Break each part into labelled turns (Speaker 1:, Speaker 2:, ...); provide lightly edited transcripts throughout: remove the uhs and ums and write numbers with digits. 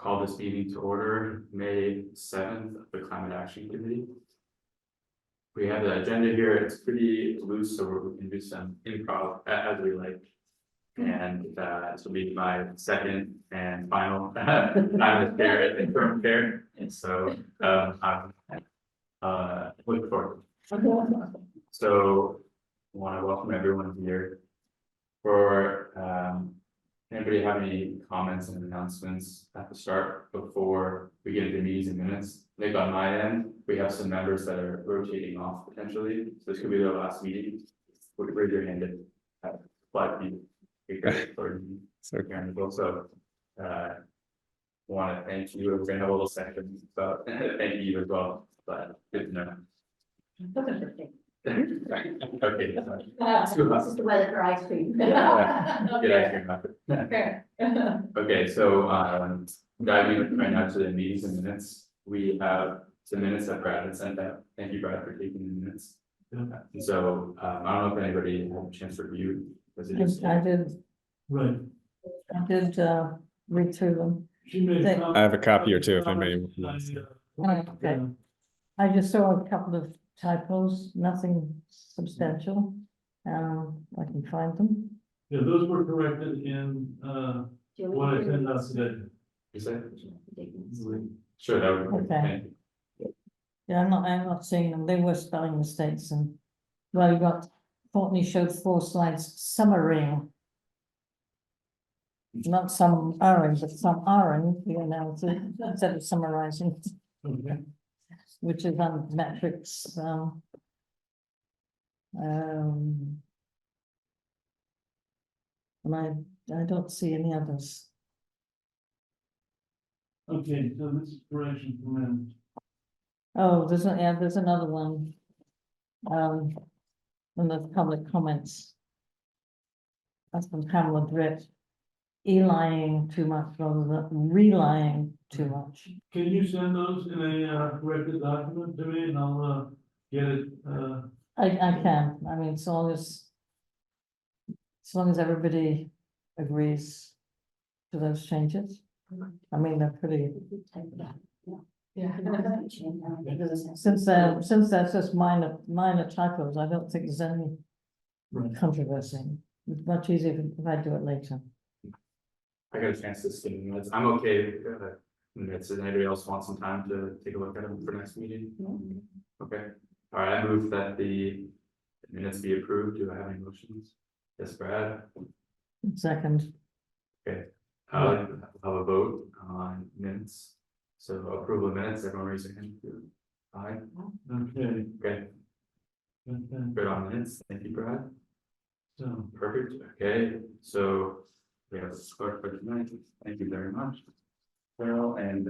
Speaker 1: call this meeting to order, May 7th, of the Climate Action Committee. We have the agenda here, it's pretty loose, so we can do some improv as we like. And this will be my second and final time as chair at the interim chair, and so I'm looking forward. So I want to welcome everyone here. For anybody have any comments and announcements at the start before we get into meetings and minutes? I think on my end, we have some members that are rotating off potentially, so this could be their last meeting. Would raise your hand at 5 feet. So want to thank you. We're gonna have a little section, so thank you as well, but good to know. Okay.
Speaker 2: This is the weather for ice cream.
Speaker 1: Good idea. Okay, so diving right now to the meetings and minutes, we have the minutes that Brad had sent out. Thank you, Brad, for taking the minutes. And so I don't know if anybody had a chance to review.
Speaker 3: I did,
Speaker 4: Right.
Speaker 3: I did read through them.
Speaker 4: She made a
Speaker 3: Thank-
Speaker 4: comment.
Speaker 5: I have a copy or two if anybody wants.
Speaker 3: Okay. I just saw a couple of typos, nothing substantial. I can find them.
Speaker 4: Yeah, those were corrected in what I sent out today.
Speaker 1: You said? Sure, that would be
Speaker 3: Okay.
Speaker 1: thank you.
Speaker 3: Yeah, I'm not seeing them. They were spelling mistakes and, well, you got, Courtney showed 4 slides summarizing. Not some but some the analysis instead of summarizing,
Speaker 4: Okay.
Speaker 3: which is on metrics, and I don't see any others.
Speaker 4: Okay, so this is correction from them.
Speaker 3: Oh, there's another one. In the public comments. That's from Pamela Britt.Elying too much rather than relying too much.
Speaker 4: Can you send those in a corrected document to me and I'll get it?
Speaker 3: I can, I mean, as long as everybody agrees to those changes. I mean, they're pretty, since that's just minor typos, I don't think there's any
Speaker 4: Right.
Speaker 3: controversy. It's much easier if I do it later.
Speaker 1: I got a chance to skim minutes. I'm okay with minutes. Does anybody else want some time to take a look at them for next meeting? Okay, all right, I move that the minutes be approved. Do I have any motions? Yes, Brad?
Speaker 3: Second,
Speaker 1: I'll have a vote on minutes. So approval of minutes, everyone raise their hand. Aye,
Speaker 4: Okay.
Speaker 1: okay,
Speaker 4: Okay.
Speaker 1: good on minutes. Thank you, Brad.
Speaker 4: So,
Speaker 1: Perfect, okay, so we have a clerk for tonight, thank you very much. Carol, and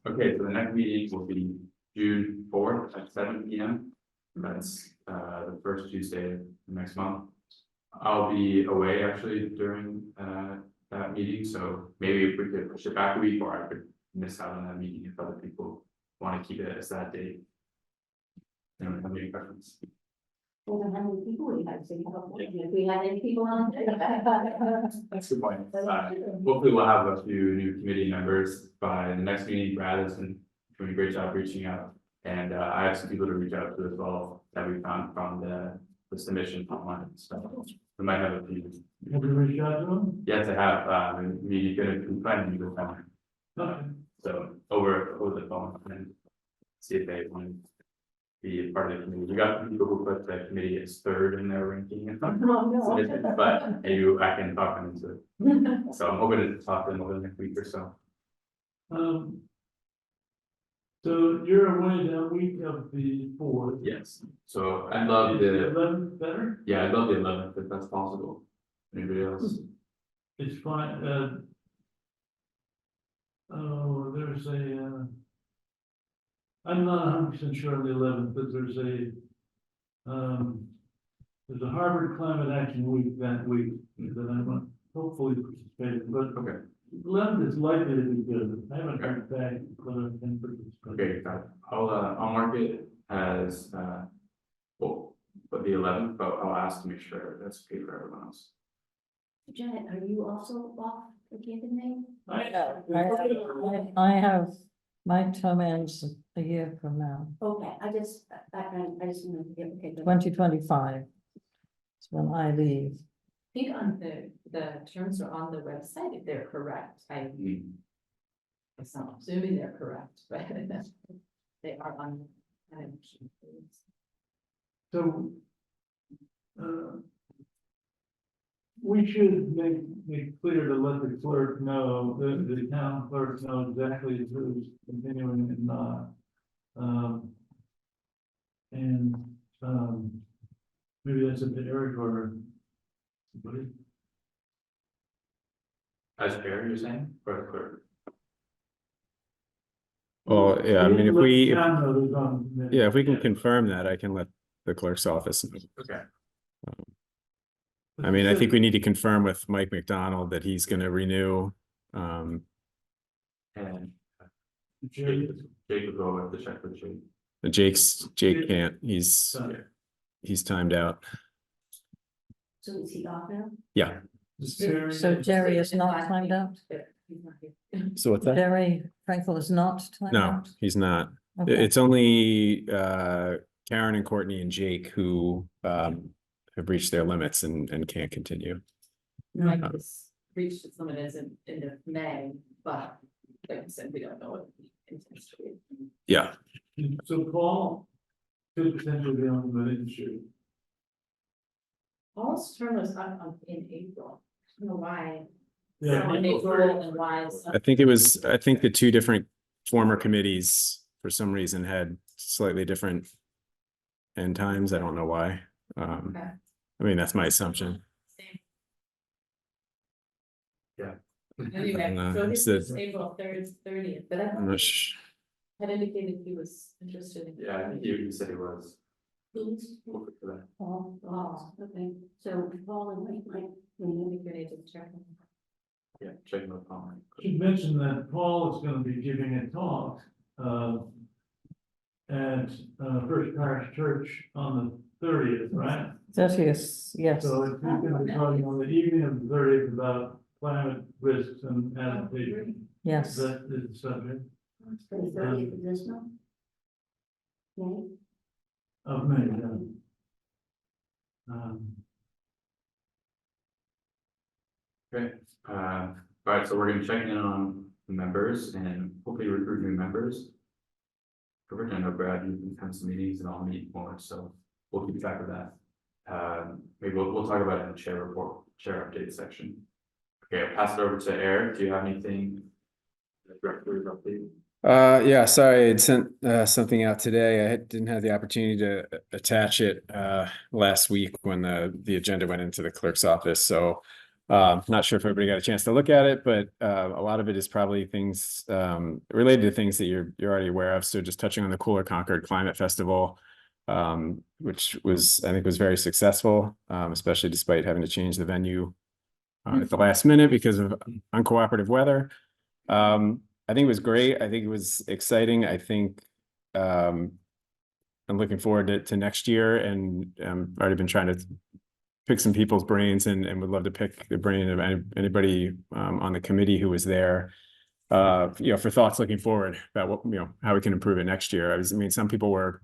Speaker 1: okay, so the next meeting will be June 4th at 7 p.m. That's the first Tuesday of next month. I'll be away actually during that meeting, so maybe if we could push it back a week, or I could miss out on that meeting if other people want to keep it as that date. Anyone have any preference?
Speaker 2: How many people we have, so if we had any people on.
Speaker 1: That's a good point. Hopefully we'll have a few new committee members by the next meeting. Brad has been doing a great job reaching out. And I have some people to reach out to as well that we found from the submission online. So we might have a few.
Speaker 4: have you reached out to them?
Speaker 1: Yet to have, we gonna plan to go down.
Speaker 4: Okay.
Speaker 1: So over the phone and see if they want to be a part of the committee. You got people who put the committee as 3rd in their ranking. But I can talk them into it. So I'm hoping to talk to them over the next week or so.
Speaker 4: So you're away that week of the 4th.
Speaker 1: Yes, so I'd love the,
Speaker 4: 11th better?
Speaker 1: yeah, I'd love the 11th if that's possible. Anybody else?
Speaker 4: It's fine, there's a, I'm not 100% sure on the 11th, but there's a Harvard Climate Action Week that week that I want hopefully participate in, but
Speaker 1: Okay,
Speaker 4: 11th is likely to be good. I haven't heard back whether I can participate.
Speaker 1: okay, got it. I'll mark it as, well, but the 11th, but I'll ask to make sure that's okay for everyone else.
Speaker 2: Janet, are you also off a given name?
Speaker 3: I have, my term ends a year from now,
Speaker 2: Okay, I just wanted to get, okay, good.
Speaker 3: 2025. It's when I leave.
Speaker 6: I think on the terms are on the website, if they're correct,
Speaker 1: Mm.
Speaker 6: I'm assuming they're correct, but they are on.
Speaker 4: So. We should make clear to let the clerk know, the town clerk know exactly who's continuing and not. And, maybe that's up to Eric or somebody.
Speaker 1: As chair, you're saying, or the clerk?
Speaker 5: Well, yeah, I mean, if
Speaker 4: Let
Speaker 5: we,
Speaker 4: the town know who's on the committee.
Speaker 5: yeah, if we can confirm that, I can let the clerk's office know.
Speaker 1: Okay.
Speaker 5: I mean, I think we need to confirm with Mike McDonald that he's gonna renew.
Speaker 1: And
Speaker 4: Jerry,
Speaker 1: Jake will go with the check with Jake.
Speaker 5: Jake can't, he's timed out.
Speaker 2: So is he off now?
Speaker 5: Yeah,
Speaker 4: Jerry-
Speaker 3: So Jerry is not timed out?
Speaker 5: so what's that?
Speaker 3: Jerry Frankel is not timed
Speaker 5: No,
Speaker 3: out?
Speaker 5: he's not.
Speaker 3: Okay.
Speaker 5: It's only Karen and Courtney and Jake who have reached their limits and can't continue.
Speaker 6: Mike has reached its limit as in end of May, but like I said, we don't know what he intends to do.
Speaker 5: Yeah,
Speaker 4: So Paul could potentially be on the issue.
Speaker 6: Paul's term was up in April, I don't know why.
Speaker 4: Yeah.
Speaker 6: So in April and why.
Speaker 5: I think the two different former committees for some reason had slightly different end times. I don't know why.
Speaker 6: Okay.
Speaker 5: I mean, that's my assumption.
Speaker 6: Anyway, so his
Speaker 5: So-
Speaker 6: was April 30th, but I
Speaker 5: I'm not sh-
Speaker 6: had indicated he was interested in.
Speaker 1: Yeah, I think you said he was.
Speaker 2: Who's?
Speaker 1: We'll look for that.
Speaker 2: Oh, okay, so Paul and Mike,
Speaker 6: Maybe good idea to check.
Speaker 1: Yeah, check with Paul.
Speaker 4: Should mention that Paul is gonna be giving a talk, at, First Parish Church on the 30th, right?
Speaker 3: 30th, yes.
Speaker 4: So if he's gonna be talking on the evening of the 30th about climate risks and adaptation,
Speaker 3: Yes,
Speaker 4: that is the subject
Speaker 2: for the 30th of this month? Okay,
Speaker 4: of May, yeah.
Speaker 1: Okay, all right, so we're gonna check in on the members and hopefully recruit new members. I know Brad, you can come to meetings and I'll meet more, so we'll keep track of that. Maybe we'll talk about it in the chair report, chair update section. Okay, I'll pass it over to Eric. Do you have anything? Director's update?
Speaker 5: Yeah, sorry, I had sent something out today. Didn't have the opportunity to attach it last week when the agenda went into the clerk's office, so not sure if everybody got a chance to look at it, but a lot of it is probably things related to things that you're already aware of. So just touching on the Cooler Concord Climate Festival, which I think was very successful, especially despite having to change the venue at the last minute because of uncooperative weather. I think it was great. I think it was exciting. I think I'm looking forward to next year, and already been trying to pick some people's brains and would love to pick the brain of anybody on the committee who was there, for thoughts looking forward about what, how we can improve it next year. I mean, some people were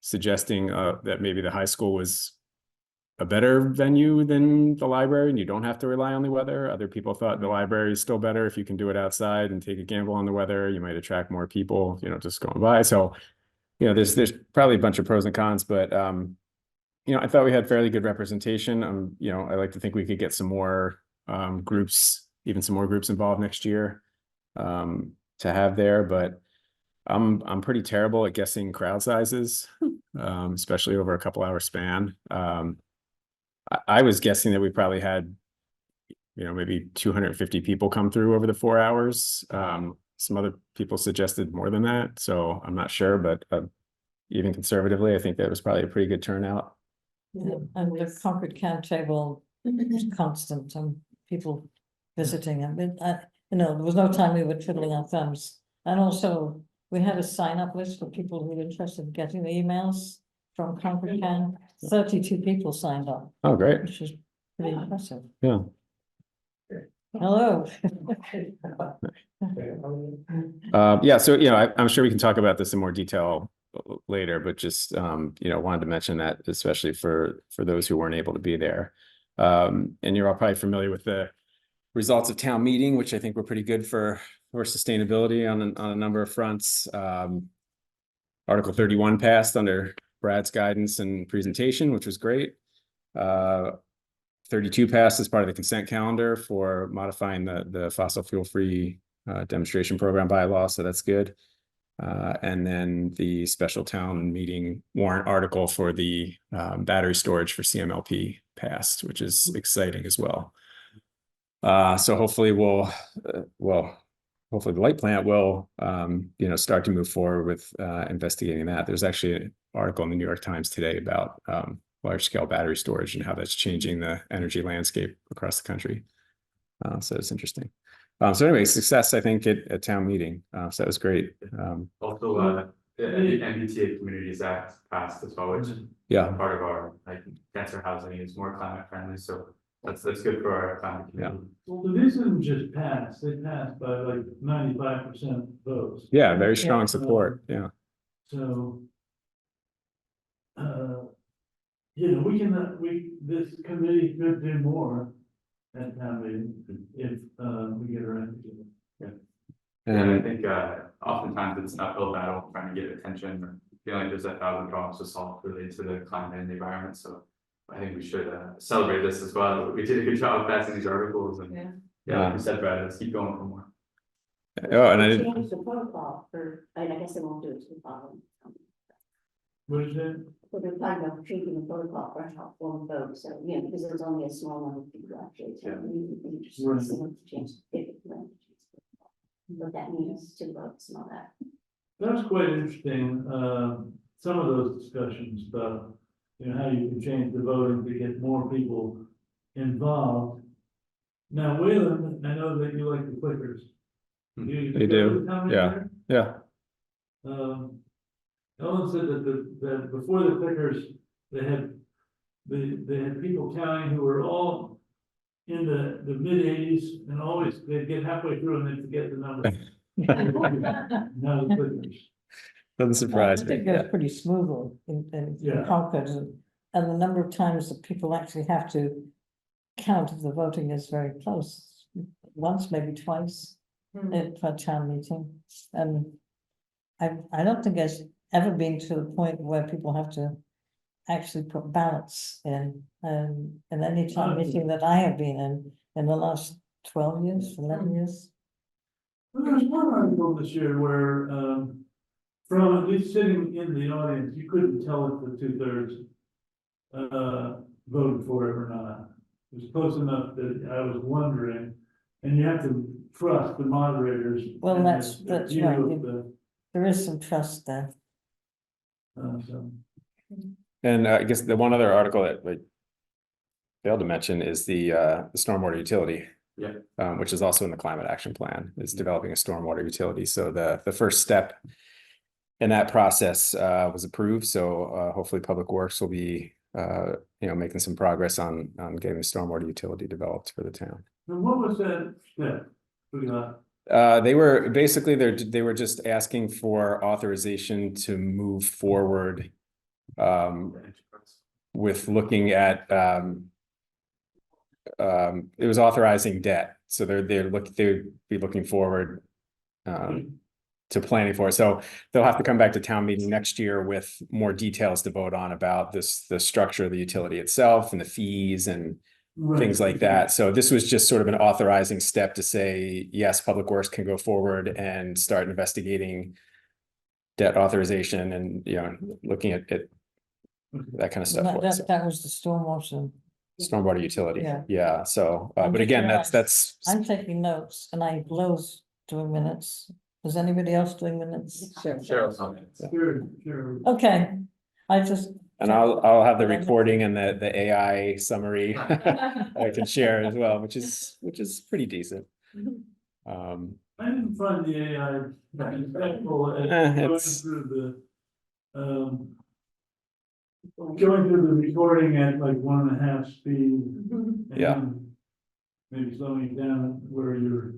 Speaker 5: suggesting that maybe the high school was a better venue than the library and you don't have to rely on the weather. Other people thought the library is still better if you can do it outside and take a gamble on the weather. You might attract more people, just going by. So, there's probably a bunch of pros and cons, but I thought we had fairly good representation. I like to think we could get some more groups, even some more groups involved next year to have there, but I'm pretty terrible at guessing crowd sizes, especially over a couple hour span. I was guessing that we probably had, maybe 250 people come through over the 4 hours. Some other people suggested more than that, so I'm not sure, but even conservatively, I think that was probably a pretty good turnout.
Speaker 3: and the Concord Can Table is constant and people visiting. I mean, there was no time we were twiddling our thumbs. And also, we had a sign-up list for people who were interested in getting the emails from Concord Can. 32 people signed up,
Speaker 5: Oh, great.
Speaker 3: which is pretty impressive.
Speaker 5: Yeah.
Speaker 3: Hello.
Speaker 5: Yeah, so, I'm sure we can talk about this in more detail later, but just, wanted to mention that especially for those who weren't able to be there. And you're all probably familiar with the results of town meeting, which I think were pretty good for sustainability on a number of fronts. Article 31 passed under Brad's guidance and presentation, which was great. 32 passed as part of the consent calendar for modifying the fossil fuel free demonstration program bylaw, so that's good. And then the special town meeting warrant article for the battery storage for CMLP passed, which is exciting as well. So hopefully hopefully the light plant will, start to move forward with investigating that. There's actually an article in the New York Times today about large scale battery storage and how that's changing the energy landscape across the country. So it's interesting. So anyway, success, I think, at town meeting. So that was great.
Speaker 1: Also, the MBTA Communities Act passed as well, which is
Speaker 5: Yeah,
Speaker 1: part of our, like, denser housing is more climate friendly, so that's good for our climate community.
Speaker 4: Well, these didn't just pass, they passed by like 95% votes.
Speaker 5: yeah, very strong support. Yeah,
Speaker 4: So. This committee could do more at town meeting if, we get around to it.
Speaker 1: And I
Speaker 5: and
Speaker 1: think oftentimes it's an uphill battle trying to get attention or feeling like there's 1,000 problems to solve related to the climate and the environment, so. I think we should celebrate this as well. We did a good job of passing these articles and like you said, Brad, let's keep going for more.
Speaker 5: and I didn't.
Speaker 2: Change the protocol for, I guess they won't do it to the following.
Speaker 4: What is it?
Speaker 2: But they're talking about changing the protocol for how one vote, so, because there's only a small number of people actually. So we just
Speaker 4: Right.
Speaker 2: see them to change, what that means to votes and all that.
Speaker 4: That was quite interesting, some of those discussions about, how you can change the voting to get more people involved. Now, Wayland, I know that you like the clickers.
Speaker 5: They do, yeah. Yeah,
Speaker 4: Ellen said that before the clickers, they had people counting who were all in the mid-80s and always, they'd get halfway through and they'd forget the number. Now the clickers.
Speaker 5: doesn't surprise
Speaker 3: I
Speaker 5: me.
Speaker 3: think it goes pretty smoothly in
Speaker 4: Yeah.
Speaker 3: Concord, and the number of times that people actually have to count if the voting is very close. Once, maybe twice, at a town meeting, and I don't think it's ever been to the point where people have to actually put ballots in any town meeting that I have been in the last 12 years, 11 years.
Speaker 4: Well, there was one article this year where, from at least sitting in the audience, you couldn't tell if the 2/3 voted for it or not. It was close enough that I was wondering, and you have to trust the moderators.
Speaker 3: Well,
Speaker 4: and
Speaker 3: that's
Speaker 4: the view
Speaker 3: right.
Speaker 4: of the,
Speaker 3: There is some trust there.
Speaker 4: so.
Speaker 5: And I guess the one other article that we failed to mention is the stormwater utility.
Speaker 1: Yeah.
Speaker 5: Which is also in the climate action plan, is developing a stormwater utility. So the first step in that process was approved. So hopefully Public Works will be making some progress on getting the stormwater utility developed for the town.
Speaker 4: And what was that step? We got,
Speaker 5: They were basically they were just asking for authorization to move forward with looking at it was authorizing debt. So they would be looking forward to planning for it. So they'll have to come back to town meeting next year with more details to vote on about the structure of the utility itself and the fees and things like that. So this was just sort of an authorizing step to say, yes, Public Works can go forward and start investigating debt authorization and, looking at that kind of stuff.
Speaker 3: That was the
Speaker 5: Stormwater utility.
Speaker 3: Yeah.
Speaker 5: Yeah. So,
Speaker 3: I'm
Speaker 5: but
Speaker 3: just
Speaker 5: again,
Speaker 3: realized-
Speaker 5: that's,
Speaker 3: I'm taking notes and I Lowe's doing minutes. Is anybody else doing minutes?
Speaker 1: Cheryl's on it.
Speaker 4: sure.
Speaker 3: Okay, I just.
Speaker 5: and I'll have the recording and the AI summary I can share as well, which is pretty decent.
Speaker 4: I didn't find the AI helpful at going
Speaker 5: It's-
Speaker 4: through the, going through the recording at like 1.5 speed.
Speaker 5: Yeah.
Speaker 4: and maybe slowing it down where you're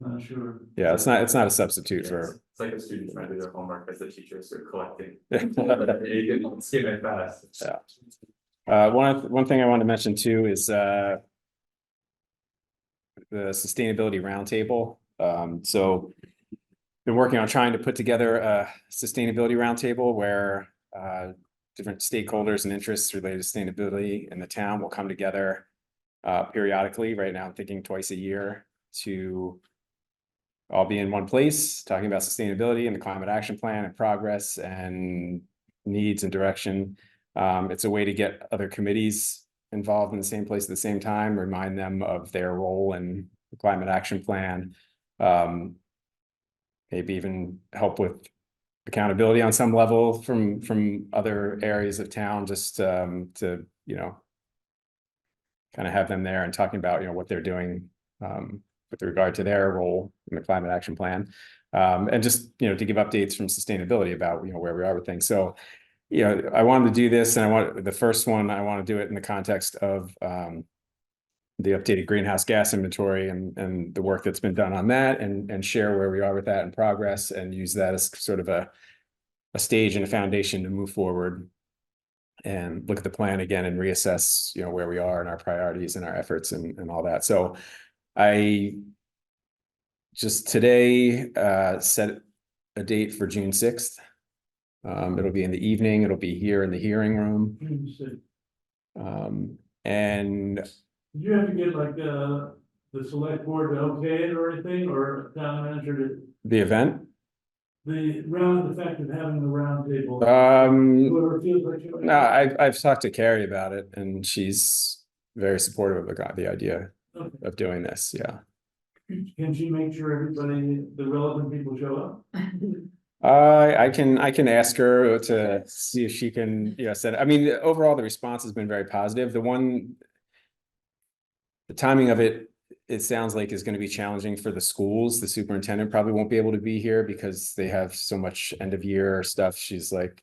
Speaker 4: not sure.
Speaker 5: Yeah, it's not a substitute
Speaker 1: Yeah,
Speaker 5: for.
Speaker 1: It's like a student trying to do their homework as the teachers are collecting. You can skim it fast.
Speaker 5: Yeah. One thing I wanted to mention too is the sustainability roundtable. So been working on trying to put together a sustainability roundtable where different stakeholders and interests related to sustainability in the town will come together periodically. Right now, I'm thinking twice a year to all be in one place, talking about sustainability and the climate action plan and progress and needs and direction. It's a way to get other committees involved in the same place at the same time, remind them of their role in the climate action plan. Maybe even help with accountability on some level from other areas of town, just to, you know, kind of have them there and talking about, you know, what they're doing with regard to their role in the climate action plan. And just, you know, to give updates from sustainability about, you know, where we are with things. So, you know, I wanted to do this, and the first one, I want to do it in the context of the updated greenhouse gas inventory and the work that's been done on that, and share where we are with that in progress, and use that as sort of a stage and a foundation to move forward and look at the plan again and reassess, you know, where we are and our priorities and our efforts and all that. So I just today set a date for June 6th. It'll be in the evening. It'll be here in the hearing room. And
Speaker 4: Did you have to get like the select board to okay it or anything, or town manager to,
Speaker 5: the event,
Speaker 4: the fact of having the round table?
Speaker 5: no,
Speaker 4: Whoever feels like it.
Speaker 5: I've talked to Carrie about it, and she's very supportive of the idea
Speaker 4: Okay.
Speaker 5: of doing this. Yeah.
Speaker 4: Can she make sure everybody, the relevant people show up?
Speaker 5: I can ask her to see if she can, you know, send. I mean, overall, the response has been very positive. The timing of it, it sounds like is going to be challenging for the schools. The superintendent probably won't be able to be here because they have so much end of year stuff. She's like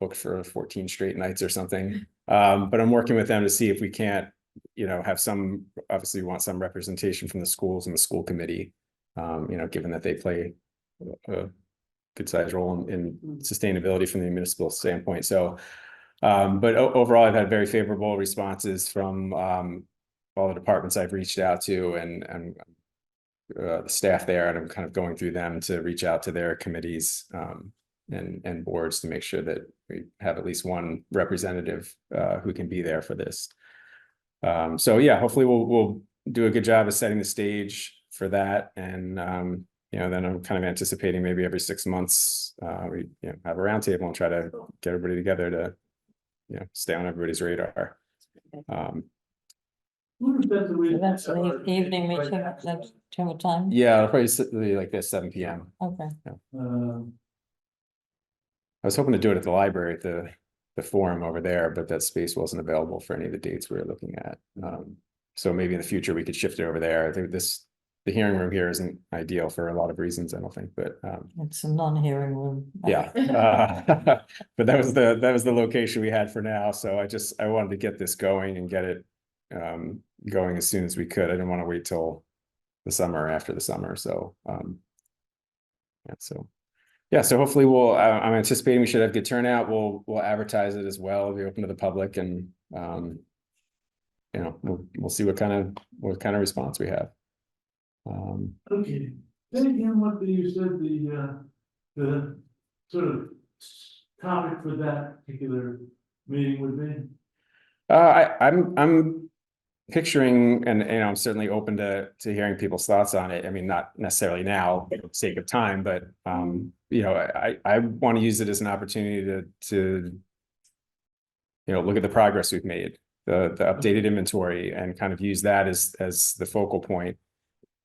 Speaker 5: booked for 14 straight nights or something. But I'm working with them to see if we can't, you know, have some, obviously we want some representation from the schools and the school committee, you know, given that they play a good sized role in sustainability from the municipal standpoint. So, but overall, I've had very favorable responses from all the departments I've reached out to, and the staff there, and I'm kind of going through them to reach out to their committees and boards to make sure that we have at least one representative who can be there for this. So yeah, hopefully we'll do a good job of setting the stage for that, and you know, then I'm kind of anticipating maybe every 6 months we, you know, have a roundtable and try to get everybody together to, you know, stay on everybody's radar.
Speaker 3: That's the evening meeting, that's what time?
Speaker 5: Yeah, probably like this 7 p.m.
Speaker 3: Okay,
Speaker 5: I was hoping to do it at the library, at the forum over there, but that space wasn't available for any of the dates we were looking at. So maybe in the future we could shift it over there. I think the hearing room here isn't ideal for a lot of reasons, I don't think, but
Speaker 3: it's a non-hearing room.
Speaker 5: yeah. But that was the location we had for now. So I wanted to get this going and get it going as soon as we could. I didn't want to wait till the summer or after the summer. So yeah, so hopefully I'm anticipating we should have good turnout. We'll advertise it as well. It'll be open to the public, and you know, we'll see what kind of response we have.
Speaker 4: Okay, then again, what you said, the sort of topic for that particular meeting would be?
Speaker 5: I'm picturing, and you know, I'm certainly open to hearing people's thoughts on it. I mean, not necessarily now for the sake of time, but you know, I want to use it as an opportunity to you know, look at the progress we've made, the updated inventory, and kind of use that as the focal point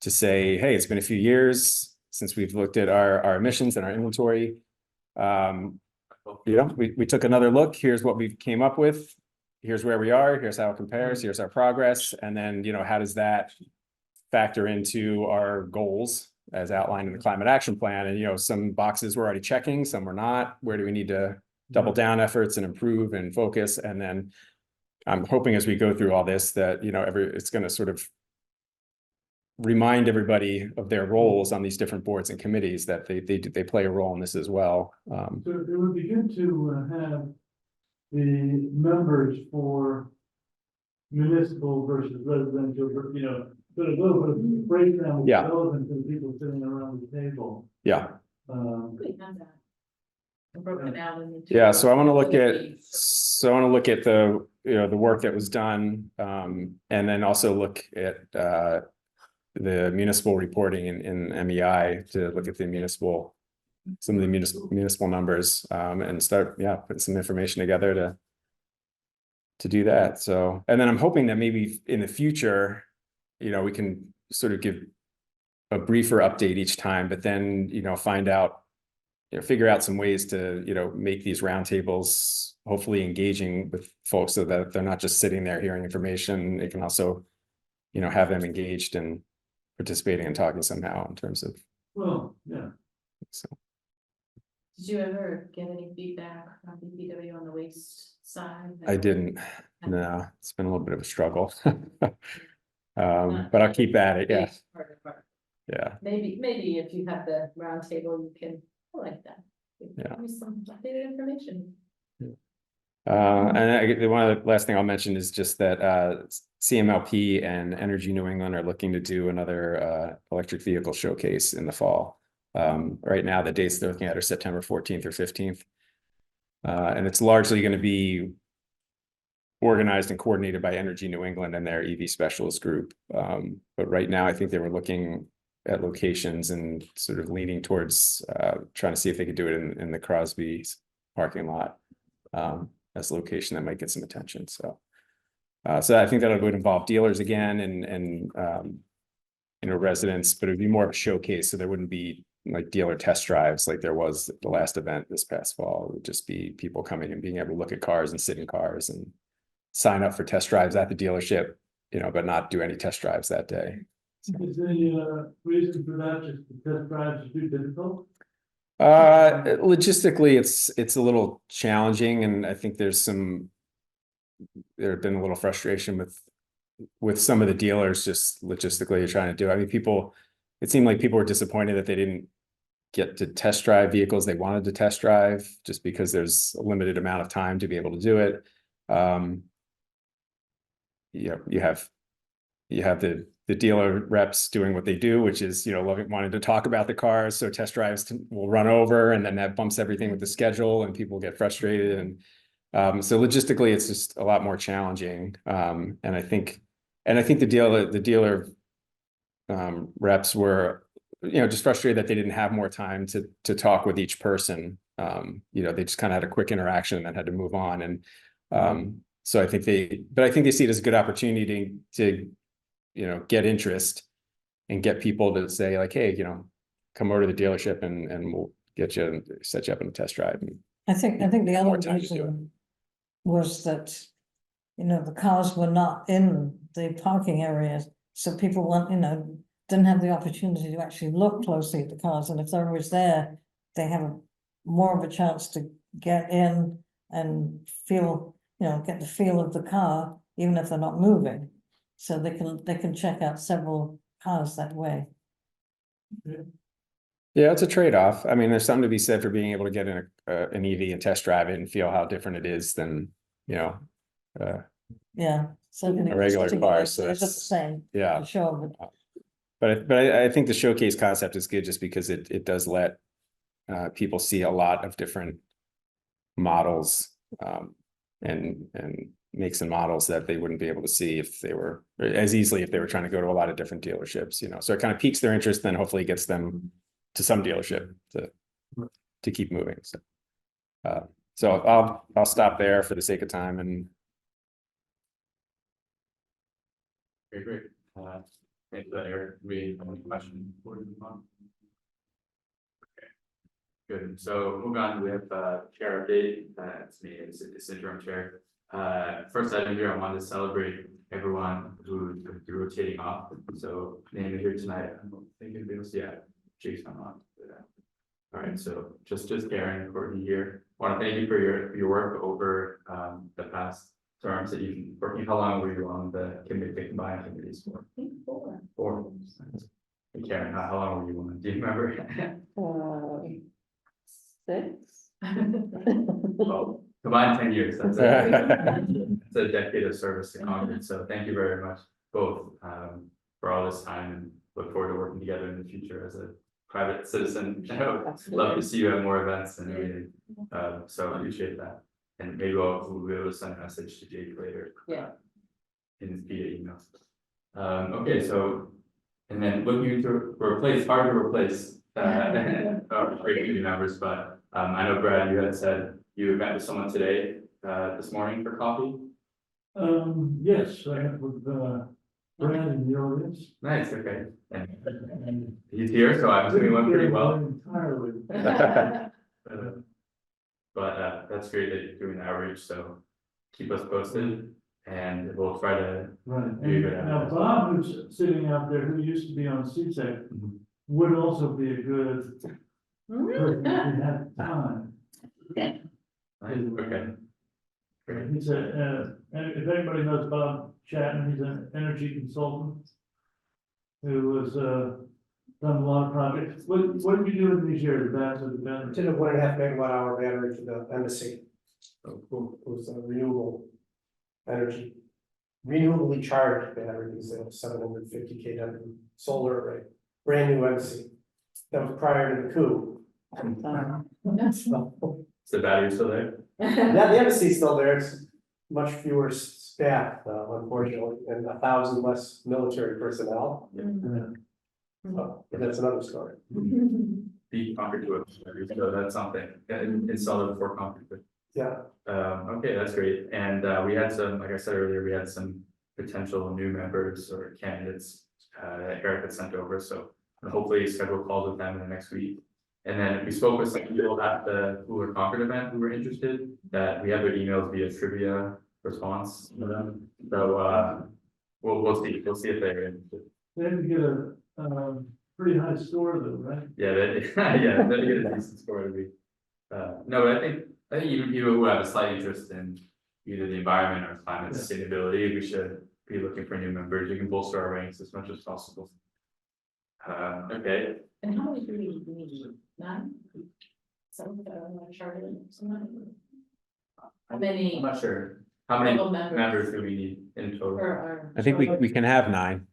Speaker 5: to say, hey, it's been a few years since we've looked at our emissions and our inventory. You know, we took another look. Here's what we came up with. Here's where we are. Here's how it compares. Here's our progress. And then, you know, how does that factor into our goals as outlined in the climate action plan? And, you know, some boxes we're already checking, some we're not. Where do we need to double down efforts and improve and focus? And then I'm hoping as we go through all this that, you know, it's going to sort of remind everybody of their roles on these different boards and committees, that they play a role in this as well.
Speaker 4: So it would be good to have the numbers for municipal versus residential, you know, put a little bit of breakdown
Speaker 5: Yeah.
Speaker 4: relevant to the people sitting around the table.
Speaker 5: Yeah,
Speaker 6: We have that. Broken out into.
Speaker 5: yeah, so I want to look at,
Speaker 6: So
Speaker 5: so I want to look at the, you know, the work that was done, and then also look at, the municipal reporting in MEI, to look at the municipal, some of the municipal numbers, and start, yeah, putting some information together to do that. So, and then I'm hoping that maybe in the future, you know, we can sort of give a briefer update each time, but then, you know, find out, you know, figure out some ways to, you know, make these roundtables hopefully engaging with folks, so that they're not just sitting there hearing information. It can also, you know, have them engaged and participating and talking somehow in terms of,
Speaker 4: Well, yeah,
Speaker 5: so.
Speaker 6: did you ever get any feedback from DPW on the waste side?
Speaker 5: I didn't, no, it's been a little bit of a struggle. But I'll keep at it, yeah, yeah.
Speaker 6: Maybe if you have the roundtable, you can, I like that.
Speaker 5: Yeah.
Speaker 6: Give me some updated information.
Speaker 5: And one of the last thing I'll mention is just that CMLP and Energy New England are looking to do another electric vehicle showcase in the fall. Right now, the dates they're looking at are September 14th or 15th. And it's largely going to be organized and coordinated by Energy New England and their EV specialist group. But right now, I think they were looking at locations and sort of leaning towards trying to see if they could do it in the Crosby's parking lot, as a location that might get some attention. So, so I think that would involve dealers again and you know, residents, but it'd be more of a showcase. So there wouldn't be like dealer test drives like there was at the last event this past fall. It would just be people coming and being able to look at cars and sit in cars and sign up for test drives at the dealership, you know, but not do any test drives that day.
Speaker 4: is the reason for that just the test drives are too difficult?
Speaker 5: Logistically, it's a little challenging, and I think there have been a little frustration with some of the dealers just logistically trying to do. I mean, it seemed like people were disappointed that they didn't get to test drive vehicles they wanted to test drive, just because there's a limited amount of time to be able to do it. You have the dealer reps doing what they do, which is, you know, wanting to talk about the cars. So test drives will run over, and then that bumps everything with the schedule, and people get frustrated. And so logistically, it's just a lot more challenging. And I think the dealer reps were, you know, just frustrated that they didn't have more time to talk with each person. You know, they just kind of had a quick interaction and then had to move on. And so I think they see it as a good opportunity to you know, get interest and get people to say like, hey, you know, come over to the dealership and we'll set you up in a test drive.
Speaker 3: I think the
Speaker 5: More
Speaker 3: other
Speaker 5: time to do it.
Speaker 3: reason was that, you know, the cars were not in the parking areas, so people weren't, you know, didn't have the opportunity to actually look closely at the cars, and if they're always there, they have more of a chance to get in and feel, you know, get the feel of the car, even if they're not moving. So they can check out several cars that way.
Speaker 5: Yeah, it's a trade-off. I mean, there's something to be said for being able to get in an EV and test drive it and feel how different it is than, you know,
Speaker 3: Yeah. So
Speaker 5: A regular car, so
Speaker 3: it's the
Speaker 5: that's-
Speaker 3: same,
Speaker 5: yeah.
Speaker 3: for sure, but
Speaker 5: But I think the showcase concept is good just because it does let people see a lot of different models, and makes and models that they wouldn't be able to see if they were as easily if they were trying to go to a lot of different dealerships, you know. So it kind of piques their interest, then hopefully gets them to some dealership to keep moving. So I'll stop there for the sake of time. And
Speaker 1: Okay, great. Thanks for that, Eric. We have any questions before we move on? Okay. Good. So moving on, we have chair update. It's me, it's interim chair. First item here, I wanted to celebrate everyone who's going to be rotating off. So name here tonight. I don't think anybody else. Yeah, Jake's not on. All right, so just Karen and Courtney here. Want to thank you for your work over the past terms that how long were you on the combined committees for?
Speaker 2: I think 4.
Speaker 1: 4. And Karen, how long were you on? Do you remember?
Speaker 2: 6.
Speaker 1: Well, combined 10 years, that's a decade of service to Concord, so thank you very much both for all this time and look forward to working together in the future as a private citizen. Love to see you at more events and everything, so I appreciate that. And maybe we'll be able to send a message to Jake later.
Speaker 6: Yeah.
Speaker 1: In via email. Okay, so, and then looking into hard to replace, great community members, but I know Brad, you had said you met with someone today, this morning for coffee.
Speaker 4: Yes, I have with, Brad in the audience.
Speaker 1: Nice, okay, and he's here, so I'm assuming it went pretty well.
Speaker 4: Entirely.
Speaker 1: But that's great that you're doing outreach, so keep us posted and we'll try to.
Speaker 4: Right,
Speaker 1: Be a good
Speaker 4: and now
Speaker 1: advocate.
Speaker 4: Bob, who's sitting out there, who used to be on CSEC,
Speaker 1: Mhm.
Speaker 4: would also be a good person if he had time.
Speaker 1: Okay. Great.
Speaker 4: He's and if anybody knows Bob Chatton, he's an energy consultant who has, done a lot of projects. What did you do in these years, the battery, the battery?
Speaker 7: Did a 1.5 megawatt hour battery for the embassy.
Speaker 1: Oh, cool.
Speaker 7: It was a renewable energy. Renewably charged battery, it's a 750 kW solar array, brand new embassy. That was prior to the coup. So,
Speaker 1: Is the battery still there?
Speaker 7: yeah, the embassy's still there, it's much fewer staff, unfortunately, and 1,000 less military personnel. But that's another story.
Speaker 1: Be Concord to it, so that's something, installed it before Concord.
Speaker 7: Yeah,
Speaker 1: Okay, that's great, and we had some, like I said earlier, we had some potential new members or candidates. That Eric had sent over, so hopefully schedule calls with them in the next week. And then we spoke with some people at the Cooler Concord event who were interested, that we have their emails via trivia response to them, so we'll see if they're interested.
Speaker 4: They had to get a, pretty high score though, right?
Speaker 1: Yeah, yeah, that'd get a decent score to be. No, but I think even people who have a slight interest in either the environment or climate
Speaker 4: Yeah.
Speaker 1: sustainability, we should be looking for new members. You can bolster our ranks as much as possible. Okay,
Speaker 6: And how many do we need? 9? Some charter, some. How many
Speaker 1: I'm not sure. How many
Speaker 6: total members
Speaker 1: members do we need in
Speaker 6: for
Speaker 1: total?
Speaker 6: our?
Speaker 5: I think we can have 9.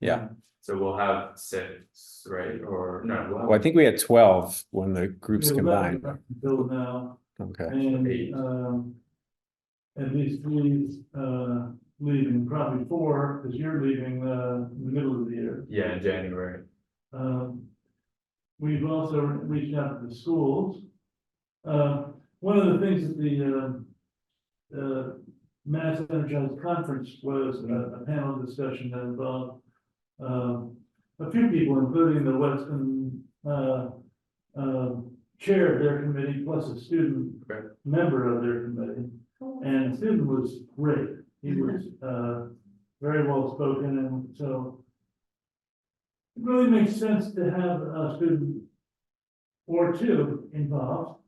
Speaker 5: Yeah,
Speaker 1: So we'll have 6, right? Or no, we'll have.
Speaker 5: well, I think we had 12 when the groups
Speaker 4: We have 11
Speaker 5: combined.
Speaker 4: Until now,
Speaker 5: Okay,
Speaker 1: Eight.
Speaker 4: and, at least 3, leaving, probably 4, because you're leaving, in the middle of the year.
Speaker 1: Yeah, in January.
Speaker 4: We've also reached out to the schools. One of the things that the Mass Energized Conference was a panel discussion that involved a few people, including the Weston chair of their committee, plus a student
Speaker 1: Okay.
Speaker 4: member of their committee. And the student was great. He was very well spoken, and so it really makes sense to have a student or 2 involved.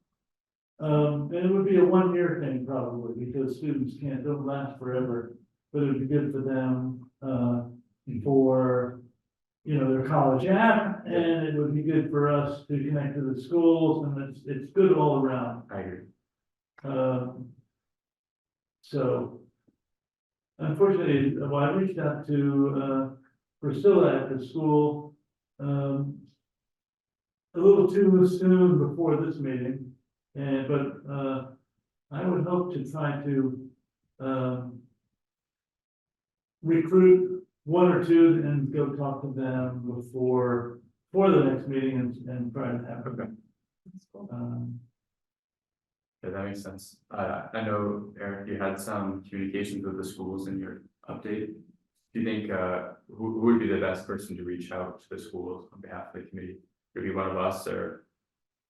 Speaker 4: And it would be a 1-year thing probably, because students don't last forever, but it'd be good for them, for, their college app, and it would be good for us to connect to the schools, and it's good all around.
Speaker 1: I agree.
Speaker 4: So unfortunately, well, I reached out to Priscilla at the school a little too soon before this meeting, but I would hope to try to recruit 1 or 2 and go talk to them before the next meeting and try to have.
Speaker 1: Okay.
Speaker 4: Um,
Speaker 1: Yeah, that makes sense. I know, Eric, you had some communications with the schools in your update. Do you think, who would be the best person to reach out to the schools on behalf of the committee? Would it be one of us or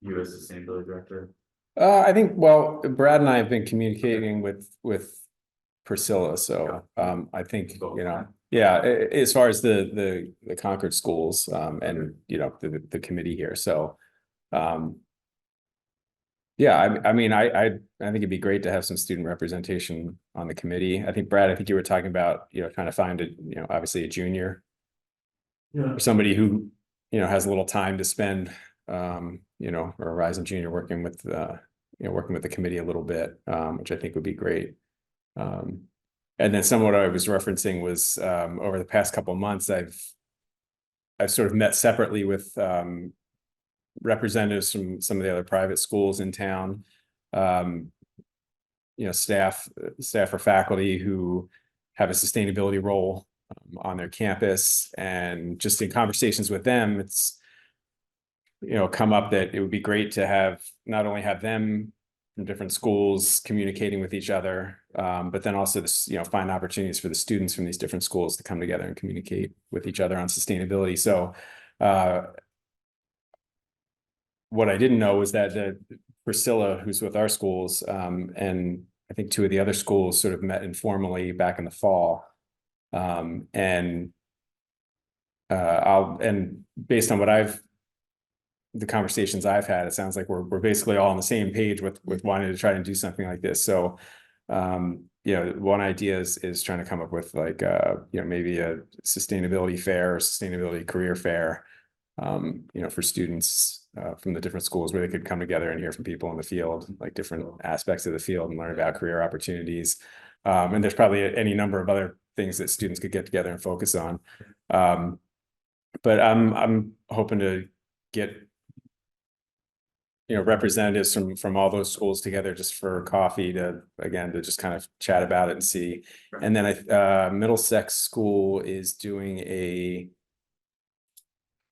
Speaker 1: you as sustainability director?
Speaker 5: I think, well, Brad and I have been communicating with Priscilla, so I think, yeah, as far as the Concord schools, and the committee here, so Yeah, I mean, I think it'd be great to have some student representation on the committee. I think Brad, I think you were talking about, trying to find obviously a junior
Speaker 4: Yeah,
Speaker 5: or somebody who, has a little time to spend, or a rising junior working with, working with the committee a little bit, which I think would be great. And then some of what I was referencing was, over the past couple of months, I've sort of met separately with, representatives from some of the other private schools in town. Staff or faculty who have a sustainability role on their campus, and just in conversations with them, it's come up that it would be great to not only have them from different schools communicating with each other, but then also this, find opportunities for the students from these different schools to come together and communicate with each other on sustainability. So what I didn't know was that Priscilla, who's with our schools, and I think two of the other schools sort of met informally back in the fall. And based on the conversations I've had, it sounds like we're basically all on the same page with wanting to try and do something like this. So, one idea is trying to come up with like, maybe a sustainability fair or sustainability career fair, for students from the different schools, where they could come together and hear from people in the field, like different aspects of the field, and learn about career opportunities. And there's probably any number of other things that students could get together and focus on. But I'm hoping to get representatives from all those schools together just for coffee to just kind of chat about it and see. And then Middlesex School is doing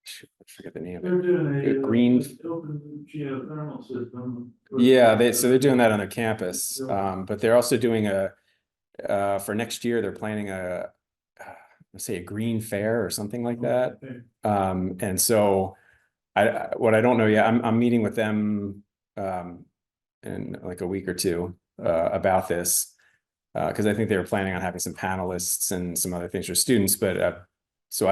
Speaker 5: I forget the name of it.
Speaker 4: they're doing
Speaker 5: Green.
Speaker 4: Open geothermal system.
Speaker 5: Yeah, they're doing that on their campus, but they're also doing for next year, they're planning let's say a green fair or something like that. And so what I don't know yet, I'm meeting with them in like a week or two about this, because I think they were planning on having some panelists and some other things for students, but so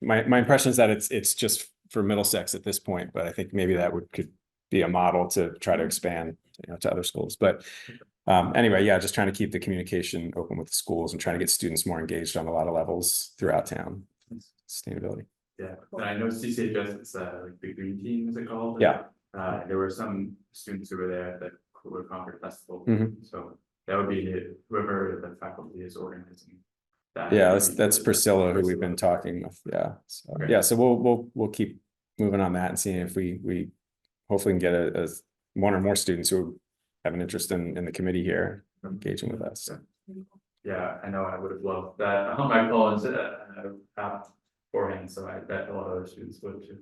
Speaker 5: my impression is that it's just for Middlesex at this point, but I think maybe that could be a model to try to expand, to other schools. But anyway, yeah, just trying to keep the communication open with the schools and trying to get students more engaged on a lot of levels throughout town. Sustainability.
Speaker 1: Yeah, and I know CCHS, it's like the green team, is it called?
Speaker 5: Yeah.
Speaker 1: There were some students who were there at the Cooler Concord Festival,
Speaker 5: Mhm.
Speaker 1: so that would be whoever the faculty is organizing. That
Speaker 5: Yeah, that's Priscilla who we've been talking with. Yeah. So,
Speaker 1: Okay.
Speaker 5: yeah, so we'll keep moving on that and seeing if we hopefully can get a one or more students who have an interest in the committee here engaging with us.
Speaker 1: Yeah, I know, I would have loved that on my phones beforehand, so I bet a lot of other students would too.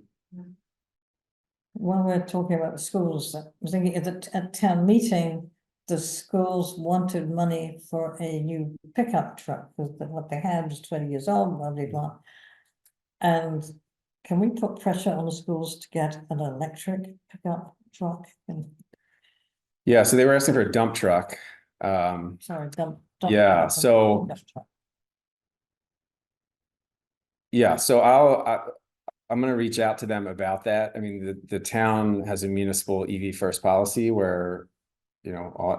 Speaker 3: When we're talking about the schools, I was thinking at town meeting, the schools wanted money for a new pickup truck, because what they had was 20 years old, blah, blah, blah. And can we put pressure on the schools to get an electric pickup truck? And
Speaker 5: Yeah, so they were asking for a dump truck.
Speaker 3: sorry, dump.
Speaker 5: Yeah,
Speaker 3: truck,
Speaker 5: so-
Speaker 3: pickup truck.
Speaker 5: Yeah, so I'm gonna reach out to them about that. I mean, the town has a municipal EV first policy where,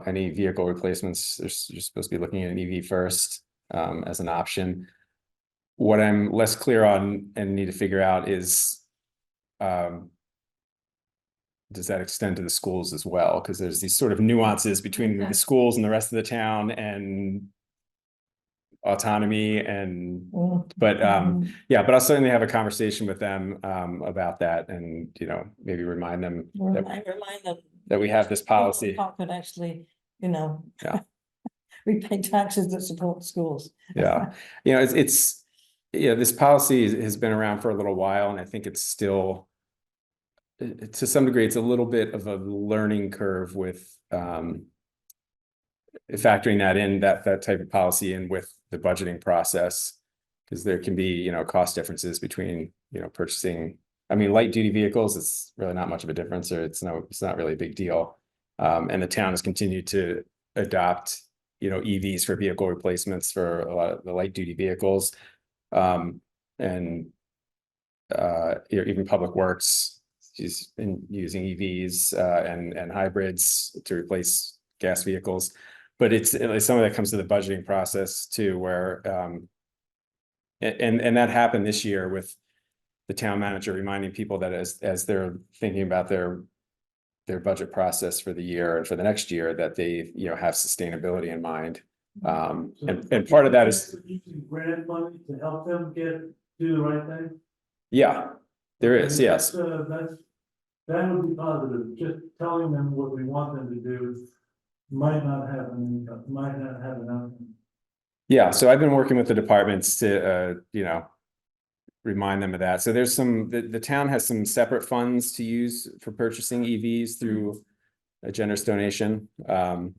Speaker 5: any vehicle replacements, you're supposed to be looking at an EV first as an option. What I'm less clear on and need to figure out is, does that extend to the schools as well? Because there's these sort of nuances between the schools and the rest of the town, and autonomy but yeah, but I'll certainly have a conversation with them about that, and maybe remind them
Speaker 3: Remind them.
Speaker 5: that we have this policy.
Speaker 3: Could actually,
Speaker 5: Yeah.
Speaker 3: we pay taxes that support schools.
Speaker 5: Yeah, it's this policy has been around for a little while, and I think it's still, to some degree, it's a little bit of a learning curve with factoring that type of policy in with the budgeting process, because there can be cost differences between purchasing. I mean, light duty vehicles, it's really not much of a difference, or it's not really a big deal. And the town has continued to adopt EVs for vehicle replacements for a lot of the light duty vehicles. And even Public Works she's been using EVs and hybrids to replace gas vehicles. But it's some of that comes to the budgeting process too, where and that happened this year with the town manager reminding people that as they're thinking about their budget process for the year and for the next year, that they, have sustainability in mind. And part of that is,
Speaker 4: Using grant money to help them do the right thing?
Speaker 5: yeah, there is,
Speaker 4: Okay,
Speaker 5: yes.
Speaker 4: That would be positive, just telling them what we want them to do might not have an outcome.
Speaker 5: Yeah, so I've been working with the departments to, remind them of that. So there's the town has some separate funds to use for purchasing EVs through a generous donation. And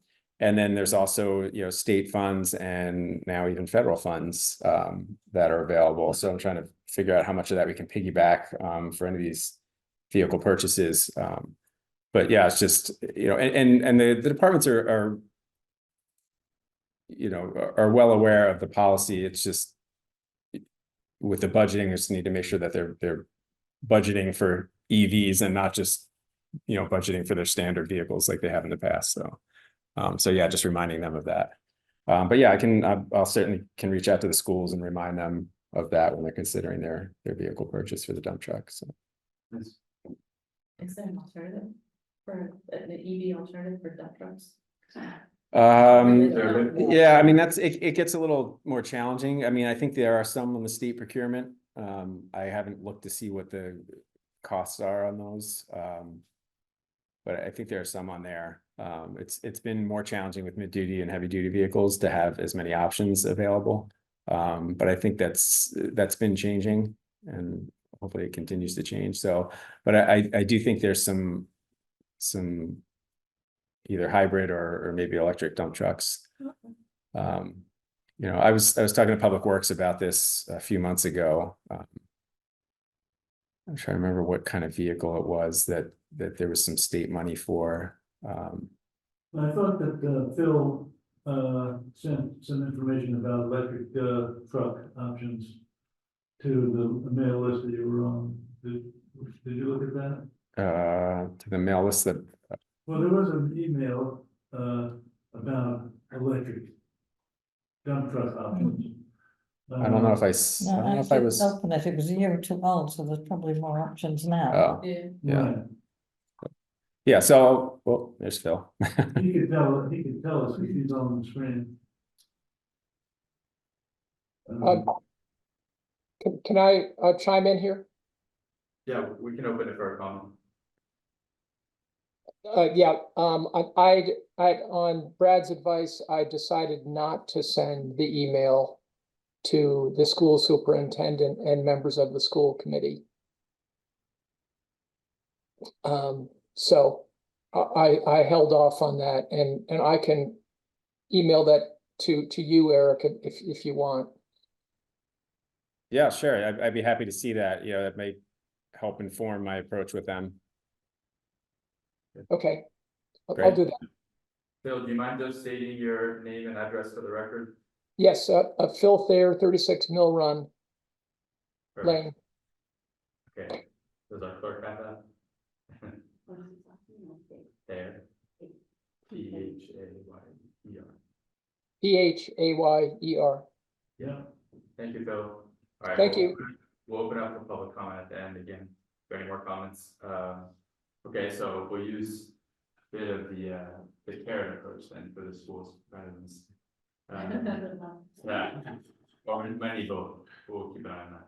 Speaker 5: then there's also, state funds and now even federal funds that are available. So I'm trying to figure out how much of that we can piggyback for any of these vehicle purchases. But yeah, it's just, and the departments are well aware of the policy. It's just with the budgeting, just need to make sure that they're budgeting for EVs and not just, budgeting for their standard vehicles like they have in the past. So yeah, just reminding them of that. But yeah, I'll certainly can reach out to the schools and remind them of that when they're considering their vehicle purchase for the dump truck. So.
Speaker 1: Yes.
Speaker 6: Is there an alternative for an EV alternative for dump trucks?
Speaker 5: Yeah, I mean, it gets a little more challenging. I mean, I think there are some on the state procurement. I haven't looked to see what the costs are on those. But I think there are some on there. It's been more challenging with mid-duty and heavy-duty vehicles to have as many options available. But I think that's been changing, and hopefully it continues to change. So, but I do think there's some either hybrid or maybe electric dump trucks. I was talking to Public Works about this a few months ago. I'm trying to remember what kind of vehicle it was that there was some state money for.
Speaker 4: I thought that Phil sent some information about electric truck options to the mail list that you were on. Did you look at that?
Speaker 5: To the mail list that.
Speaker 4: Well, there was an email about electric dump truck options.
Speaker 5: I don't know if I
Speaker 3: No,
Speaker 5: don't know
Speaker 3: I
Speaker 5: if I
Speaker 3: didn't
Speaker 5: was.
Speaker 3: open it. It was a year or two old, so there's probably more options now.
Speaker 5: Oh,
Speaker 6: Yeah.
Speaker 5: yeah.
Speaker 4: Right.
Speaker 5: Yeah. So, well, there's Phil.
Speaker 4: He could tell us if he's on the screen.
Speaker 8: Can I chime in here?
Speaker 1: Yeah, we can open it for a comment.
Speaker 8: Yeah, I on Brad's advice, I decided not to send the email to the school superintendent and members of the school committee. So I held off on that, and I can email that to you, Eric, if you want.
Speaker 5: Yeah, sure. I'd be happy to see that. That may help inform my approach with them.
Speaker 8: Okay, I'll
Speaker 5: Great.
Speaker 8: do that.
Speaker 1: Phil, do you mind just stating your name and address for the record?
Speaker 8: Yes, Phil Thayer, 36 Mill Run Lane.
Speaker 1: Okay, does our clerk have that? There. P-H-A-Y-E-R.
Speaker 8: Phayer.
Speaker 4: Yeah.
Speaker 1: Thank you, Phil. All right.
Speaker 8: Thank you.
Speaker 1: We'll open up for public comment at the end again. For any more comments? Okay, so we'll use a bit of the carrot approach then for the schools rather than. Yeah, or many both. We'll keep an eye on that.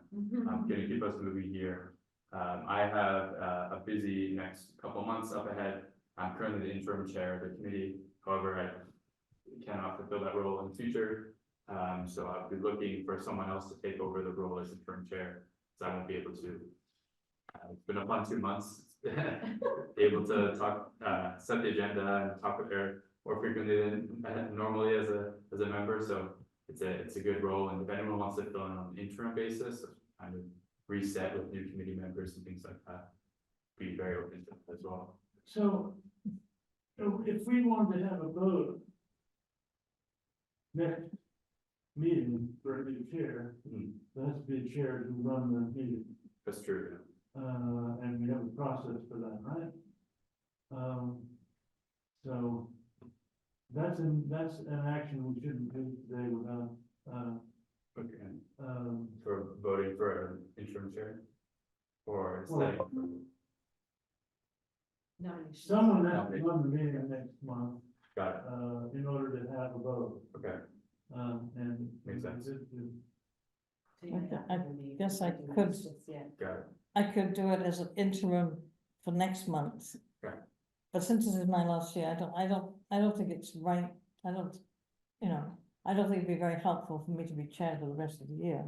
Speaker 1: Gonna keep us moving here. I have a busy next couple months up ahead. I'm currently the interim chair of the committee. However, I cannot fulfill that role in the future. So I'll be looking for someone else to take over the role as interim chair, so I won't be able to. It's been a fun 2 months, able to talk, set the agenda and talk with her more frequently than normally as a member. So it's a good role, and if anyone wants to fill in on an interim basis, kind of reset with new committee members and things like that, be very open to that as well.
Speaker 4: So if we wanted to have a vote next meeting for a new chair, there has to be a chair who run the meeting.
Speaker 1: That's true.
Speaker 4: And we have a process for that, right? So that's an action we shouldn't do today without,
Speaker 1: Okay,
Speaker 4: um,
Speaker 1: for voting for an interim chair? Or
Speaker 4: Well,
Speaker 1: setting,
Speaker 6: Nomination.
Speaker 4: someone has to run the meeting next month,
Speaker 1: got it,
Speaker 4: in order to have a vote,
Speaker 1: okay,
Speaker 4: and.
Speaker 1: Makes sense.
Speaker 3: I guess I could,
Speaker 1: got it,
Speaker 3: I could do it as an interim for next month.
Speaker 1: Okay.
Speaker 3: But since this is my last year, I don't think it's right, I don't, you know, I don't think it'd be very helpful for me to be chair for the rest of the year.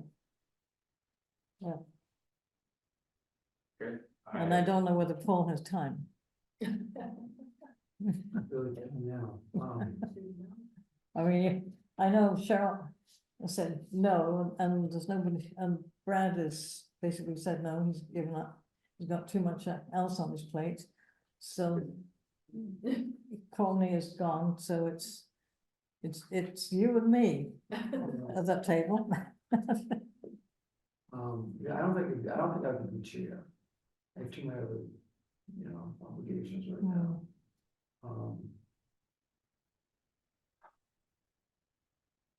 Speaker 3: And I don't know whether Paul has time.
Speaker 7: Really getting now.
Speaker 3: I mean, I know Cheryl said no, and there's nobody, and Brad has basically said no, he's given up. He's got too much else on his plate, so Courtney is gone, so it's you and me at that table.
Speaker 9: Yeah, I don't think I can be chair. I have too many other, obligations right now.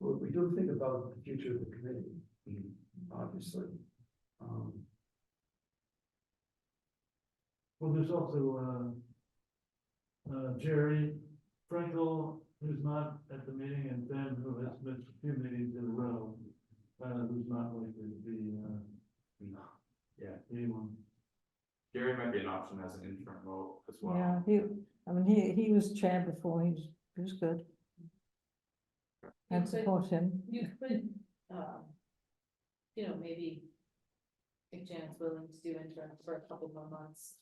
Speaker 9: Well, we do think about the future of the committee, obviously.
Speaker 4: Well, there's also, Jerry Frankel, who's not at the meeting, and Ben, who has missed a few meetings in a row, who's not likely to be,
Speaker 1: yeah,
Speaker 4: anyone.
Speaker 1: Gary might be an option as an interim role as well.
Speaker 3: Yeah, he was chair before, he was good. And support him.
Speaker 6: You could, maybe if Janet's willing to do interim for a couple more months.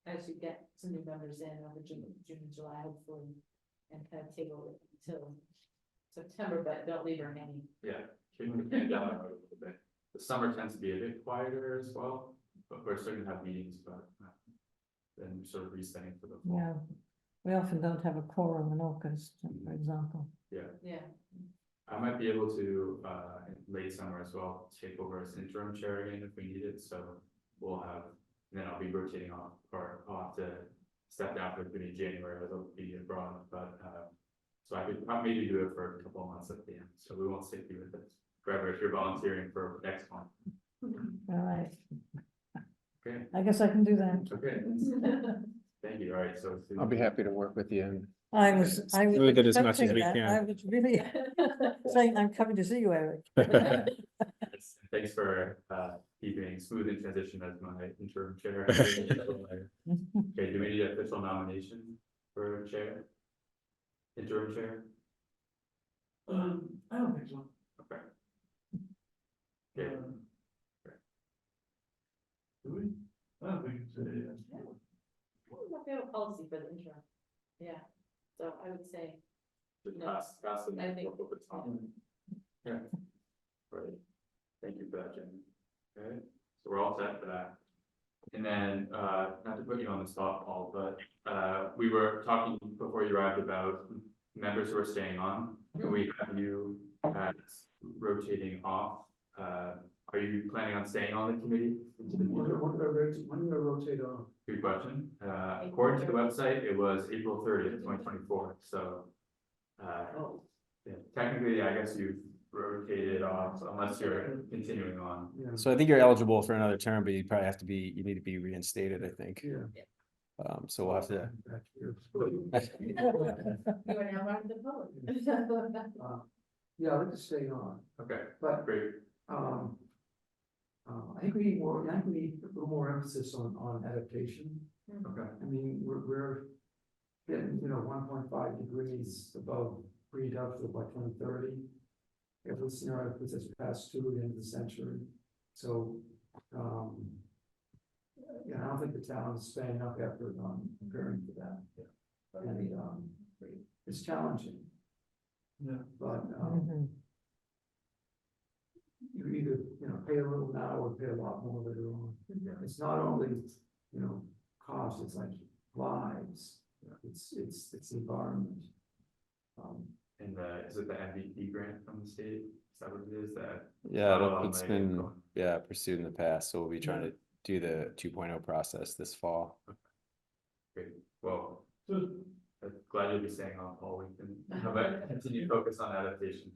Speaker 6: As you get some new members in over June and July, hopefully, and kind of table it until September, but don't leave her hanging.
Speaker 1: Yeah, keep the can down the road a little bit. The summer tends to be a bit quieter as well, but we're starting to have meetings, but then sort of resetting for the fall.
Speaker 3: Yeah, we often don't have a quorum in August, for example.
Speaker 6: Yeah.
Speaker 1: I might be able to, in late summer as well, take over as interim chair again if we need it, so we'll have, and then I'll be rotating off, or I'll have to step down for the beginning of January, as I'll be abroad, but, so I could maybe do it for a couple of months at the end, so we won't stick you with it forever if you're volunteering for next month.
Speaker 3: All right,
Speaker 1: Okay,
Speaker 3: I guess I can do that.
Speaker 1: okay, thank you, all right, so.
Speaker 5: I'll be happy to work with you and
Speaker 3: I was
Speaker 5: Smooth it as much as
Speaker 3: accepting
Speaker 5: we
Speaker 3: that.
Speaker 5: can.
Speaker 3: I was really saying I'm coming to see you, Eric.
Speaker 1: Thanks for keeping smooth in transition as my interim chair. Okay, do we need an official nomination for chair? Interim chair?
Speaker 4: I don't think so.
Speaker 1: Okay. Okay,
Speaker 4: Do we? I don't think so, yeah.
Speaker 6: We have a policy for the interim. Yeah, so I would say,
Speaker 1: just
Speaker 6: No.
Speaker 1: pass the
Speaker 6: I think-
Speaker 1: over time. Yeah. Right, thank you for that, Jim. Okay, so we're all set for that. And then, not to put you on the spot, Paul, but, we were talking before you arrived about members who are staying on. Can we have you, rotating off? Are you planning on staying on the committee? into the future?
Speaker 9: When do I rotate on?
Speaker 1: Good question. According to the website, it was April 30th, 2024, so. Yeah, technically, I guess you've rotated off unless you're continuing on.
Speaker 9: Yeah.
Speaker 5: so I think you're eligible for another term, but you probably have to be, you need to be reinstated, I think.
Speaker 9: Yeah.
Speaker 5: So we'll have to.
Speaker 9: Back here.
Speaker 6: you are now part of the public.
Speaker 9: Yeah, I'd like to stay on,
Speaker 1: Okay,
Speaker 9: but,
Speaker 1: great.
Speaker 9: I think we need a little more emphasis on adaptation.
Speaker 1: Okay,
Speaker 9: I mean, we're getting, 1.5 degrees above pre-industrial by 2030. If it's, if it's past 2 at the end of the century, so, I don't think the town is spending enough effort on preparing for that. And, it's challenging,
Speaker 4: Yeah.
Speaker 9: but,
Speaker 3: Mhm.
Speaker 9: you either, pay a little now or pay a lot more later on. It's not only, cost, it's like lives, it's the environment.
Speaker 1: and is it the MVP grant from the state? Is that what it is, that?
Speaker 5: Yeah,
Speaker 1: Oh,
Speaker 5: it's
Speaker 1: my
Speaker 5: been,
Speaker 1: God.
Speaker 5: pursued in the past, so we'll be trying to do the 2.0 process this fall.
Speaker 1: Great, well,
Speaker 4: So,
Speaker 1: I'm glad you'll be staying on all week and have a continued focus on adaptation.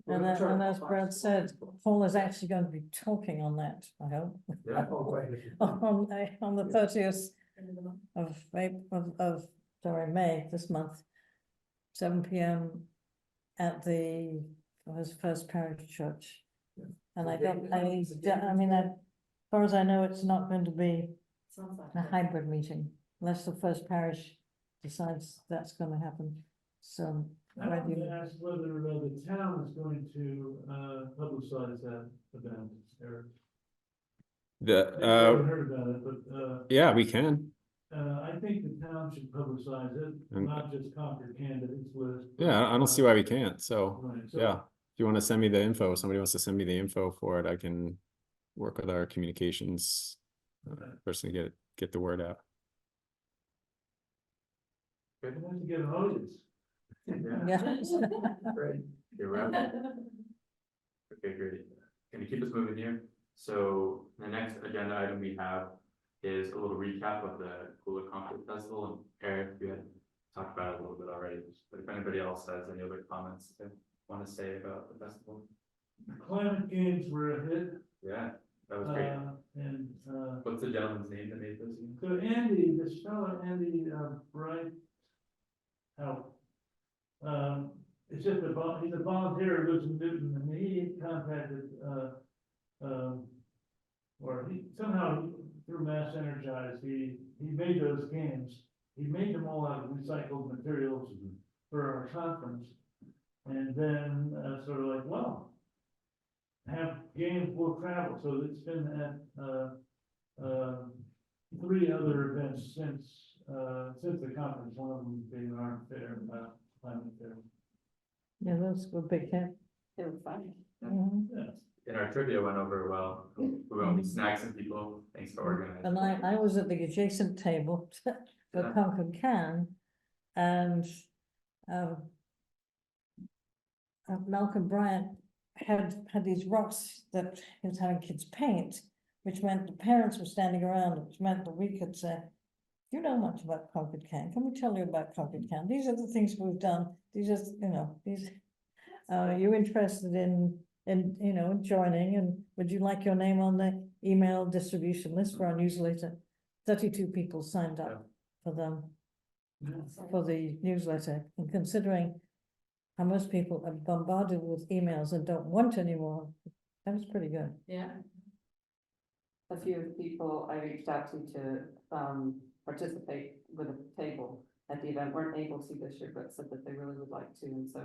Speaker 3: And as Brad said, Paul is actually going to be talking on that, I hope.
Speaker 1: Yeah.
Speaker 7: Oh, wait.
Speaker 3: On the 30th of May this month, 7 p.m. at the First Parish Church. And I mean, as far as I know, it's not going to be
Speaker 6: Sounds like
Speaker 3: a
Speaker 6: it.
Speaker 3: hybrid meeting, unless the First Parish decides that's gonna happen. So,
Speaker 4: I want to ask whether the town is going to publicize that event, Eric. I haven't heard about it, but
Speaker 5: Yeah, we can.
Speaker 4: I think the town should publicize it,
Speaker 5: And-
Speaker 4: not just Concord candidates list.
Speaker 5: Yeah, I don't see why we can't. So,
Speaker 4: Right, so-
Speaker 5: yeah, if you want to send me the info, somebody wants to send me the info for it, I can work with our communications person to get the word out.
Speaker 4: I want to get an audience.
Speaker 3: yeah.
Speaker 7: Great.
Speaker 1: You're right. Okay, great. Can you keep us moving here? So the next agenda item we have is a little recap of the Cooler Concord Festival. And Eric, you had talked about it a little bit already, but if anybody else has any other comments they want to say about the festival,
Speaker 4: The climate games were a hit,
Speaker 1: yeah, that was great.
Speaker 4: and,
Speaker 1: What's the gentleman's name that made those? Again?
Speaker 4: so Andy, this fellow, Andy, Bright. It's just he's a volunteer who lives in Newton, and he contacted, or he, somehow, through Mass Energize, he made those games. He made them all out of recycled materials for our conference. And then, sort of like, well, have games will travel, so it's been at, 3 other events since the conference, one of them being our fair, climate fair.
Speaker 3: Yeah, those were big hit.
Speaker 2: They were fun.
Speaker 3: Mhm.
Speaker 4: Yeah.
Speaker 1: And our trivia went over well. We went snacks and people. Thanks for organizing.
Speaker 3: And I was at the adjacent table for
Speaker 1: Yeah.
Speaker 3: Concord Can, and Malcolm Bryant had these rocks that he was having kids paint, which meant the parents were standing around, which meant that we could say, you know much about Concord Can, can we tell you about Concord Can? These are the things we've done, these are, you know, these, are you interested in, you know, joining, and would you like your name on the email distribution list for our newsletter? 32 people signed up for them, for the newsletter, and considering how most people are bombarded with emails and don't want any more, that was pretty good.
Speaker 6: Yeah,
Speaker 2: A few of the people I reached out to participate with a table at the event weren't able to this year, but said that they really would like to, and so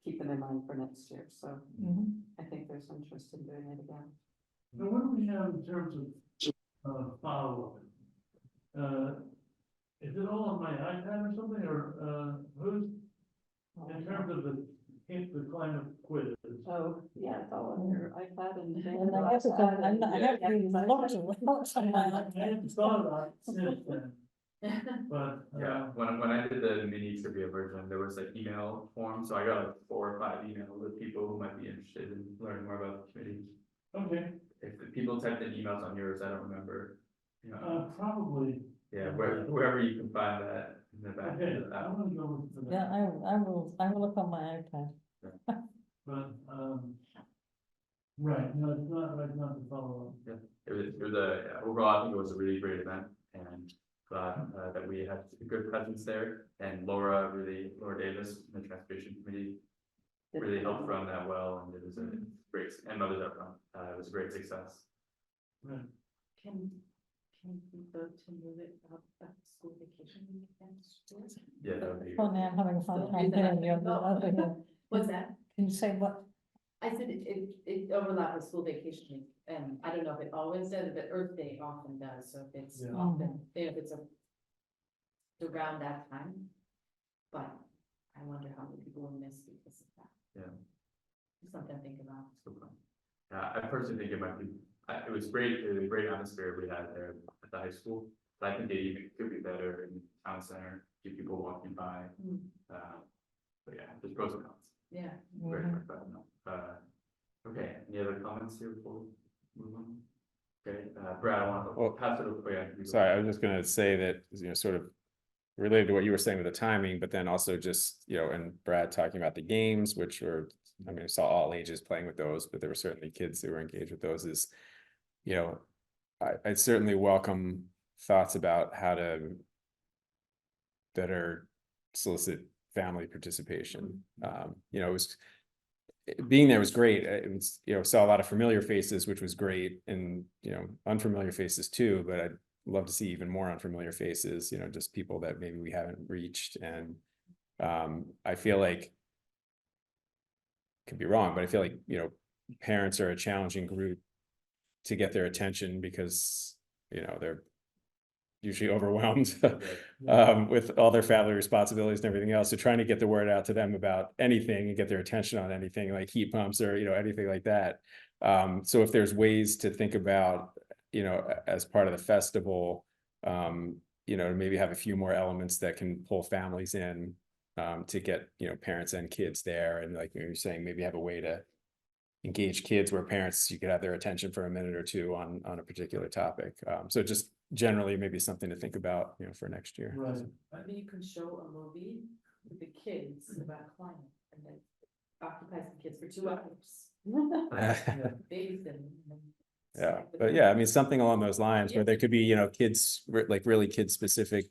Speaker 2: keep them in mind for next year, so
Speaker 3: Mhm.
Speaker 2: I think there's interest in doing it again.
Speaker 4: Now, what do we have in terms of follow-up? Is it all on my iPad or something, or who's, in terms of the climate quiz?
Speaker 2: Oh, yeah, it's all on your iPad and.
Speaker 3: And I have to go, I have to lots on my
Speaker 4: I
Speaker 3: iPad.
Speaker 4: hadn't thought about it since then, but.
Speaker 1: Yeah, when I did the mini trivia version, there was an email form, so I got like 4 or 5 emails with people who might be interested in learning more about the committee.
Speaker 4: Okay,
Speaker 1: If the people typed in emails on yours, I don't remember. You know,
Speaker 4: probably,
Speaker 1: yeah, wherever you can find that in the back.
Speaker 4: okay,
Speaker 1: of the
Speaker 4: I
Speaker 1: app.
Speaker 4: want to go look for that.
Speaker 3: Yeah, I will look on my iPad.
Speaker 4: But, right, no, it's not the follow-up.
Speaker 1: It was a, overall, I think it was a really great event, and glad that we had a good presence there. And Laura Davis, from the Transportation Committee, really helped run that well, and it was a great, and others up front, it was a great success.
Speaker 4: Right.
Speaker 6: can we vote to move it up at school vacation weekend?
Speaker 1: Yeah, that would be.
Speaker 3: Funny, I'm having a hard
Speaker 6: Still
Speaker 3: time
Speaker 6: do that.
Speaker 3: hearing you over here.
Speaker 6: What's that?
Speaker 3: Can you say what?
Speaker 6: I said it overlapped with school vacation week, and I don't know if it always does, but Earth Day often does, so if it's
Speaker 4: Yeah.
Speaker 6: often, if it's around that time. But I wonder how many people will miss because of that.
Speaker 1: Yeah.
Speaker 6: It's something to think about.
Speaker 1: So fun. I personally think it might be, it was great, it was a great atmosphere we had there at the high school. But I think it even could be better in town center, get people walking by.
Speaker 6: Mm.
Speaker 1: But yeah, there's pros and cons.
Speaker 6: Yeah.
Speaker 1: Very
Speaker 3: Mhm.
Speaker 1: much, but no. Okay, any other comments here before we move on? Okay, Brad, I want
Speaker 5: Well,
Speaker 1: to pass it over. Yeah, you go.
Speaker 5: Sorry, I was just gonna say that, sort of related to what you were saying with the timing, but then also just, and Brad talking about the games, which were, I mean, I saw all ages playing with those, but there were certainly kids who were engaged with those is, I certainly welcome thoughts about how to better solicit family participation. It was, being there was great. It was, saw a lot of familiar faces, which was great, and, unfamiliar faces too, but I'd love to see even more unfamiliar faces, just people that maybe we haven't reached. And I feel like, could be wrong, but I feel like, parents are a challenging group to get their attention because, they're usually overwhelmed with all their family responsibilities and everything else. So trying to get the word out to them about anything and get their attention on anything like heat pumps or, anything like that. So if there's ways to think about, as part of the festival, to maybe have a few more elements that can pull families in, to get, parents and kids there. And like you're saying, maybe have a way to engage kids where parents, you could have their attention for a minute or two on a particular topic. So just generally maybe something to think about, for next year.
Speaker 4: Right.
Speaker 6: Maybe you can show a movie with the kids about climate and then occupies the kids for 2 hours. Bathing.
Speaker 5: Yeah, but yeah, I mean, something along those lines where there could be, kids, like really kid specific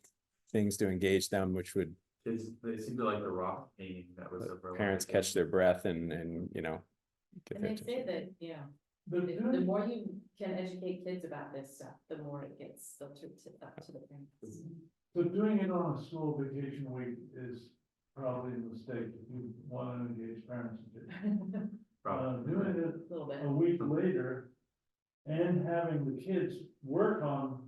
Speaker 5: things to engage them, which would
Speaker 1: Kids, they seem to like the rock painting that was over.
Speaker 5: parents catch their breath and, get
Speaker 6: And
Speaker 5: their
Speaker 6: they say
Speaker 5: attention.
Speaker 6: that,
Speaker 4: But
Speaker 6: the more you can educate kids about this stuff, the more it gets filtered to the parents.
Speaker 4: So doing it on a school vacation week is probably a mistake if you want to engage parents. Doing it
Speaker 6: A little bit.
Speaker 4: a week later and having the kids work on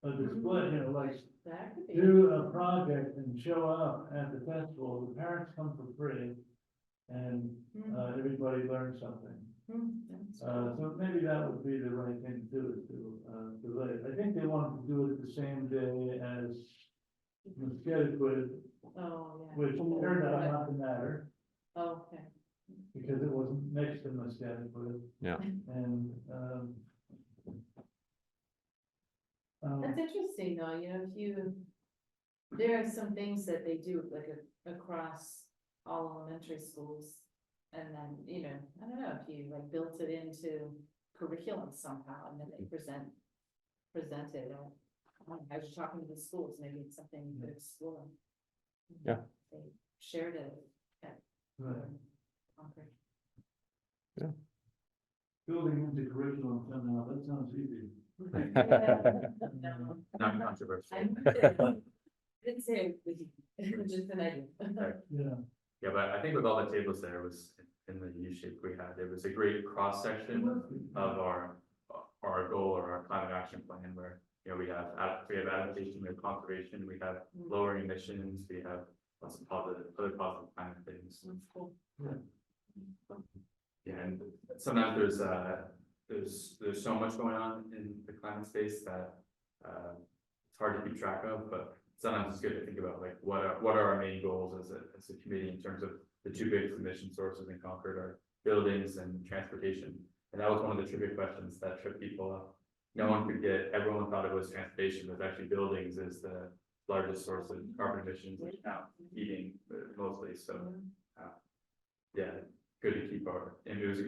Speaker 4: a display, like
Speaker 6: That could be.
Speaker 4: do a project and show up at the festival. The parents come for free and everybody learns something. So maybe that would be the right thing to do, is to delay it. I think they wanted to do it the same day as Muskegon,
Speaker 6: Oh, yeah.
Speaker 4: which turned out not to matter
Speaker 6: Oh, okay.
Speaker 4: because it wasn't next to Muskegon.
Speaker 5: Yeah.
Speaker 4: And,
Speaker 6: That's interesting though, there are some things that they do like across all elementary schools. And then, I don't know if you like built it into curriculum somehow and then they present it. I was talking to the schools, maybe it's something you could explore.
Speaker 5: Yeah.
Speaker 6: They shared it at
Speaker 4: right.
Speaker 6: Concord.
Speaker 4: Building into curriculum somehow, that sounds easy.
Speaker 6: No,
Speaker 1: Not controversial.
Speaker 6: I didn't say it was just an idea.
Speaker 4: Yeah.
Speaker 1: Yeah, but I think with all the tables there was in the U shape we had, there was a great cross section of our goal or our climate action plan where, we have adaptation, we have conservation, we have lowering emissions, we have lots of other positive kind of things.
Speaker 6: That's cool.
Speaker 1: Yeah, and sometimes there's so much going on in the climate space that it's hard to keep track of, but sometimes it's good to think about like what are our main goals as a committee in terms of the two biggest emission sources in Concord are buildings and transportation. And that was one of the trivia questions that tripped people up. Everyone thought it was transportation, but actually buildings is the largest source of carbon emissions, which now heating mostly, so. Yeah, good to keep and it was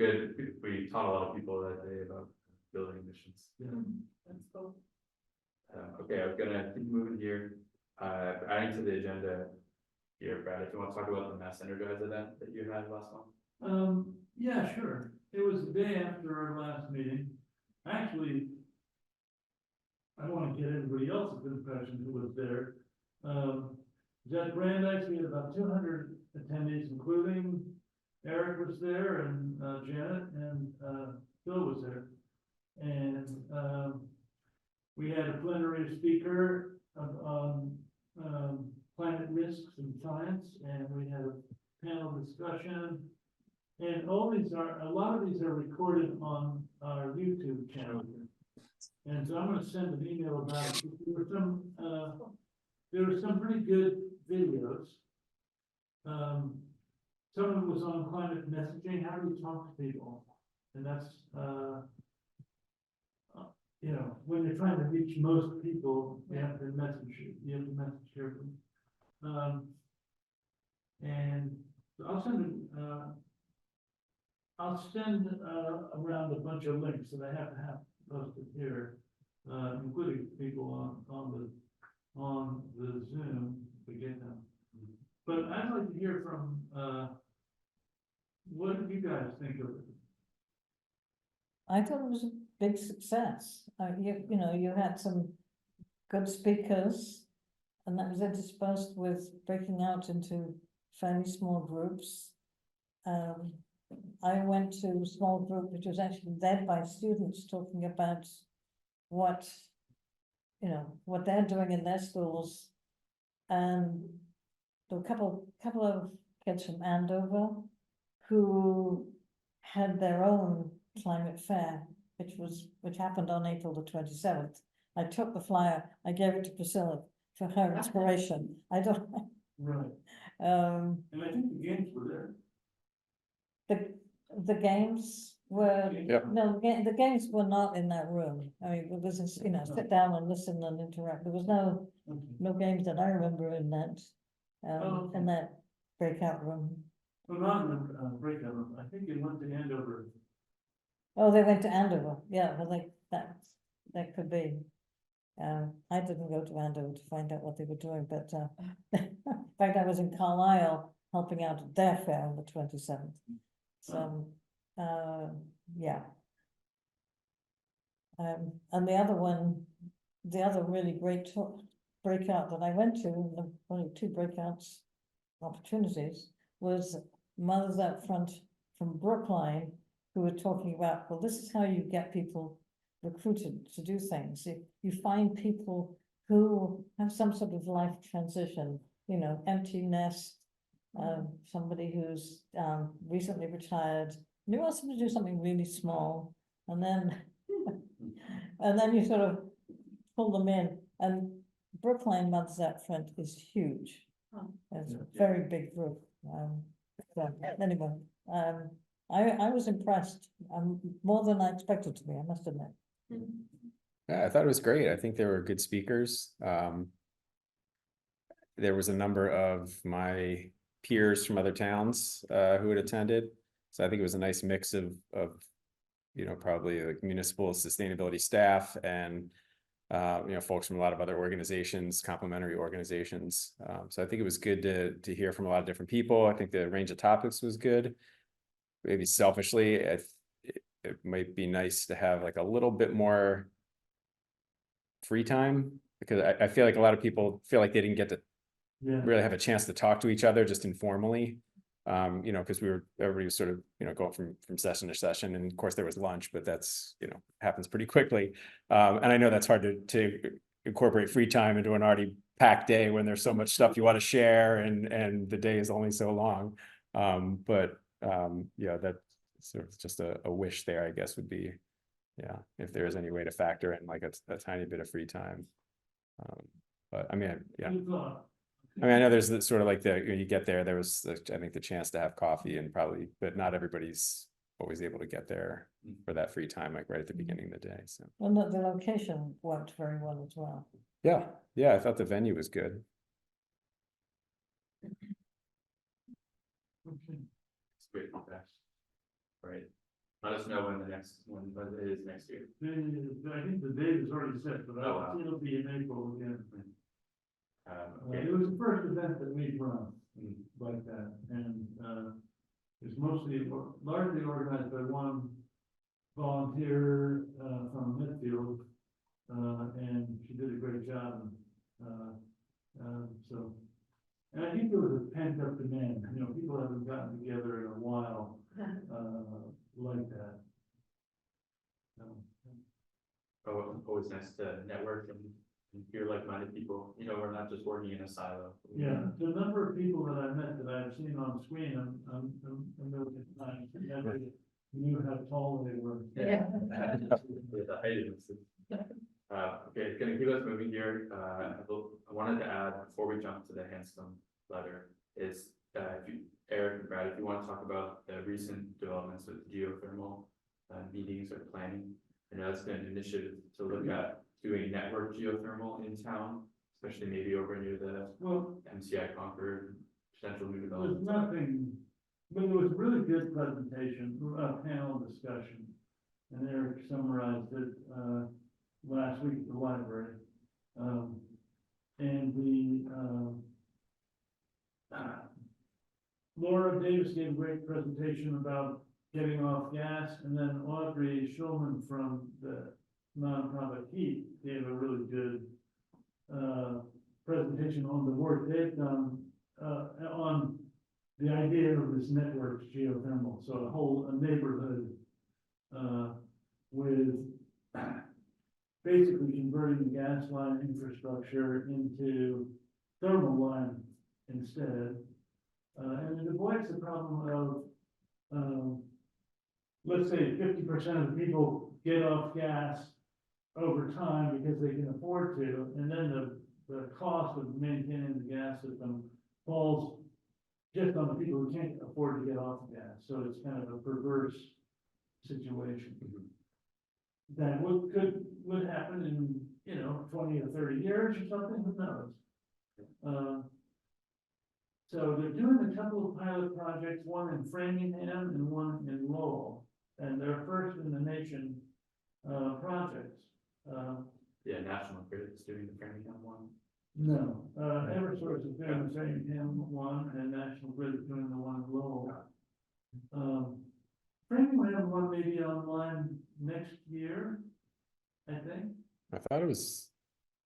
Speaker 1: we taught a lot of people that day about building emissions.
Speaker 6: That's cool.
Speaker 1: Okay, I was gonna keep moving here, adding to the agenda here, Brad, if you want to talk about the Mass Energize event that you had last month.
Speaker 4: Yeah, sure. It was the day after our last meeting. Actually, I want to get everybody else's impression who was there. At Brandeis, we had about 200 attendees, including Eric was there and Janet and Phil was there. And we had a plenary speaker on climate risks and science, and we had a panel discussion. And a lot of these are recorded on our YouTube channel. And so I'm gonna send an email about it. There were some pretty good videos. Some of it was on climate messaging, how do we talk to people? And that's you know, when you're trying to reach most people, you have to message carefully. And I'll send around a bunch of links that I have to have posted here, including people on the Zoom to get them. But I'd like to hear from, what do you guys think of it?
Speaker 3: I thought it was a big success. You know, you had some good speakers. And that was interspersed with breaking out into fairly small groups. I went to a small group which was actually led by students talking about what, you know, what they're doing in their schools. And there were a couple of kids from Andover who had their own climate fair, which happened on April the 27th. I took the flyer, I gave it to Priscilla for her inspiration. I don't,
Speaker 4: Right. And I think the games were there.
Speaker 3: the games were,
Speaker 5: Yep.
Speaker 3: no, the games were not in that room. I mean, it was, you know, sit down and listen and interact. There was no games that I remember in that breakout room.
Speaker 4: Well, not in the breakout room, I think it went to Andover.
Speaker 3: Oh, they went to Andover, yeah, well, that could be. I didn't go to Andover to find out what they were doing, but, in fact, I was in Carlisle helping out at their fair on the 27th. So, yeah. And the other really great breakout that I went to, the only 2 breakouts opportunities, was Mothers Out Front from Brookline, who were talking about, well, this is how you get people recruited to do things. You find people who have some sort of life transition, you know, empty nest, somebody who's recently retired, and you want them to do something really small, and then and then you sort of pull them in. And Brookline Mothers Out Front is huge. It's a very big group. So anyway, I was impressed, more than I expected to be, I must admit.
Speaker 5: Yeah, I thought it was great. I think there were good speakers. There was a number of my peers from other towns who had attended. So I think it was a nice mix of you know, probably like municipal sustainability staff and you know, folks from a lot of other organizations, complementary organizations. So I think it was good to hear from a lot of different people. I think the range of topics was good. Maybe selfishly, it might be nice to have like a little bit more free time, because I feel like a lot of people feel like they didn't get to really have a chance to talk to each other just informally. You know, because everybody was sort of, you know, going from session to session, and of course there was lunch, but that's, you know, happens pretty quickly. And I know that's hard to incorporate free time into an already packed day when there's so much stuff you want to share, and the day is only so long. Yeah, that's sort of just a wish there, I guess, would be, yeah, if there is any way to factor in like a tiny bit of free time. But I mean, yeah. I mean, I know there's the sort of like when you get there, there was, I think, the chance to have coffee and probably, but not everybody's always able to get there for that free time, like right at the beginning of the day, so.
Speaker 3: Well, the location worked very well as well.
Speaker 5: Yeah, I thought the venue was good.
Speaker 1: It's great feedback. Right. Let us know when it is next year.
Speaker 4: I think the date is already set, but
Speaker 1: Oh, wow.
Speaker 4: it'll be in April again.
Speaker 1: Okay.
Speaker 4: It was the first event that we've run
Speaker 1: Mm.
Speaker 4: like that, and it's largely organized by one volunteer from Midfield, and she did a great job. So, and I think there was a pent up demand. You know, people haven't gotten together in a while like that.
Speaker 1: Always nice to network and hear like-minded people. You know, we're not just working in a silo.
Speaker 4: Yeah, the number of people that I met that I've seen on screen, I'm really nice. Never knew how tall they were.
Speaker 1: Yeah. With the height of it. Okay, gonna keep us moving here. I wanted to add, before we jump to the Hanscom letter, is Eric and Brad, if you want to talk about the recent developments with geothermal meetings or planning, I know that's been an initiative to look at doing network geothermal in town, especially maybe over near the
Speaker 4: Well,
Speaker 1: MCI Concord, potential new
Speaker 4: there's
Speaker 1: development.
Speaker 4: nothing, but it was a really good presentation, panel discussion. And Eric summarized it, last week at the library. And Laura Davis gave a great presentation about getting off gas, and then Audrey Schulman from the nonprofit Heat gave a really good presentation on the work they've done on the idea of this network geothermal, so a neighborhood with basically converting the gas line infrastructure into thermal line instead. And it avoids the problem of, let's say 50% of the people get off gas over time because they can afford to, and then the cost of maintaining the gas system falls just on the people who can't afford to get off gas. So it's kind of a perverse situation. That would happen in, 20 or 30 years or something, who knows? So they're doing a couple of pilot projects, one in Framingham and one in Lowell, and they're first in the nation, projects.
Speaker 1: Yeah, National Grid is doing the Framingham one.
Speaker 4: No, Eversource is doing the Framingham one, and National Grid is doing the one in Lowell. Framingham one may be online next year, I think.
Speaker 5: I thought it was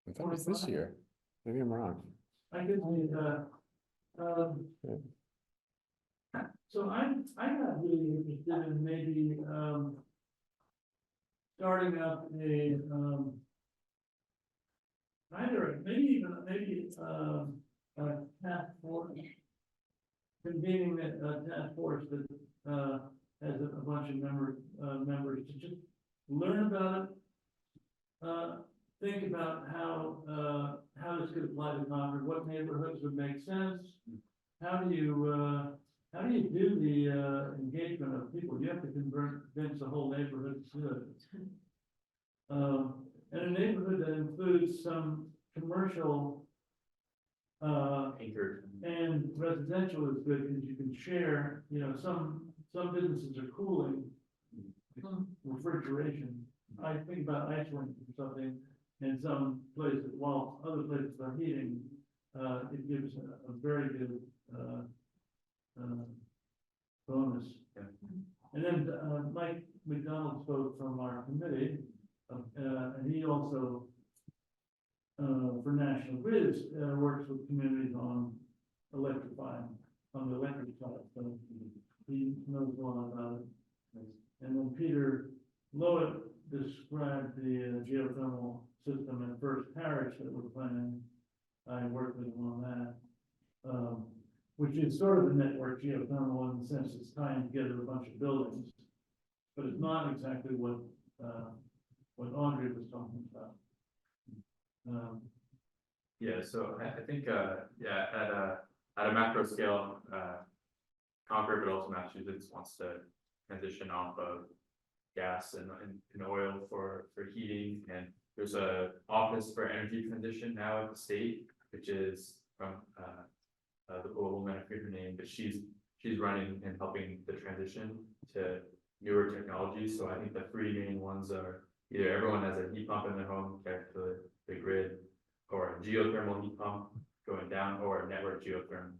Speaker 5: this year. Maybe I'm wrong.
Speaker 4: I could see that. So I got really interested in maybe, starting up a, maybe a task force. Convening a task force that, has a bunch of members to just learn about it. Think about how this could apply to Concord, what neighborhoods would make sense. How do you do the engagement of people? You have to convince the whole neighborhood to do it. And a neighborhood that includes some commercial
Speaker 1: Anchored.
Speaker 4: and residential is good because you can share, some businesses are cooling, refrigeration. I think about Iceland or something, and some places, while other places are heating, it gives a very good, bonus.
Speaker 1: Yeah.
Speaker 4: And then, Mike McDonald spoke from our committee, and he also, for National Grid, works with communities on electrifying, on the electric side, so he knows a lot about it. And then Peter Lowett described the geothermal system at First Parish that we're planning. I worked with him on that, which is sort of a network geothermal in the sense it's tying together a bunch of buildings, but it's not exactly what Audrey was talking about.
Speaker 1: Yeah, so I think, yeah, at a macro scale, Concord, but also Massachusetts wants to transition off of gas and oil for heating, and there's a office for energy transition now at the state, which is from, the woman, I forget her name, but she's running and helping the transition to newer technologies. So I think the three main ones are either everyone has a heat pump in their home connected to the grid, or a geothermal heat pump going down, or a network geothermal.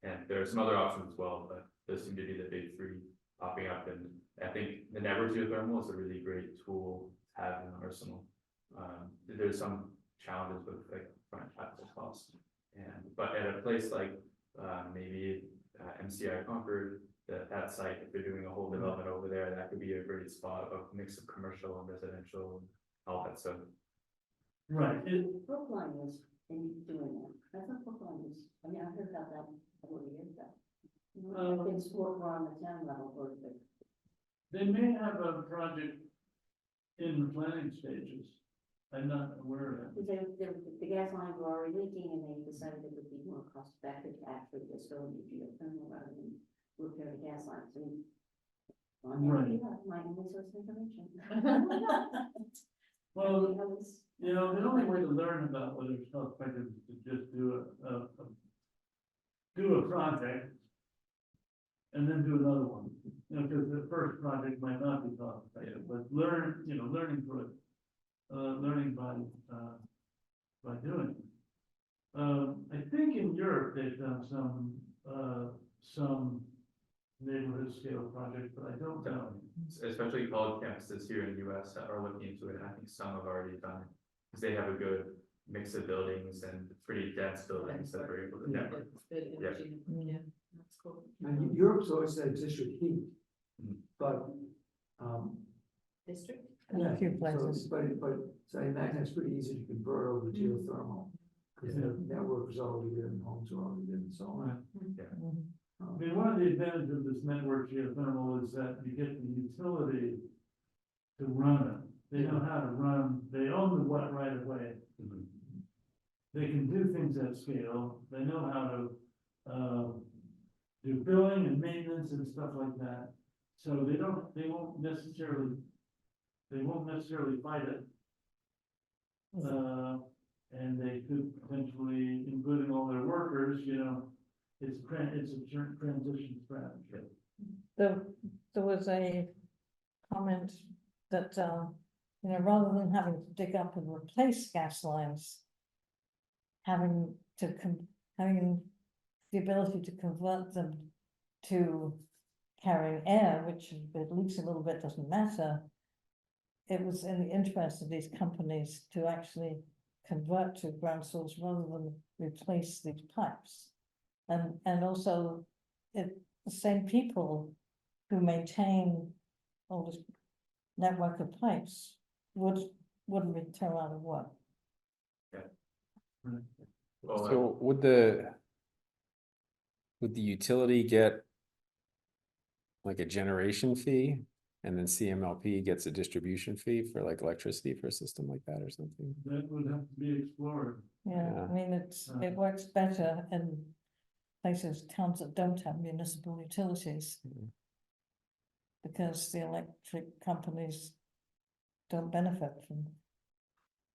Speaker 1: And there are some other options as well, but those seem to be the big three popping up. And I think the network geothermal is a really great tool to have in the arsenal. There's some challenges with like front capital costs, but at a place like maybe MCI Concord, that site, if they're doing a whole development over there, that could be a great spot of mix of commercial and residential and all that stuff.
Speaker 4: Right,
Speaker 10: Brookline was doing that. I thought Brookline was, I heard about that a couple of years ago. It's more on the town level, but
Speaker 4: they may have a project in the planning stages. I'm not aware of it.
Speaker 10: the gas lines were already leaking, and they decided it would be more cost effective to actually just go into geothermal rather than repair the gas lines. And
Speaker 4: Right.
Speaker 10: You have my only source of information.
Speaker 4: Well,
Speaker 10: You know, it's-
Speaker 4: you know, the only way to learn about whether it's cost effective is to just do a project. And then do another one, you know, because the first project might not be cost effective, but learning for it. Learning by doing it. I think in Europe, they've done some neighborhood scale projects, but I don't know.
Speaker 1: Especially college campuses here in the US that are looking into it, and I think some have already done it. Because they have a good mix of buildings and pretty dense buildings that are able to network.
Speaker 6: Good energy, yeah, that's cool.
Speaker 9: And Europe's always said district heat,
Speaker 1: Mhm.
Speaker 9: but,
Speaker 6: District?
Speaker 3: In a few
Speaker 9: so,
Speaker 3: places.
Speaker 9: so I imagine it's pretty easy to convert over to geothermal. Because the network is already there and homes are already there and so on.
Speaker 3: Mhm.
Speaker 4: I mean, one of the advantages of this network geothermal is that you get the utility to run it. They know how to run, they own the what right of way.
Speaker 1: Mhm.
Speaker 4: They can do things at scale, they know how to, do billing and maintenance and stuff like that. So they won't necessarily fight it. And they could potentially, including all their workers, you know, it's a transition strategy.
Speaker 3: There was a comment that, rather than having to dig up and replace gas lines, having the ability to convert them to carrying air, which if it leaks a little bit, doesn't matter. It was in the interest of these companies to actually convert to ground source rather than replace these pipes. And also, the same people who maintain all this network of pipes wouldn't be thrown out of work.
Speaker 1: Well,
Speaker 5: So would the utility get like a generation fee? And then CMLP gets a distribution fee for like electricity for a system like that or something?
Speaker 4: That would have to be explored.
Speaker 3: Yeah,
Speaker 5: Yeah.
Speaker 3: I mean, it works better in places, towns that don't have municipal utilities.
Speaker 5: Mhm.
Speaker 3: Because the electric companies don't benefit from,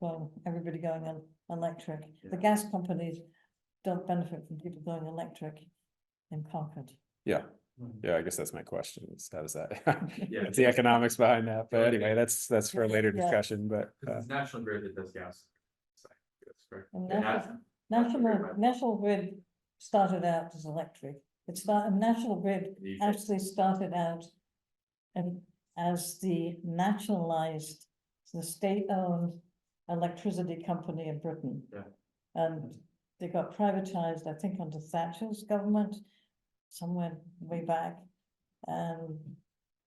Speaker 3: well, everybody going on electric. The
Speaker 1: Yeah.
Speaker 3: gas companies don't benefit from people going electric in Concord.
Speaker 5: Yeah, I guess that's my question, is how does that,
Speaker 1: Yeah.
Speaker 5: what's the economics behind that, but anyway, that's for a later
Speaker 3: Yeah.
Speaker 5: discussion, but.
Speaker 1: Because it's National Grid that does gas. So, that's correct.
Speaker 3: And
Speaker 1: Yeah,
Speaker 3: National Grid started out as electric. National Grid
Speaker 1: the-
Speaker 3: actually started out and as the nationalized, the state-owned electricity company in Britain.
Speaker 1: Yeah.
Speaker 3: And they got privatized, I think, under Thatcher's government, somewhere way back, and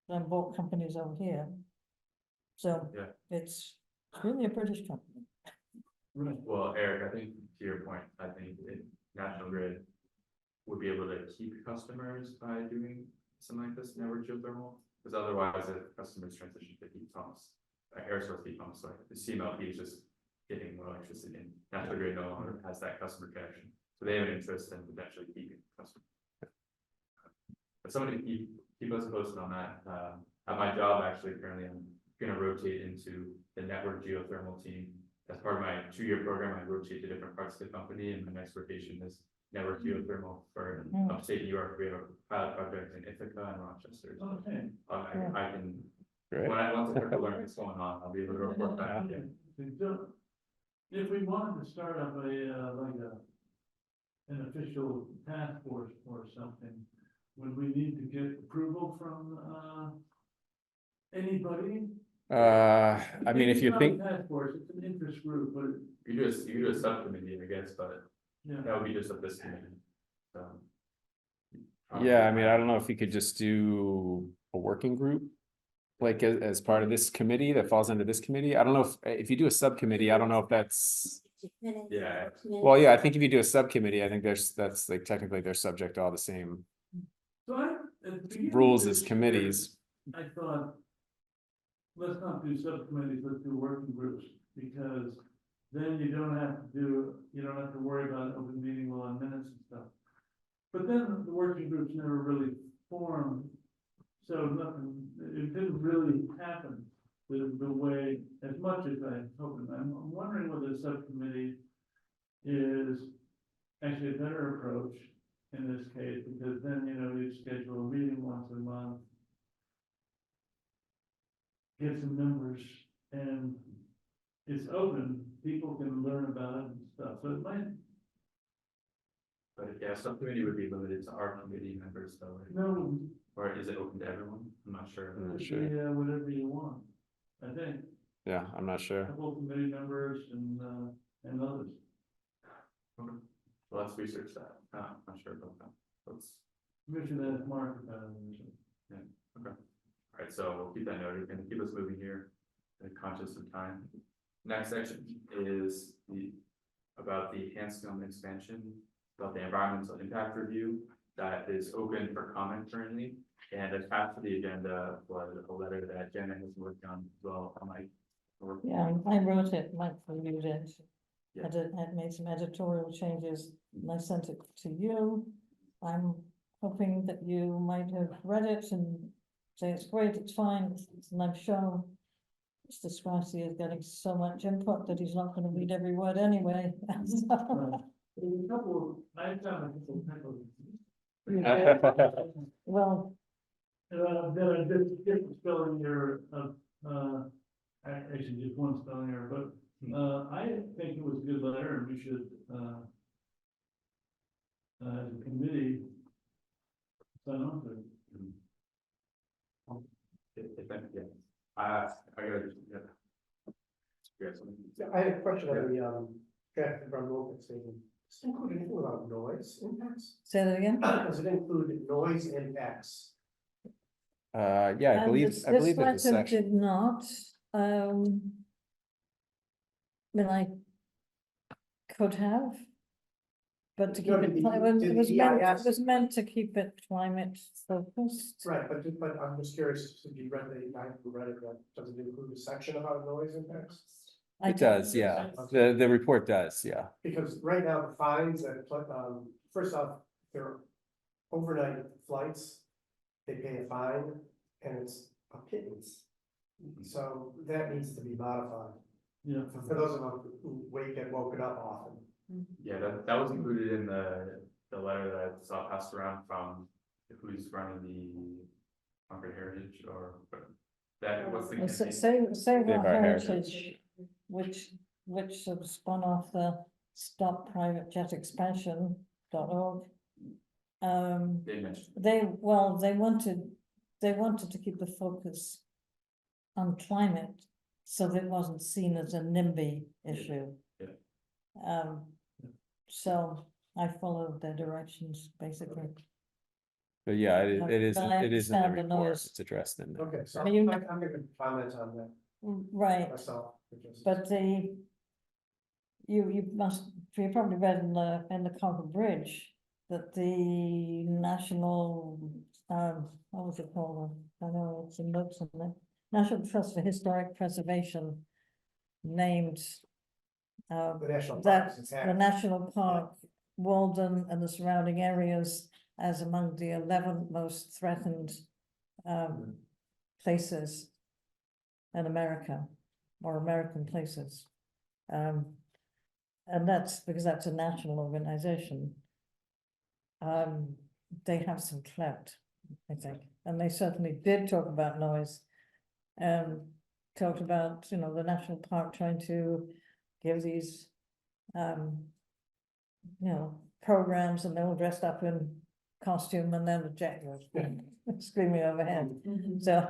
Speaker 3: then bought companies over here. So
Speaker 1: Yeah.
Speaker 3: it's really a British company.
Speaker 1: Well, Eric, I think to your point, I think National Grid would be able to keep customers by doing something like this network geothermal, because otherwise if customers transition to heat pumps, air source heat pumps, like the CMLP is just getting more electricity in. National Grid no longer has that customer connection, so they have an interest in potentially keeping customers. But somebody keep us posted on that. At my job, actually, currently, I'm gonna rotate into the network geothermal team. As part of my 2-year program, I rotate to different parts of the company, and my next rotation is network geothermal for upstate New York. We have a pilot project in Ithaca and Rochester. So,
Speaker 4: Okay.
Speaker 1: I can,
Speaker 5: Great.
Speaker 1: once I start to learn what's going on, I'll be able to report back. Yeah.
Speaker 4: So, if we wanted to start up an official task force or something, would we need to get approval from, anybody?
Speaker 5: I mean, if
Speaker 4: It's
Speaker 5: you
Speaker 4: not a
Speaker 5: think,
Speaker 4: Task force, it's an interest group, but,
Speaker 1: You could do a subcommittee, I guess, but
Speaker 4: yeah.
Speaker 1: that would be just of this committee. So.
Speaker 5: yeah, I mean, I don't know if you could just do a working group. Like as part of this committee that falls under this committee, I don't know if you do a subcommittee, I don't know if that's.
Speaker 1: Yeah.
Speaker 5: Well, yeah, I think if you do a subcommittee, I think that's like technically they're subject to all the same
Speaker 4: So at the beginning of
Speaker 5: rules
Speaker 4: this
Speaker 5: as
Speaker 4: year,
Speaker 5: committees.
Speaker 4: I thought, let's not do subcommittees, let's do working groups, because then you don't have to worry about open meeting law and minutes and stuff. But then the working groups never really formed, so nothing, it didn't really happen the way, as much as I hoped. I'm wondering whether the subcommittee is actually a better approach in this case, because then, you know, you schedule a meeting once a month, get some numbers, and it's open, people can learn about it and stuff, so it might,
Speaker 1: But yeah, subcommittee would be limited to our committee members though, right?
Speaker 4: no,
Speaker 1: Or is it open to everyone? I'm not sure.
Speaker 5: I'm not sure.
Speaker 4: yeah, whatever you want, I think,
Speaker 5: Yeah, I'm not
Speaker 4: a
Speaker 5: sure.
Speaker 4: couple committee members and others.
Speaker 1: Okay. Well, let's research that. I'm not sure about that. Let's,
Speaker 4: Commission as Mark about it.
Speaker 1: alright, so we'll keep that noted and keep us moving here. Conscious of time. Next section is about the Hanscom expansion, about the environmental impact review that is open for comment currently. And attached to the agenda was a letter that Jenna has worked on as well.
Speaker 3: Yeah, I wrote it, Mike reviewed it.
Speaker 1: Yeah.
Speaker 3: I made some editorial changes and I sent it to you. I'm hoping that you might have read it and say it's great, it's fine, and I'm sure Mr. Scrassy is getting so much input that he's not gonna read every word anyway.
Speaker 4: There's a couple, I found a couple
Speaker 3: Well,
Speaker 4: then I did get the spelling error of, actually just one spelling error, but, I think it was a good letter and we should, as a committee, sign on to it.
Speaker 1: Yeah. I gotta, yeah. You got something?
Speaker 7: Yeah, I had a question on the, draft from the open statement. Does it include anything about noise impacts?
Speaker 3: say that again.
Speaker 7: Does it include noise impacts?
Speaker 5: Yeah, I believe,
Speaker 3: This
Speaker 5: there's a
Speaker 3: letter
Speaker 5: section.
Speaker 3: did not, I mean, I could have. But to keep
Speaker 7: No,
Speaker 3: it,
Speaker 7: did
Speaker 3: it was
Speaker 7: the
Speaker 3: meant,
Speaker 7: EIS
Speaker 3: it was meant to keep it climate focused.
Speaker 7: Right, but I'm just curious, if you read I haven't read it, yet. Does it include a section about noise impacts?
Speaker 3: I
Speaker 5: It does, yeah. The report does, yeah.
Speaker 7: Because right now, the fines that, first off, they're overnight flights, they pay a fine, and it's a pittance. So that needs to be modified,
Speaker 4: Yeah.
Speaker 7: for those of us who get woken up often.
Speaker 1: Yeah, that was included in the letter that I saw passed around from who's running the Concord Heritage or that, what's the
Speaker 3: Well,
Speaker 1: campaign?
Speaker 3: Save
Speaker 5: Save
Speaker 3: Our
Speaker 5: Our
Speaker 3: Heritage, which sort of spun off the Stop Private Jet Expansion.org.
Speaker 1: They mentioned,
Speaker 3: They wanted to keep the focus on climate, so that it wasn't seen as a NIMBY issue.
Speaker 1: Yeah.
Speaker 3: So I followed their directions, basically.
Speaker 5: But yeah, it
Speaker 3: But
Speaker 5: is,
Speaker 3: I
Speaker 5: it is in the
Speaker 3: understand the
Speaker 5: report.
Speaker 3: noise.
Speaker 5: It's addressed in there.
Speaker 7: Okay, so
Speaker 3: I mean,
Speaker 7: I'm gonna comment on that
Speaker 3: Right,
Speaker 7: myself.
Speaker 3: but you probably read in the Concord Bridge that the national, what was it called? I know it's in notes on there. National Trust for Historic Preservation named
Speaker 7: The national
Speaker 3: that
Speaker 7: parks, it's
Speaker 3: the
Speaker 7: half.
Speaker 3: National Park, Walden and the surrounding areas as among the 11 most threatened places in America, or American places. And that's because that's a national organization. They have some clout, I think, and they certainly did talk about noise. Talked about, you know, the national park trying to give these, you know, programs, and they're all dressed up in costume, and then the jet goes screaming overhead. So,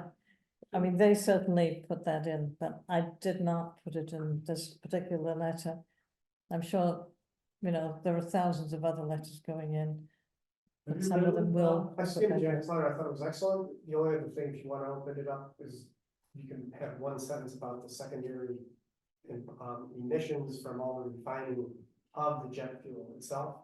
Speaker 3: I mean, they certainly put that in, but I did not put it in this particular letter. I'm sure, you know, there are thousands of other letters going in.
Speaker 4: Have
Speaker 3: And
Speaker 4: you
Speaker 3: some
Speaker 4: read
Speaker 3: of them
Speaker 4: it?
Speaker 3: will.
Speaker 7: I skimmed Janet's letter, I thought it was excellent. The only other thing, if you wanna open it up, is you can have one sentence about the secondary emissions from all the refining of the jet fuel itself.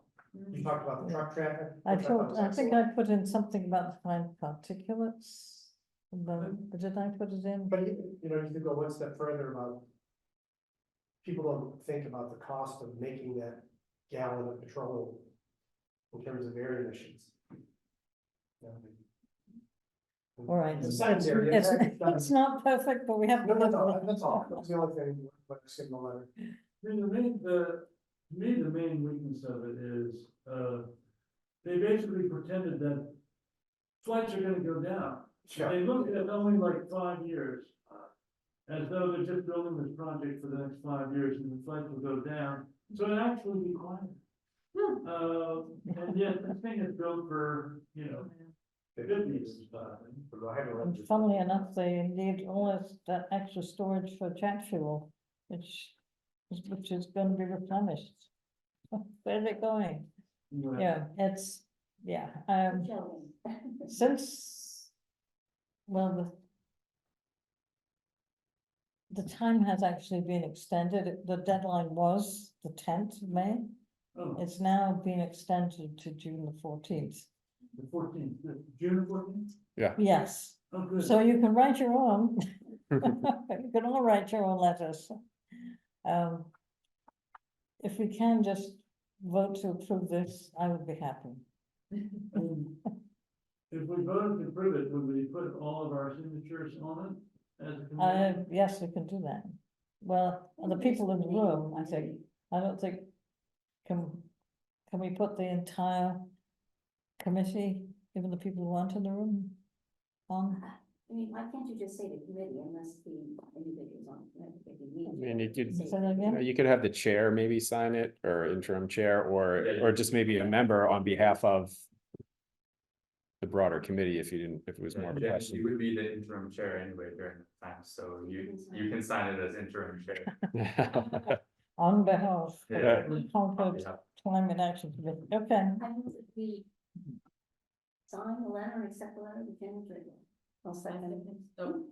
Speaker 7: You talked about the truck traffic. which thought was
Speaker 3: I think
Speaker 7: excellent.
Speaker 3: I put in something about the fine particulates. But did I put it in?
Speaker 7: But you know, you could go one step further about. People don't think about the cost of making that gallon of petroleum. In terms of air emissions.
Speaker 3: All right.
Speaker 7: It's
Speaker 3: It's,
Speaker 7: secondary,
Speaker 3: it's,
Speaker 7: it's not-
Speaker 3: it's not perfect, but we have.
Speaker 7: No, that's all, that's the only thing, but I skimmed the letter.
Speaker 4: I mean, to me, the main weakness of it is, they basically pretended that flights are gonna go down. They look at only like 5 years. As though they're just building this project for the next 5 years and the flights will go down, so it actually declined. And yet this thing is built for, 50 years.
Speaker 3: And funnily enough, they need all that extra storage for jet fuel, which is gonna be replenished. Where's it going? Yeah,
Speaker 10: Showing.
Speaker 3: since, well, the time has actually been extended. The deadline was the 10th of May.
Speaker 4: Oh,
Speaker 3: It's now been extended to June the 14th.
Speaker 4: the 14th, June 14th?
Speaker 3: Yes,
Speaker 4: Oh, good.
Speaker 3: so you can write your own. You can all write your own letters. If we can just vote to approve this, I would be happy.
Speaker 4: If we voted to approve it, would we put all of our signatures on it as a committee?
Speaker 3: Yes, we can do that. Well, and the people in the room, I don't think, can we put the entire committee, even the people who aren't in the room, on?
Speaker 10: I mean, why can't you just say the committee unless the individuals on, if you need.
Speaker 5: I mean, you could-
Speaker 10: Say
Speaker 3: Say that again?
Speaker 5: You could have the chair maybe sign it, or interim chair,
Speaker 1: Yeah.
Speaker 5: or just maybe a member on behalf of the broader committee if it was more of a
Speaker 1: Yeah,
Speaker 5: question.
Speaker 1: you would be the interim chair anyway during the time, so you can sign it as interim chair.
Speaker 3: On behalf of
Speaker 1: Yeah.
Speaker 3: the Concord
Speaker 1: Yeah.
Speaker 3: Climate Action Committee, okay.
Speaker 10: I move that we sign the letter, accept the letter, we can. I'll second it.
Speaker 6: Oh,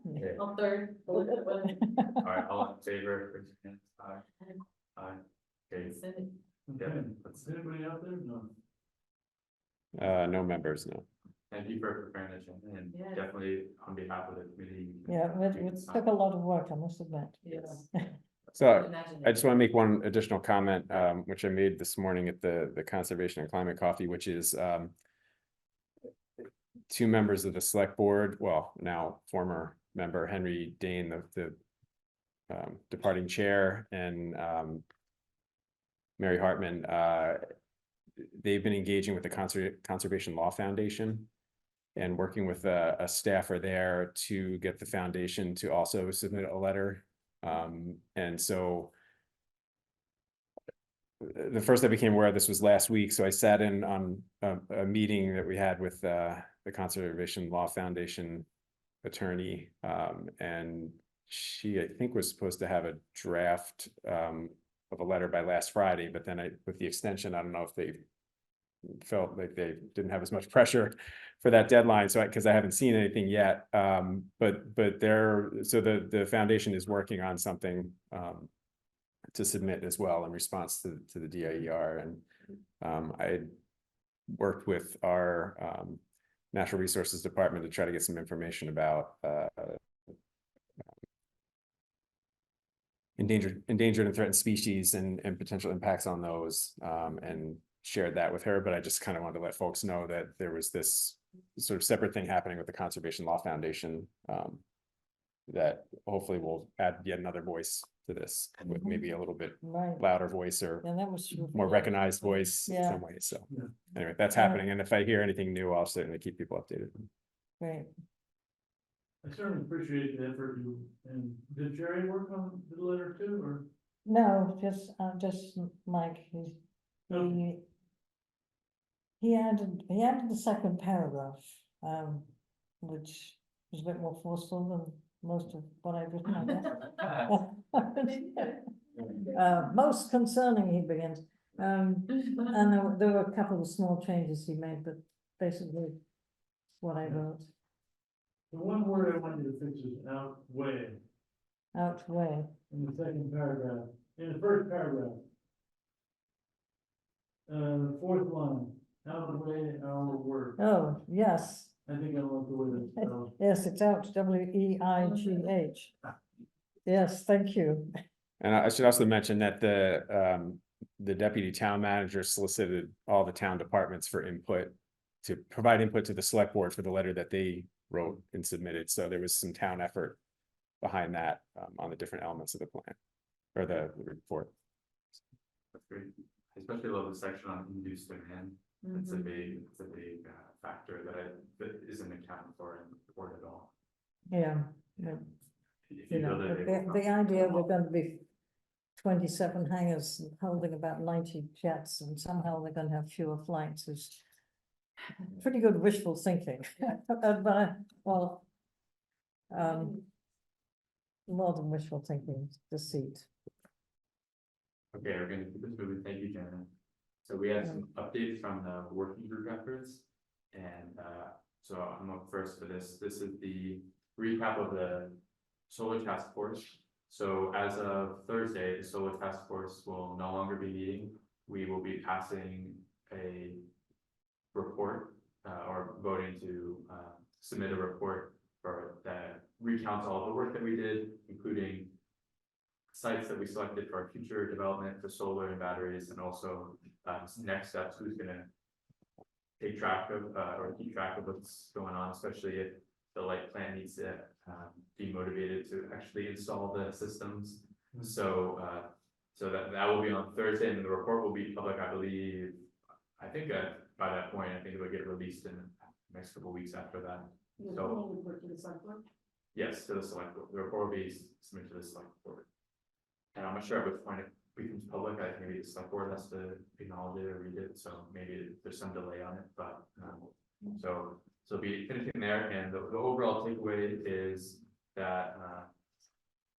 Speaker 1: Okay.
Speaker 6: I'll third.
Speaker 1: All right, all in favor, raise your hands. Aye. Aye. Okay,
Speaker 4: Okay,
Speaker 1: let's
Speaker 4: is anybody out there? No.
Speaker 5: No members, no.
Speaker 1: thank you for preparing the agenda and
Speaker 6: Yeah.
Speaker 1: definitely on behalf of the committee.
Speaker 3: Yeah, it took a lot of work, I must admit.
Speaker 6: Yes.
Speaker 5: So
Speaker 6: Imagine
Speaker 5: I just want to make one additional comment, which I made this morning at the Conservation and Climate Coffee, which is, two members of the select board, well, now former member Henry Dane, the departing chair, and Mary Hartman, they've been engaging with the Conservation Law Foundation and working with a staffer there to get the foundation to also submit a letter. And so the first I became aware of this was last week, so I sat in on a meeting that we had with the Conservation Law Foundation attorney, and she, I think, was supposed to have a draft of a letter by last Friday, but then with the extension, I don't know if they felt like they didn't have as much pressure for that deadline, so because I haven't seen anything yet, but the foundation is working on something to submit as well in response to the DIER, and I worked with our Natural Resources Department to try to get some information about endangered and threatened species and potential impacts on those, and shared that with her. But I just kind of wanted to let folks know that there was this sort of separate thing happening with the Conservation Law Foundation, that hopefully will add yet another voice to this, with maybe a little bit
Speaker 3: Right,
Speaker 4: louder voice or
Speaker 3: yeah, that was.
Speaker 4: more recognized voice in
Speaker 3: Yeah.
Speaker 4: some ways. So
Speaker 9: Yeah.
Speaker 4: anyway, that's happening. And if I hear anything new, I'll certainly keep people updated.
Speaker 3: Great.
Speaker 4: I certainly appreciate the effort you, and did Jerry work on the letter too, or?
Speaker 3: No, just Mike, he added the second paragraph, which was a bit more forceful than most of what I've written, I guess. Most concerning, he begins, and there were a couple of small changes he made, but basically what I wrote.
Speaker 4: The one word I want you to fix is outweigh
Speaker 3: Outweigh.
Speaker 4: in the second paragraph, in the first paragraph. Fourth line, outweigh our work.
Speaker 3: Oh, yes,
Speaker 4: I think I want the way that's spelled.
Speaker 3: yes, it's out, WEIGH. Yes, thank you.
Speaker 5: And I should also mention that the deputy town manager solicited all the town departments for input, to provide input to the select board for the letter that they wrote and submitted, so there was some town effort behind that, on the different elements of the plan, or the report.
Speaker 1: That's great. I especially love the section on induced demand. It's a big, factor that isn't accounted for in the report at all.
Speaker 3: Yeah,
Speaker 1: If
Speaker 3: you
Speaker 1: you
Speaker 3: know,
Speaker 1: build it.
Speaker 3: the idea we're going to be 27 hangars holding about 90 jets, and somehow they're going to have fewer flights is pretty good wishful thinking. But, well, more than wishful thinking, deceit.
Speaker 1: Okay, we're gonna keep this moving. Thank you, Jenna. So we have some updates from the working group efforts. And so I'm up first for this. This is the recap of the solar task force. So as of Thursday, the solar task force will no longer be meeting. We will be passing a report or voting to submit a report for that recounts all the work that we did, including sites that we selected for our future development for solar and batteries, and also next steps, who's gonna take track of or keep track of what's going on, especially if the light plant needs to be motivated to actually install the systems. So so that will be on Thursday, and the report will be public, I believe. I think by that point, I think it will get released in the next couple of weeks after that.
Speaker 10: You
Speaker 1: So-
Speaker 10: know, we work to the select board.
Speaker 1: Yes, to the select board. The report will be submitted to the select board. And I'm not sure at which point it becomes public. I think maybe the select board has to acknowledge it or read it, so maybe there's some delay on it, but so be finishing there, and the overall takeaway is that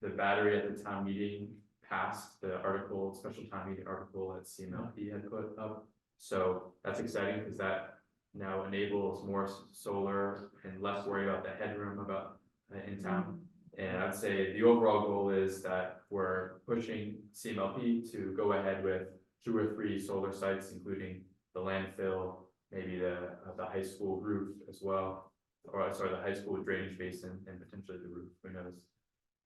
Speaker 1: the battery at the town meeting passed the article, special town meeting article that CMLP had put up. So that's exciting because that now enables more solar and less worry about the headroom about in town. And I'd say the overall goal is that we're pushing CMLP to go ahead with 2 or 3 solar sites, including the landfill, maybe the high school roof as well, or sorry, the high school drainage basin and potentially the roof, who knows?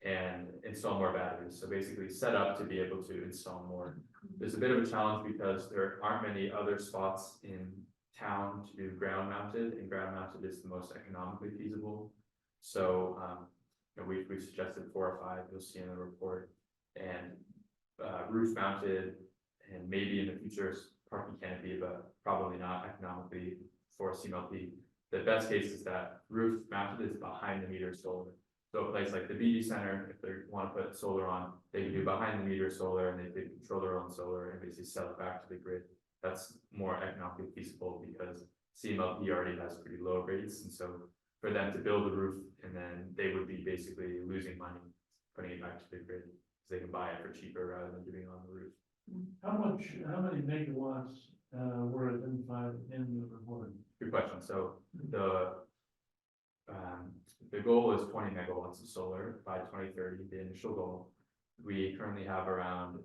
Speaker 1: And install more batteries. So basically set up to be able to install more. There's a bit of a challenge because there aren't many other spots in town to do ground mounted, and ground mounted is the most economically feasible. So we've suggested 4 or 5, you'll see in the report, and roof mounted, and maybe in the future parking canopy, but probably not economically for CMLP. The best case is that roof mounted is behind the meter solar. So a place like the BD Center, if they want to put solar on, they can do behind the meter solar, and they can control their own solar and basically sell it back to the grid. That's more economically feasible because CMLP already has pretty low rates, and so for them to build a roof, and then they would be basically losing money putting it back to the grid, because they can buy it for cheaper rather than doing it on the roof.
Speaker 4: How many megawatts were identified in the report?
Speaker 1: Good question. So the goal is 20 megawatts of solar by 2030, the initial goal. We currently have around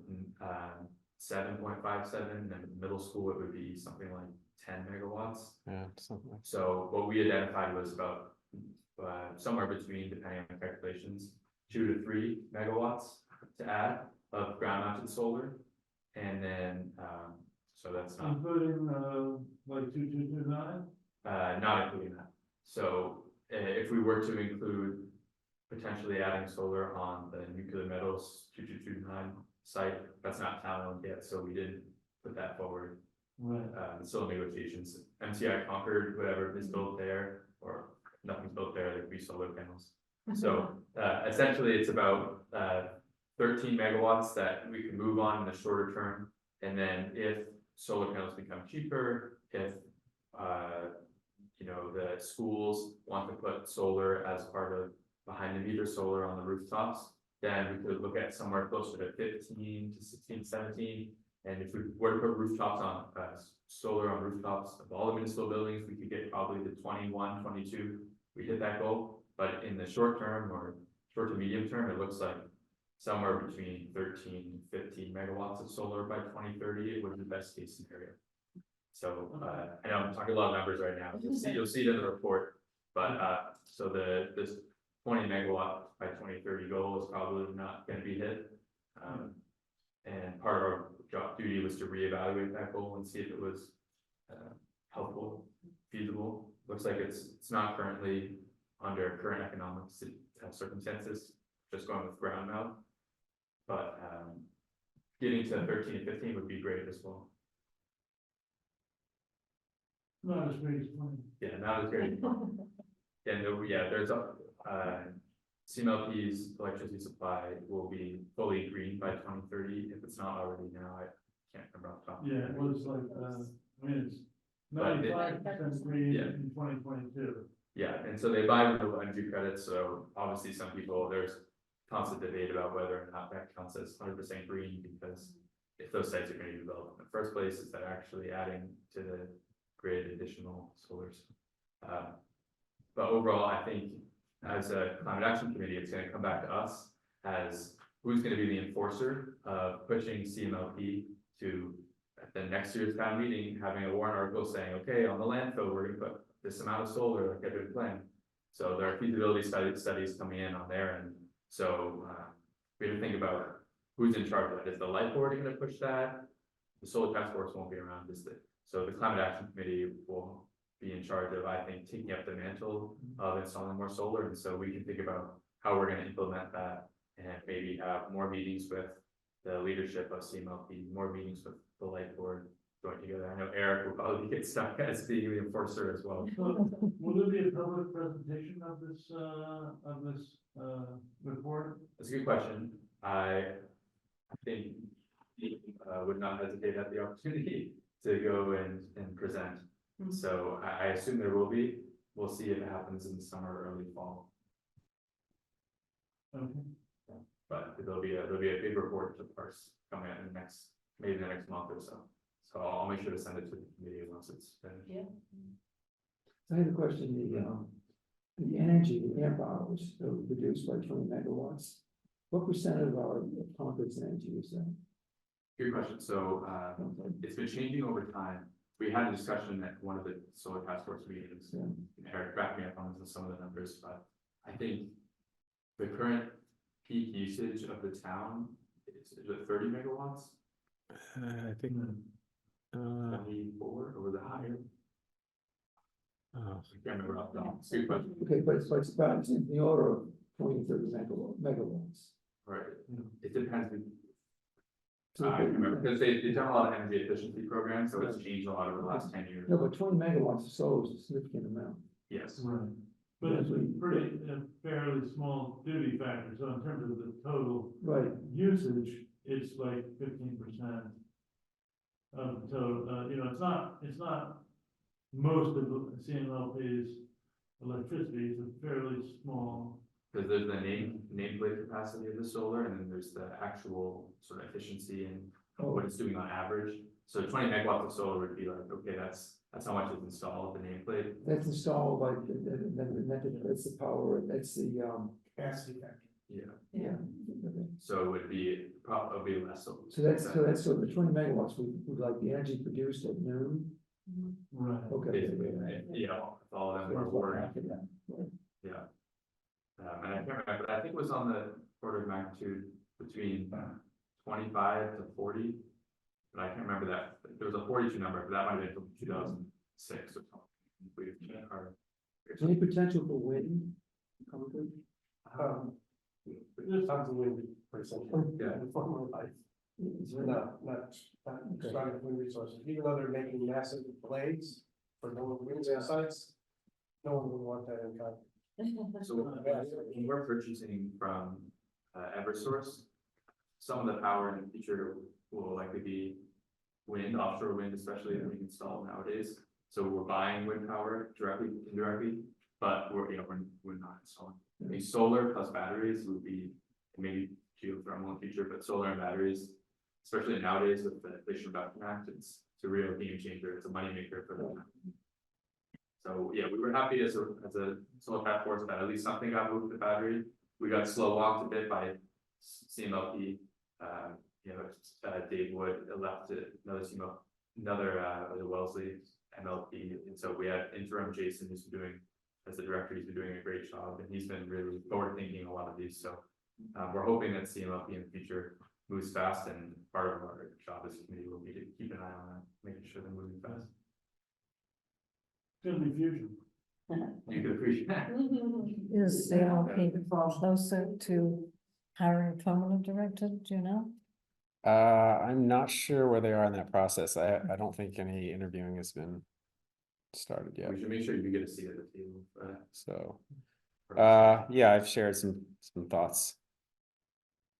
Speaker 1: 7.57, and in middle school it would be something like 10 megawatts.
Speaker 5: Yeah, something like.
Speaker 1: So what we identified was about somewhere between, depending on the calculations, 2 to 3 megawatts to add of ground mounted solar. And then, so that's not,
Speaker 4: Including like 2229?
Speaker 1: not including that. So if we were to include potentially adding solar on the Nuclear Metals 2229 site, that's not town owned yet, so we didn't put that forward.
Speaker 4: Right.
Speaker 1: Still negotiations. MCI Concord, whatever is built there, or nothing's built there, there could be solar panels. So essentially, it's about 13 megawatts that we can move on in the shorter term. And then if solar panels become cheaper, if the schools want to put solar as part of behind the meter solar on the rooftops, then we could look at somewhere closer to 15 to 16, 17. And if we were to put rooftops on solar on rooftops of all the municipal buildings, we could get probably to 21, 22. We hit that goal, but in the short term or short to medium term, it looks like somewhere between 13 and 15 megawatts of solar by 2030. It would be the best case scenario. So I know I'm talking a lot of numbers right now. You'll see it in the report, but so this 20 megawatt by 2030 goal is probably not going to be hit. And part of our job duty was to reevaluate that goal and see if it was helpful, feasible. Looks like it's not currently under current economic circumstances, just going with ground mount. But, getting to 13 and 15 would be great as well.
Speaker 4: Not as big as 20.
Speaker 1: Yeah, not as great. There's CMLP's electricity supply will be fully green by 2030, if it's not already now, I can't remember off the top. of my
Speaker 4: Yeah,
Speaker 1: head.
Speaker 4: it was like, I mean, it's
Speaker 1: But they-
Speaker 4: 95% green
Speaker 1: Yeah.
Speaker 4: in 2022.
Speaker 1: Yeah, and so they buy renewable energy credits, so obviously some people, there's constant debate about whether or not that counts as 100% green, because if those sites are gonna be developed in the first place, is that actually adding to the grid additional solars? But overall, I think as a climate action committee, it's gonna come back to us as who's gonna be the enforcer of pushing CMLP to, at the next year's town meeting, having a warrant article saying, okay, on the landfill, we're gonna put this amount of solar like I've been planning. So there are feasibility studies coming in on there, and so we have to think about who's in charge of that. Is the light board gonna push that? The solar task force won't be around, so the climate action committee will be in charge of, I think, taking up the mantle of installing more solar, and so we can think about how we're gonna implement that. And maybe have more meetings with the leadership of CMLP, more meetings with the light board joined together. I know Eric will probably get stuck as being the enforcer as well.
Speaker 4: So, will there be a public presentation of this report?
Speaker 1: That's a good question. I think would not hesitate at the opportunity to go and present. So I assume there will be. We'll see if it happens in the summer or early fall.
Speaker 4: Okay.
Speaker 1: But there'll be a big report of course coming out in maybe the next month or so. So I'll make sure to send it to the committee once it's finished.
Speaker 6: Yeah.
Speaker 9: I have a question, the energy, the amp hours that were produced by 20 megawatts. What percent of our Concord's energy is that?
Speaker 1: Good question. So it's been changing over time. We had a discussion at one of the solar task force meetings.
Speaker 9: Yeah.
Speaker 1: Eric backed me up on some of the numbers, but I think the current peak usage of the town is it 30 megawatts?
Speaker 5: I think,
Speaker 1: 24 or was it higher?
Speaker 5: oh,
Speaker 1: I can't remember off the top. It's a good question.
Speaker 9: Okay, but it's about, it's in the order of 20, 30 megawatts.
Speaker 1: Right. It depends.
Speaker 9: So
Speaker 1: I remember because they've done a lot of energy efficiency programs, so it's changed a lot over the last 10 years.
Speaker 9: No, but 20 megawatts of solar is a significant amount.
Speaker 1: Yes.
Speaker 4: Right. But it's a pretty, fairly small duty factor, so in terms of the total
Speaker 9: Right,
Speaker 4: usage, it's like 15%. Of the total, it's not most of the CMLP's electricity, it's a fairly small.
Speaker 1: Because there's the nameplate capacity of the solar, and then there's the actual sort of efficiency and what it's doing on average. So 20 megawatts of solar would be like, okay, that's how much is installed, the nameplate.
Speaker 9: that's installed like, that's the power, that's the,
Speaker 7: Capacity factor.
Speaker 1: Yeah.
Speaker 9: yeah. Okay.
Speaker 1: So it would be probably less.
Speaker 9: So so the 20 megawatts would like the energy produced at noon?
Speaker 4: Right.
Speaker 9: Okay.
Speaker 1: Basically, right? Yeah, if all of them were working. Yeah. And I can't remember, but I think it was on the order of magnitude between 25 to 40. But I can't remember that, there was a 42 number, but that might have been from 2006 or something.
Speaker 9: Any potential for wind?
Speaker 7: There's tons of wind, for example.
Speaker 1: Yeah.
Speaker 7: In former life.
Speaker 9: Is
Speaker 7: We're
Speaker 9: there-
Speaker 7: not
Speaker 9: Okay.
Speaker 7: strong wind resources, even though they're making massive blades for no wind sites. No one would want that in Concord.
Speaker 1: So when we're purchasing from Eversource, some of the power in the future will likely be wind, offshore wind, especially that we install nowadays. So we're buying wind power directly, indirectly, but we're not installing. The solar plus batteries would be maybe geothermal in the future, but solar and batteries, especially nowadays with the Inflation Reduction Act, it's a real game changer. It's a moneymaker for them. So yeah, we were happy as a solar task force that at least something got moved to battery. We got slow walked a bit by CMLP. Dave Wood left another Wellesley MLP, and so we had interim Jason who's been doing, as the director, he's been doing a great job, and he's been really forward thinking a lot of these. So we're hoping that CMLP in the future moves fast, and part of our job as a committee will be to keep an eye on that, making sure they're moving fast.
Speaker 4: It's gonna be fusion.
Speaker 1: You could appreciate that.
Speaker 3: Is the LP closer to hiring permanent director, do you know?
Speaker 5: I'm not sure where they are in that process. I don't think any interviewing has been started yet,
Speaker 1: We should make sure you get a seat at the table.
Speaker 5: so.
Speaker 1: For
Speaker 5: Yeah, I've shared some thoughts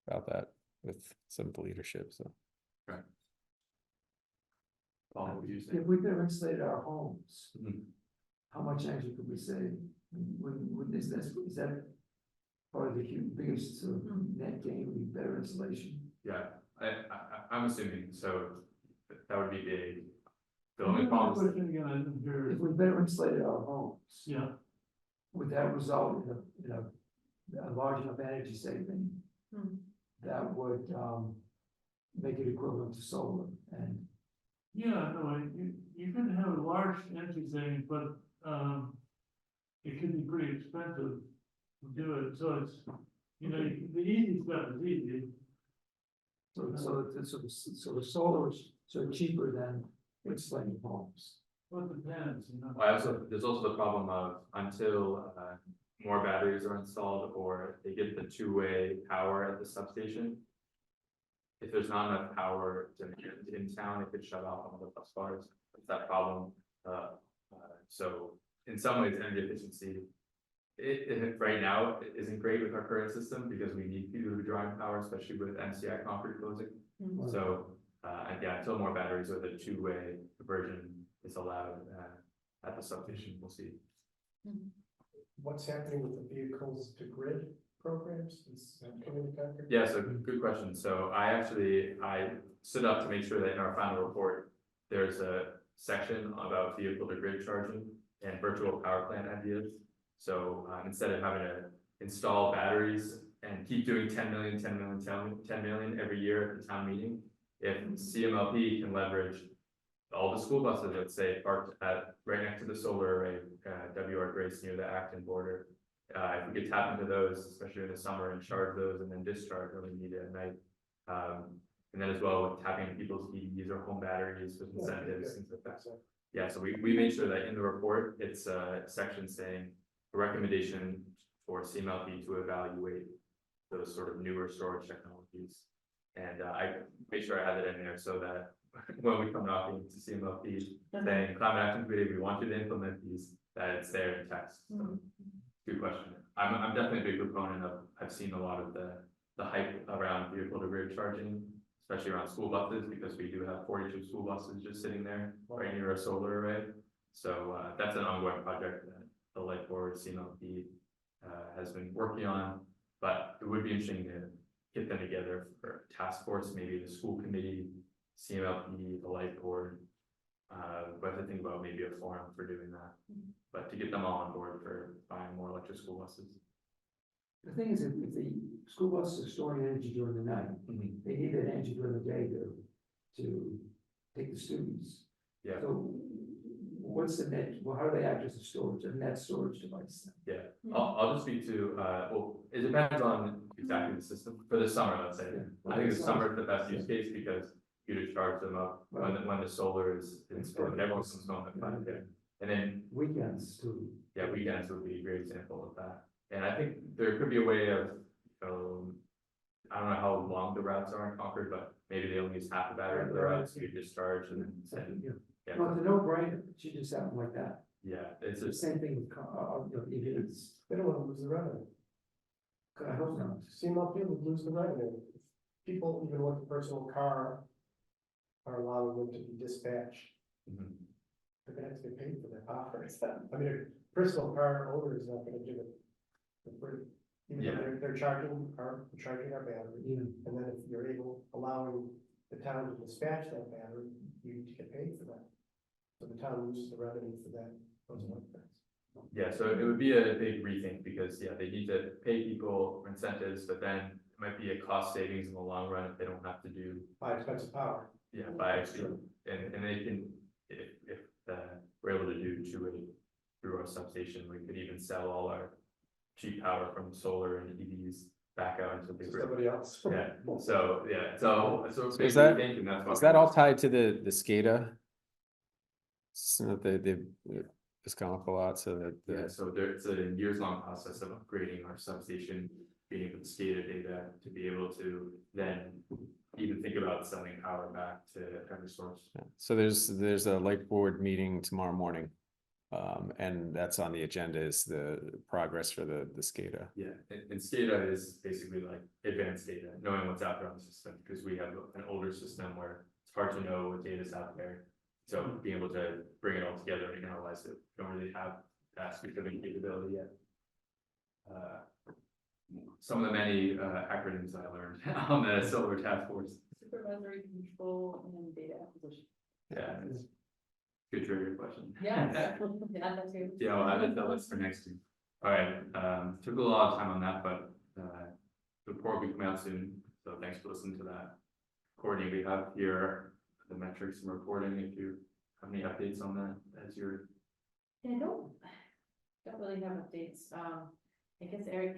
Speaker 5: about that with some of the leadership, so.
Speaker 1: Paul, what would you say?
Speaker 9: If we better insulated our homes,
Speaker 1: Mhm.
Speaker 9: how much energy could we save? Is that part of the biggest sort of net gain, would be better insulation?
Speaker 1: Yeah, I'm assuming, so that would be big. The only problem is,
Speaker 4: Question again, I didn't hear.
Speaker 9: If we better insulated our homes,
Speaker 4: Yeah,
Speaker 9: would that result in a large enough energy saving?
Speaker 6: Hmm.
Speaker 9: That would, make it equivalent to solar, and
Speaker 4: yeah, no, you could have a large energy savings, but, it could be pretty expensive to do it, so it's, you know, the easy stuff is easy.
Speaker 9: so the solar is sort of cheaper than insulating homes.
Speaker 4: Well, it depends, you know.
Speaker 1: there's also the problem of until more batteries are installed or they get the two-way power at the substation. If there's not enough power in town, it could shut off one of the bus bars. It's that problem. So in some ways, energy efficiency, it right now isn't great with our current system because we need people who drive power, especially with MCI Concord closing.
Speaker 6: Mhm.
Speaker 1: So, yeah, until more batteries or the two-way version is allowed at the substation, we'll see.
Speaker 7: What's happening with the vehicles to grid programs? Is that coming together?
Speaker 1: Yeah, so good question. So I stood up to make sure that in our final report, there's a section about vehicle to grid charging and virtual power plant ideas. So instead of having to install batteries and keep doing 10 million every year at the town meeting, if CMLP can leverage all the school buses, let's say, parked at right next to the solar array, WR Grace near the Acton border. If we could tap into those, especially in the summer, and charge those and then discharge when we need it at night. And then as well with tapping into people's EVs or home batteries with incentives, things like that. Yeah, so we made sure that in the report, it's a section saying a recommendation for CMLP to evaluate those sort of newer storage technologies. And I made sure I had it in there so that when we come knocking to CMLP saying climate action committee, we want you to implement these, that it's there in text. So, good question. I'm definitely a big proponent of, I've seen a lot of the hype around vehicle to grid charging, especially around school buses, because we do have 42 school buses just sitting there right near a solar array. So that's an ongoing project that the Light Board CMLP has been working on, but it would be interesting to get them together for a task force, maybe the school committee, CMLP, the Light Board. But to think about maybe a forum for doing that, but to get them all on board for buying more electric school buses.
Speaker 9: The thing is, if the school buses are storing energy during the night, they need that energy during the day to take the students.
Speaker 1: Yeah.
Speaker 9: So what's the net, well, how do they act as a net storage device then?
Speaker 1: Yeah, I'll just speak to, well, it depends on exactly the system for the summer, let's say.
Speaker 9: Yeah.
Speaker 1: I think the summer is the best use case because you to charge them up when the solar is installed, and everyone's home at 5 p.m. And then,
Speaker 9: Weekends too.
Speaker 1: yeah, weekends would be a great example of that. And I think there could be a way of, I don't know how long the routes are in Concord, but maybe they only use half the battery of the route, so you discharge and then, yeah,
Speaker 9: No, it's a no-brainer, it should just happen like that.
Speaker 1: yeah, it's
Speaker 9: The
Speaker 1: just,
Speaker 9: same thing with, EVs.
Speaker 7: They don't want to lose the revenue.
Speaker 9: I hope not.
Speaker 7: CMLP would lose the revenue. People, even with a personal car, are allowing them to be dispatched. They're gonna have to get paid for their power. I mean, a personal car owner is not gonna do it for free. Even though
Speaker 1: Yeah.
Speaker 7: they're charging our battery,
Speaker 9: Yeah.
Speaker 7: and then if you're allowing the town to dispatch that battery, you get paid for that. So the town loses the revenue for that, those things.
Speaker 1: yeah, so it would be a big rethink because, yeah, they need to pay people for incentives, but then it might be a cost savings in the long run if they don't have to do,
Speaker 7: Buy expensive power.
Speaker 1: yeah, buy actually, and they can, if we're able to do two-way through our substation, we could even sell all our cheap power from solar and EVs back out into the
Speaker 7: To
Speaker 1: grid.
Speaker 7: somebody else.
Speaker 1: Yeah, so, yeah, so
Speaker 5: So
Speaker 1: big
Speaker 5: is that-
Speaker 1: rethink, and that's why.
Speaker 5: Is that all tied to the SCADA? So that they has come up a lot, so that.
Speaker 1: Yeah, so it's a years-long process of upgrading our substation, being able to SCADA data to be able to then even think about selling power back to Eversource.
Speaker 5: Yeah. So there's a light board meeting tomorrow morning. And that's on the agenda is the progress for the SCADA.
Speaker 1: Yeah, and SCADA is basically like advanced data, knowing what's out there on the system, because we have an older system where it's hard to know what data's out there. So being able to bring it all together and analyze it, we don't really have that specific capability yet. Some of the many acronyms I learned on the Silver Task Force.
Speaker 2: Supervisory control and data acquisition.
Speaker 1: Yeah, it's good trivia question.
Speaker 6: Yeah. Yeah, that's good.
Speaker 1: Yeah, I'll add that list for next year. All right, took a lot of time on that, but the report will be coming out soon, so thanks for listening to that. Courtney, we have here the metrics and reporting, if you have any updates on that as your.
Speaker 6: Yeah, I don't really have updates. I guess Eric,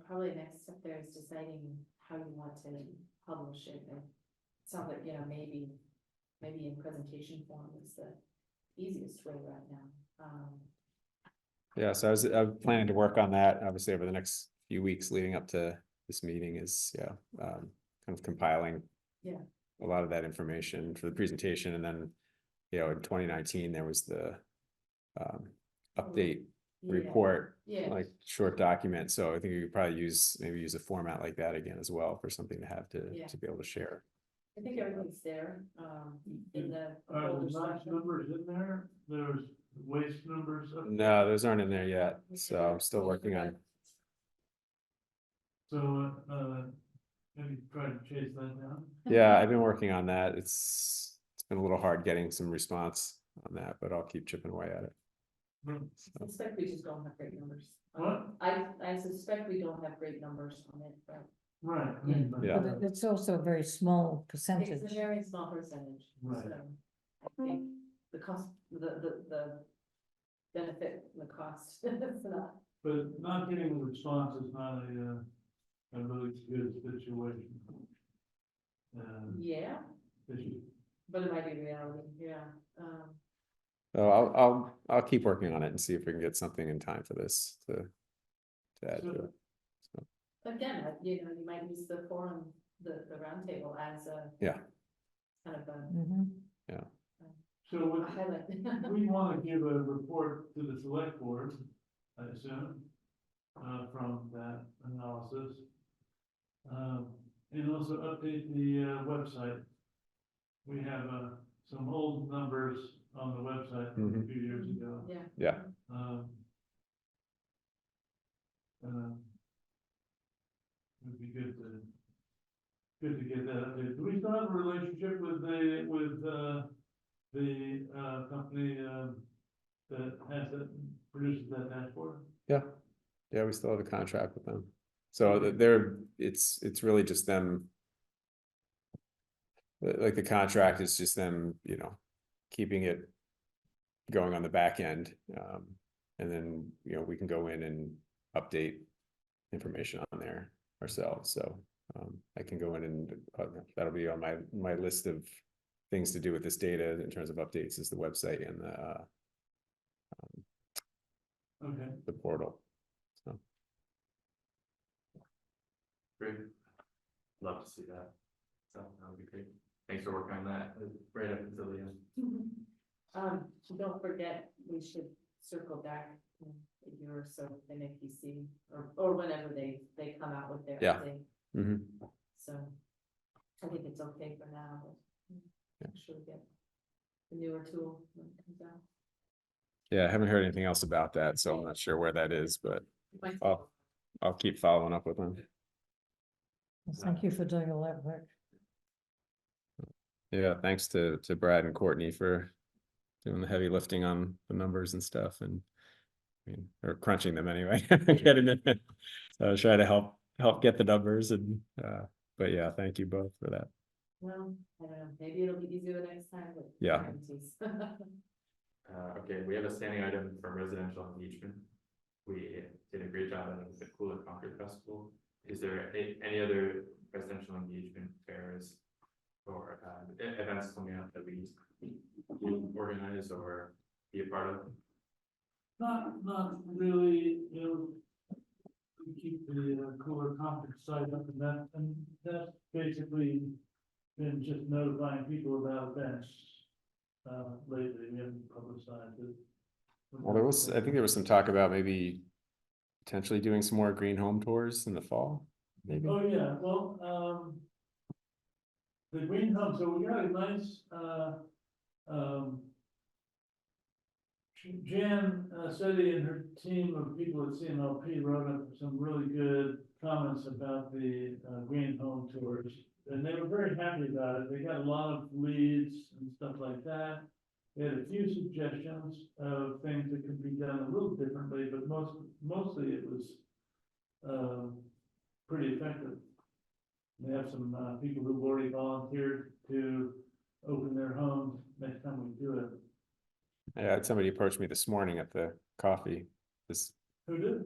Speaker 6: probably next step there is deciding how you want to publish it. And it sounds like, maybe in presentation form is the easiest way right now.
Speaker 5: Yeah, so I was planning to work on that, obviously, over the next few weeks leading up to this meeting is, kind of compiling.
Speaker 6: Yeah.
Speaker 5: A lot of that information for the presentation, and then, in 2019, there was the update report,
Speaker 6: Yeah.
Speaker 5: like short document, so I think you could probably maybe use a format like that again as well for something to have
Speaker 6: Yeah.
Speaker 5: to be able to share.
Speaker 6: I think everything's there, in the.
Speaker 4: Are
Speaker 6: folder
Speaker 4: the notch
Speaker 6: section.
Speaker 4: numbers in there? There's waste numbers up.
Speaker 5: No, those aren't in there yet, so I'm still working on.
Speaker 4: So, maybe try to chase that down.
Speaker 5: Yeah, I've been working on that. It's been a little hard getting some response on that, but I'll keep chipping away at it.
Speaker 6: I suspect we just don't have great numbers.
Speaker 4: What?
Speaker 6: I suspect we don't have great numbers on it, but
Speaker 4: Right.
Speaker 5: Yeah.
Speaker 3: But it's also a very small percentage.
Speaker 6: it's a very small percentage,
Speaker 4: Right.
Speaker 6: so I think the cost, the benefit, and the cost, it's not.
Speaker 4: But not getting a response is not a really good situation.
Speaker 6: Yeah,
Speaker 4: Issue.
Speaker 6: but it might be reality, yeah,
Speaker 5: So I'll keep working on it and see if we can get something in time for this to add to it.
Speaker 6: again, you might use the forum, the roundtable as a.
Speaker 5: Yeah.
Speaker 6: Kind of a
Speaker 3: Mhm.
Speaker 4: So what,
Speaker 6: highlight.
Speaker 4: we want to give a report to the select board, I assume, from that analysis. And also update the website. We have some old numbers on the website from a few years ago.
Speaker 6: Yeah.
Speaker 5: Yeah.
Speaker 4: Would be good to get that updated. Do we still have a relationship with the company that produces that dashboard?
Speaker 5: Yeah, we still have a contract with them. So it's really just them. Like the contract is just them, keeping it going on the back end. And then, we can go in and update information on there ourselves. So I can go in and that'll be on my list of things to do with this data in terms of updates is the website and
Speaker 4: Okay.
Speaker 5: the portal. So.
Speaker 1: Great. Love to see that. So that would be great. Thanks for working on that right up until the end.
Speaker 6: Don't forget, we should circle back in a year or so with the NPC or whenever they come out with their
Speaker 5: Yeah.
Speaker 6: update.
Speaker 5: Mhm.
Speaker 6: So I think it's okay for now, but I'm sure we get the newer tool when it comes out.
Speaker 5: Yeah, I haven't heard anything else about that, so I'm not sure where that is, but I'll keep following up with them.
Speaker 3: Thank you for doing all that work.
Speaker 5: Yeah, thanks to Brad and Courtney for doing the heavy lifting on the numbers and stuff and or crunching them anyway. Getting it. So I was trying to help get the numbers and but yeah, thank you both for that.
Speaker 6: Well, I don't know, maybe it'll be easier next time, but.
Speaker 5: Yeah.
Speaker 6: guarantees.
Speaker 1: Okay, we have a standing item for residential engagement. We did a great job at the Cooler Concord Festival. Is there any other residential engagement fairs or events coming up that we organize or be a part of?
Speaker 4: Not really, you know. We keep the cooler conference site up and that's basically been just notifying people about events. Lately, we haven't publicized it.
Speaker 5: Well, I think there was some talk about maybe potentially doing some more green home tours in the fall, maybe.
Speaker 4: Oh, yeah, well, the green home, so we got a nice, Jan Seti and her team of people at CMLP wrote up some really good comments about the green home tours. And they were very happy about it. They got a lot of leads and stuff like that. They had a few suggestions of things that could be done a little differently, but mostly it was pretty effective. They have some people who've already volunteered to open their homes next time we do it.
Speaker 5: I had somebody approach me this morning at the coffee, this,
Speaker 4: Who did?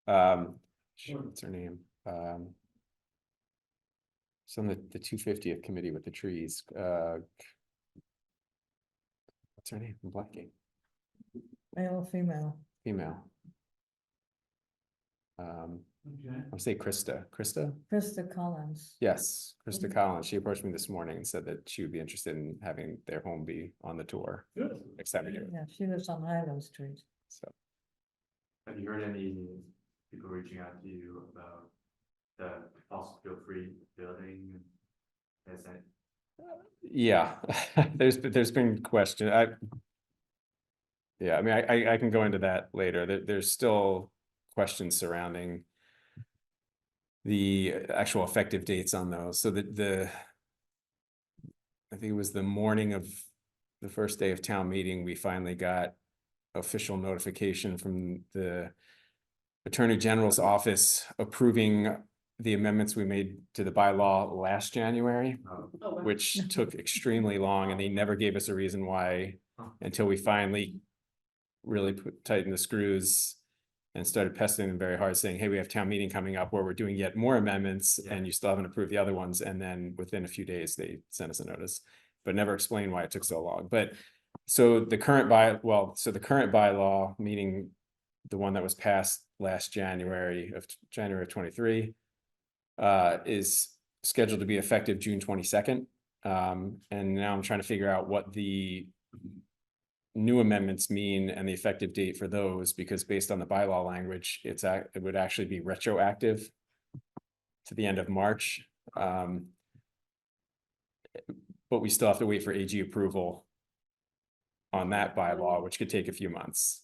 Speaker 5: what's her name? Some of the 250th committee with the trees, what's her name? I'm blanking.
Speaker 3: Male or female?
Speaker 5: Female.
Speaker 4: Okay.
Speaker 5: I'll say Krista.
Speaker 3: Krista Collins.
Speaker 5: Yes, Krista Collins. She approached me this morning and said that she would be interested in having their home be on the tour
Speaker 4: Good.
Speaker 5: next time we do it.
Speaker 3: Yeah, she lives on Highland Street.
Speaker 5: So,
Speaker 1: Have you heard any people reaching out to you about the fossil fuel free building? Has that,
Speaker 5: yeah, there's been question. Yeah, I mean, I can go into that later. There's still questions surrounding the actual effective dates on those. So I think it was the morning of the first day of town meeting, we finally got official notification from the Attorney General's office approving the amendments we made to the bylaw last January,
Speaker 6: Oh, wow.
Speaker 5: which took extremely long, and they never gave us a reason why until we finally really tightened the screws and started pestering them very hard, saying, hey, we have town meeting coming up where we're doing yet more amendments and you still haven't approved the other ones. And then within a few days, they sent us a notice, but never explained why it took so long. But so the current bylaw, meaning the one that was passed last January of 23, is scheduled to be effective June 22nd. And now I'm trying to figure out what the new amendments mean and the effective date for those, because based on the bylaw language, it would actually be retroactive to the end of March. But we still have to wait for AG approval on that bylaw, which could take a few months.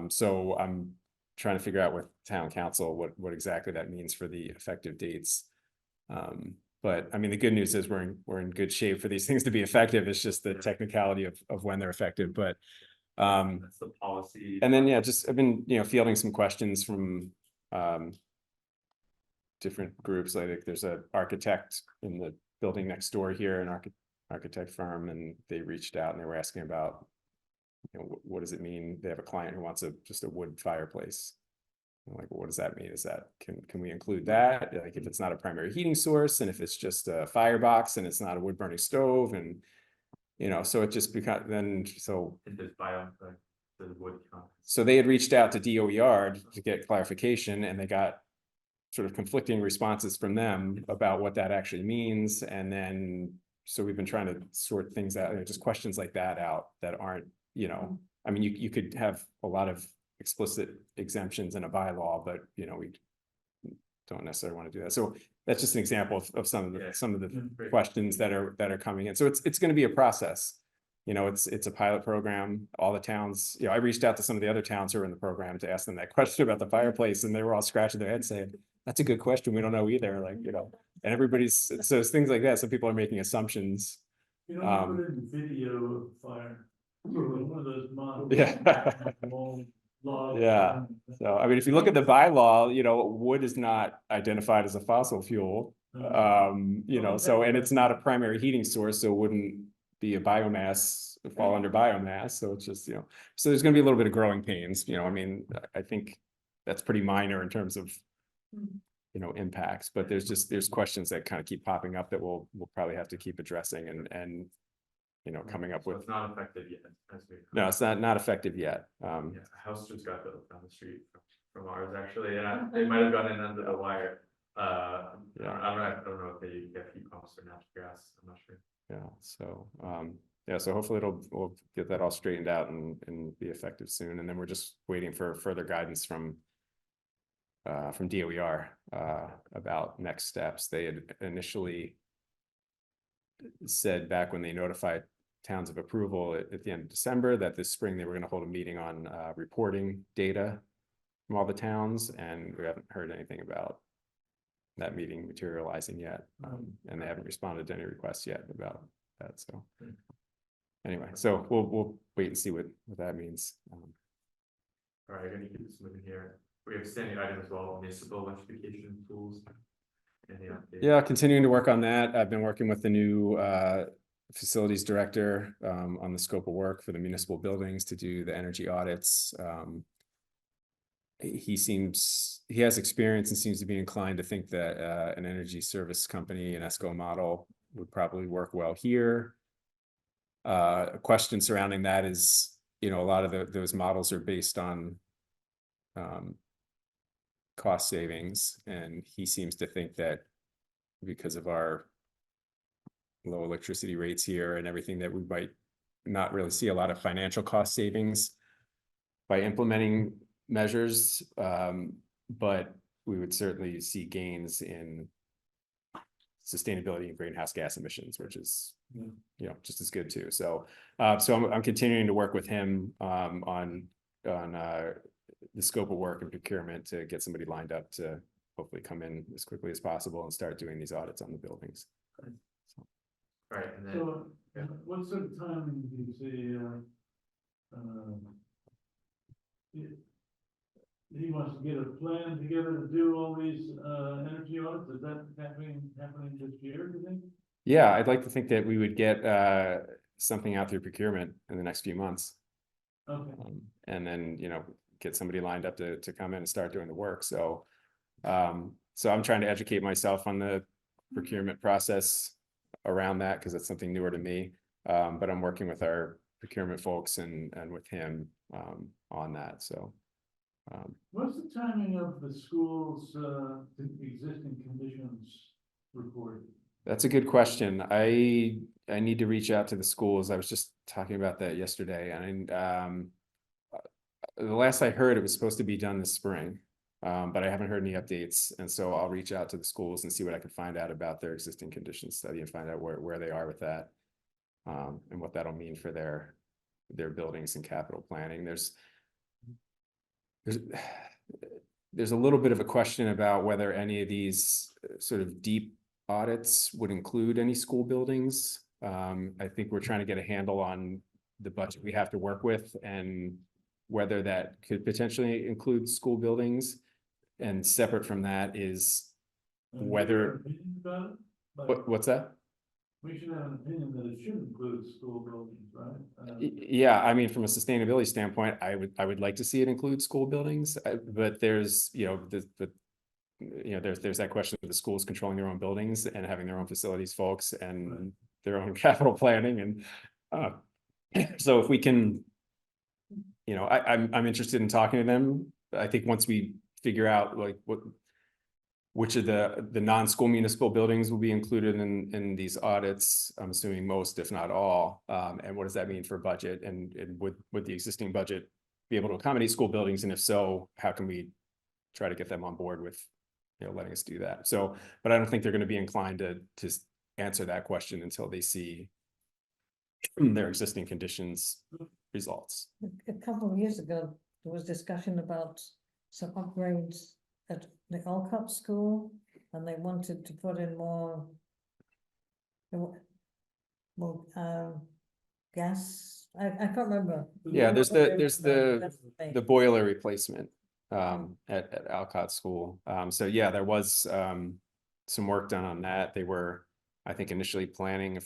Speaker 5: So I'm trying to figure out with town council what exactly that means for the effective dates. But I mean, the good news is we're in good shape for these things to be effective. It's just the technicality of when they're effective, but
Speaker 1: that's the policy.
Speaker 5: and then, yeah, just I've been, fielding some questions from different groups. Like there's an architect in the building next door here, an architect firm, and they reached out and they were asking about, what does it mean? They have a client who wants just a wood fireplace. I'm like, what does that mean? Is that, can we include that? Like if it's not a primary heating source and if it's just a firebox and it's not a wood burning stove, and so it just becomes so
Speaker 1: If there's the wood count.
Speaker 5: so they had reached out to DOER to get clarification, and they got sort of conflicting responses from them about what that actually means. And then, so we've been trying to sort things out, just questions like that out that aren't, I mean, you could have a lot of explicit exemptions in a bylaw, but we don't necessarily want to do that. So that's just an example of some of the
Speaker 1: Great.
Speaker 5: questions that are coming in. So it's going to be a process. It's a pilot program. All the towns, I reached out to some of the other towns who are in the program to ask them that question about the fireplace, and they were all scratching their heads saying, that's a good question. We don't know either. Like, and everybody's, so it's things like that. Some people are making assumptions.
Speaker 4: Put in video of fire. One of those models.
Speaker 5: Yeah.
Speaker 4: Log.
Speaker 5: Yeah. So, I mean, if you look at the bylaw, wood is not identified as a fossil fuel. So, and it's not a primary heating source, so it wouldn't be a biomass, fall under biomass. So it's just, so there's gonna be a little bit of growing pains, I mean, I think that's pretty minor in terms of, impacts, but there's questions that kind of keep popping up that we'll probably have to keep addressing and coming up
Speaker 1: So
Speaker 5: with.
Speaker 1: it's not effective yet, as we.
Speaker 5: No, it's not effective yet.
Speaker 1: Yeah, a house just got built down the street from ours actually, and they might have gone in under the wire. I don't know if they get heat pumps or natural gas, I'm not sure.
Speaker 5: Yeah, so, so hopefully we'll get that all straightened out and be effective soon, and then we're just waiting for further guidance from DOER, about next steps. They had initially said back when they notified towns of approval at the end of December, that this spring they were gonna hold a meeting on, reporting data from all the towns, and we haven't heard anything about that meeting materializing yet. And they haven't responded to any requests yet about that, so. Anyway, so we'll wait and see what that means.
Speaker 1: All right, gonna keep this moving here. We have standing item as well, municipal electrification tools. Any updates?
Speaker 5: Yeah, continuing to work on that. I've been working with the new facilities director on the scope of work for the municipal buildings to do the energy audits. He has experience and seems to be inclined to think that an energy service company, an ESCO model, would probably work well here. A question surrounding that is, a lot of those models are based on cost savings, and he seems to think that because of our low electricity rates here and everything, that we might not really see a lot of financial cost savings by implementing measures, but we would certainly see gains in sustainability and greenhouse gas emissions, which is just as good too. So I'm continuing to work with him on the scope of work and procurement to get somebody lined up to hopefully come in as quickly as possible and start doing these audits on the buildings.
Speaker 1: Right, and then.
Speaker 4: So, what sort of timing do you see, he wants to get a plan together to do all these, energy audits? Is that happening this year, do you think?
Speaker 5: Yeah, I'd like to think that we would get something out through procurement in the next few months.
Speaker 4: Okay.
Speaker 5: And then, get somebody lined up to come in and start doing the work. So I'm trying to educate myself on the procurement process around that, because it's something newer to me. But I'm working with our procurement folks and with him on that, so.
Speaker 4: What's the timing of the school's, existing conditions report?
Speaker 5: That's a good question. I need to reach out to the schools. I was just talking about that yesterday, and the last I heard, it was supposed to be done this spring, but I haven't heard any updates, and so I'll reach out to the schools and see what I can find out about their existing condition study and find out where they are with that, and what that'll mean for their buildings and capital planning. There's a little bit of a question about whether any of these sort of deep audits would include any school buildings. I think we're trying to get a handle on the budget we have to work with and whether that could potentially include school buildings. And separate from that is whether, what's that?
Speaker 4: We should have an opinion that it should include school buildings, right?
Speaker 5: Yeah, I mean, from a sustainability standpoint, I would like to see it include school buildings, but there's, there's that question of the schools controlling their own buildings and having their own facilities folks and their own capital planning. And so if we can, I'm interested in talking to them. I think once we figure out like which of the non-school municipal buildings will be included in these audits, I'm assuming most, if not all, and what does that mean for budget, and would the existing budget be able to accommodate school buildings, and if so, how can we try to get them on board with letting us do that? So, but I don't think they're going to be inclined to answer that question until they see their existing conditions results.
Speaker 3: A couple of years ago, there was discussion about some upgrades at the Alcott school, and they wanted to put in more gas. I can't remember.
Speaker 5: Yeah, there's the boiler replacement at Alcott School. So yeah, there was some work done on that. They were, I think, initially planning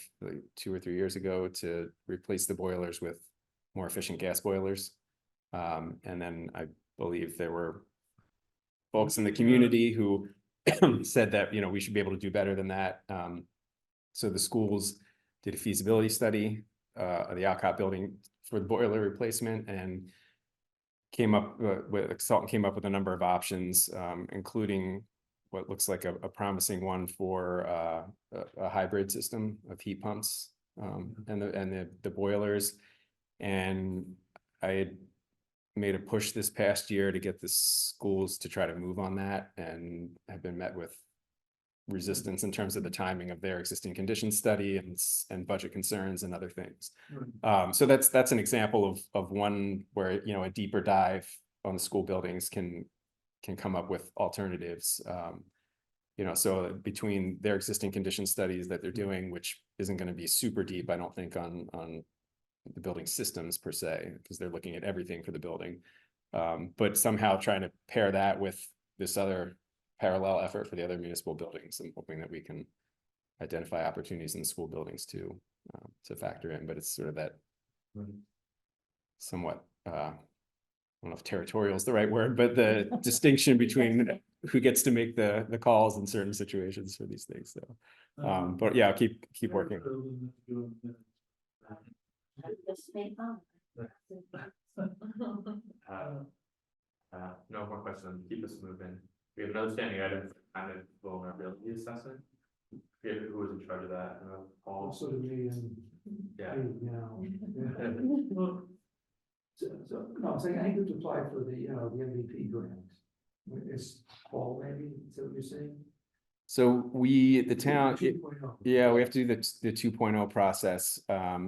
Speaker 5: 2 or 3 years ago to replace the boilers with more efficient gas boilers. And then I believe there were folks in the community who said that, we should be able to do better than that. So the schools did a feasibility study the Alcott building for the boiler replacement and came up with, the consultant came up with a number of options, including what looks like a promising one for a hybrid system of heat pumps, and the boilers. And I had made a push this past year to get the schools to try to move on that, and have been met with resistance in terms of the timing of their existing condition study and budget concerns and other things. So that's an example of one where, you know, a deeper dive on the school buildings can come up with alternatives. You know, so between their existing condition studies that they're doing, which isn't going to be super deep, I don't think, on the building systems per se, because they're looking at everything for the building. But somehow trying to pair that with this other parallel effort for the other municipal buildings, and hoping that we can identify opportunities in the school buildings to factor in. But it's sort of that somewhat, I don't know if territorial is the right word, but the distinction between who gets to make the calls in certain situations for these things. So, but yeah, I'll keep working.
Speaker 10: Just make fun.
Speaker 1: No more questions, keep us moving. We have another standing item for climate vulnerability assessment. Forget who was in charge of that, Paul.
Speaker 9: Also to me and
Speaker 1: Yeah.
Speaker 9: now. Well, so, no, I'm saying I think to apply for the, the MVP grant. It's Paul, maybe, is that what you're saying?
Speaker 5: So the town,
Speaker 9: 2.0.
Speaker 5: yeah, we have to do the 2.0 process. I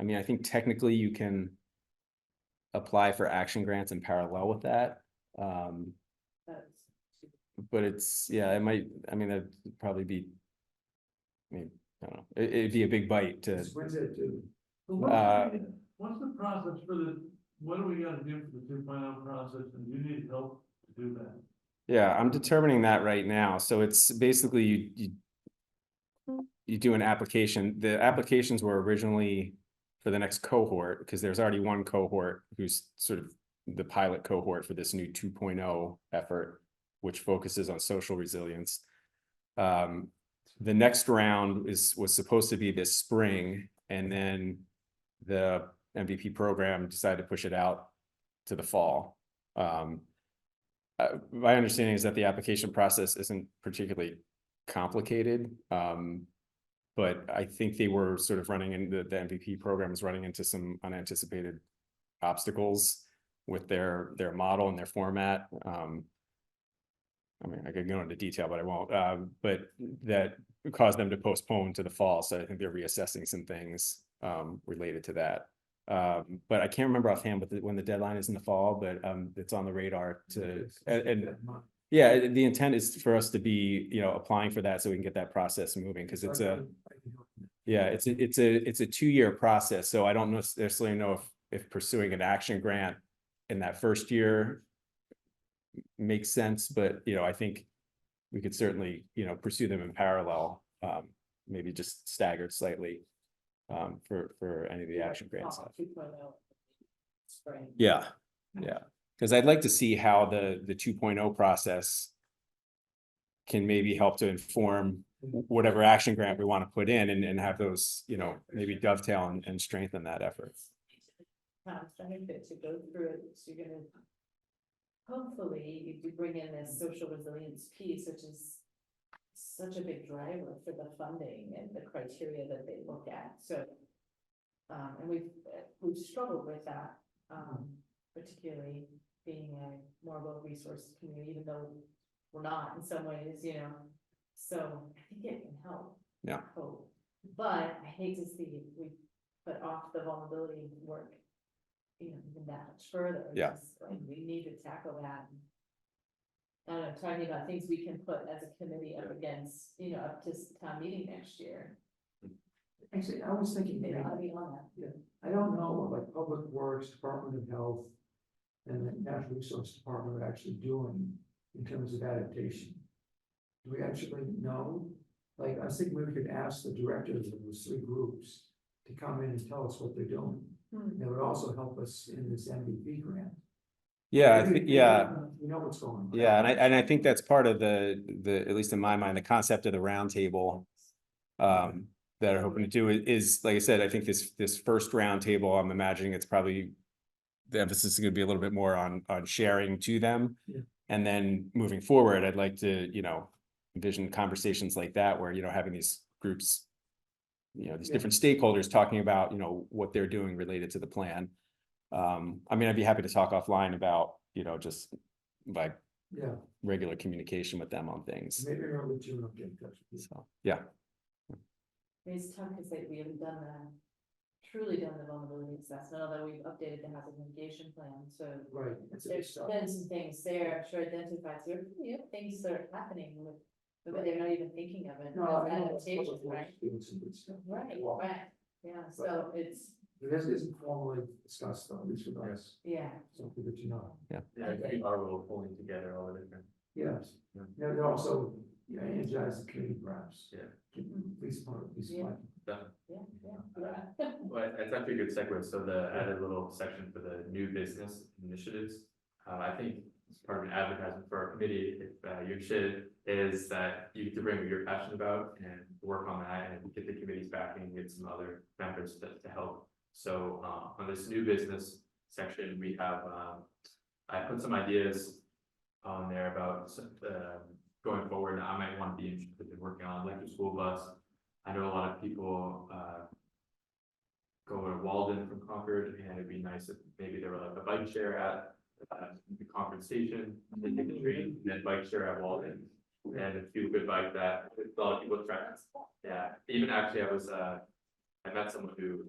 Speaker 5: mean, I think technically you can apply for action grants in parallel with that. But it's, yeah, it might, I mean, that'd probably be, I mean, I don't know, it'd be a big bite to,
Speaker 9: When's that due?
Speaker 4: What's the process for what do we gotta do for the 2.0 process, and do you need help to do that?
Speaker 5: yeah, I'm determining that right now. So it's basically you do an application. The applications were originally for the next cohort, because there's already one cohort who's sort of the pilot cohort for this new 2.0 effort, which focuses on social resilience. The next round was supposed to be this spring, and then the MVP program decided to push it out to the fall. My understanding is that the application process isn't particularly complicated. But I think they were sort of running into the MVP program was running into some unanticipated obstacles with their model and their format. I mean, I could go into detail, but I won't. But that caused them to postpone to the fall. So I think they're reassessing some things related to that. But I can't remember offhand when the deadline is in the fall, but it's on the radar to, and yeah, the intent is for us to be, you know, applying for that so we can get that process moving, because it's a 2-year process. So I don't necessarily know if pursuing an action grant in that first year makes sense, but, you know, I think we could certainly, you know, pursue them in parallel, maybe just staggered slightly for any of the action grants.
Speaker 6: 2.0 spring.
Speaker 5: Yeah, because I'd like to see how the 2.0 process can maybe help to inform whatever action grant we want to put in, and have those, you know, maybe dovetail and strengthen that effort.
Speaker 6: Benefit to go through it, so you're gonna, hopefully, if you bring in this social resilience piece, which is such a big driver for the funding and the criteria that they look at, so. And we've struggled with that, particularly being a more low resource community, even though we're not in some ways, you know. So I think it can help.
Speaker 5: Yeah.
Speaker 6: Hope. But I hate to see we put off the vulnerability work, you know, even that much further.
Speaker 5: Yeah.
Speaker 6: Just, like, we need to tackle that. I don't know, talking about things we can put as a committee up against, you know, up to town meeting next year.
Speaker 9: Actually, I was thinking,
Speaker 6: Maybe
Speaker 9: maybe,
Speaker 6: I'll be on that.
Speaker 9: yeah, I don't know what like Public Works, Department of Health, and the Natural Resource Department are actually doing in terms of adaptation. Do we actually know? Like, I was thinking we could ask the directors of those 3 groups to come in and tell us what they're doing. That would also help us in this MVP grant.
Speaker 5: Yeah, I think, yeah.
Speaker 9: We know what's going on.
Speaker 5: Yeah, and I think that's part of the at least in my mind, the concept of the roundtable. that are hoping to do is, like I said, I think this first roundtable, I'm imagining it's probably the emphasis is gonna be a little bit more on sharing to them.
Speaker 4: Yeah.
Speaker 5: And then moving forward, I'd like to, envision conversations like that where, having these groups, these different stakeholders talking about, what they're doing related to the plan. I mean, I'd be happy to talk offline about, just like
Speaker 9: Yeah,
Speaker 5: regular communication with them on things.
Speaker 9: maybe early June, I'll get in touch with you.
Speaker 5: So, yeah,
Speaker 6: It's tough because we haven't truly done the vulnerability assessment, although we've updated the hazard mitigation plan, so.
Speaker 9: Right. it's a
Speaker 6: There's
Speaker 9: start.
Speaker 6: been some things there, I'm sure identified, so things that are happening with, but they're not even thinking of it.
Speaker 9: No,
Speaker 6: as
Speaker 9: I know.
Speaker 6: adaptation, right?
Speaker 9: Doing some good stuff.
Speaker 6: Right,
Speaker 9: Well,
Speaker 6: right, yeah, so it's,
Speaker 9: It isn't formally discussed though, at least with us,
Speaker 6: yeah.
Speaker 9: something that you know.
Speaker 1: Yeah, we are all pulling together all the different.
Speaker 9: Yes,
Speaker 1: Yeah.
Speaker 9: they're also, energize the community perhaps.
Speaker 1: Yeah.
Speaker 9: Keep police department, police
Speaker 6: Yeah.
Speaker 9: department.
Speaker 6: Yeah.
Speaker 1: Well, it's actually a good segue, so the added little section for the new business initiatives. I think as part of an advertisement for our committee, if you're interested, is that you get to bring what you're passionate about and work on that and get the committee's backing, get some other members to help. So on this new business section, we have, I put some ideas on there about going forward. I might want to be interested in working on electric school bus. I know a lot of people go to Walden from Concord, and it'd be nice if maybe there were like a bike share at the Concord station, they take the train, and then bike share at Walden. And if you could bike that, a lot of people try. Yeah, even actually I met someone who,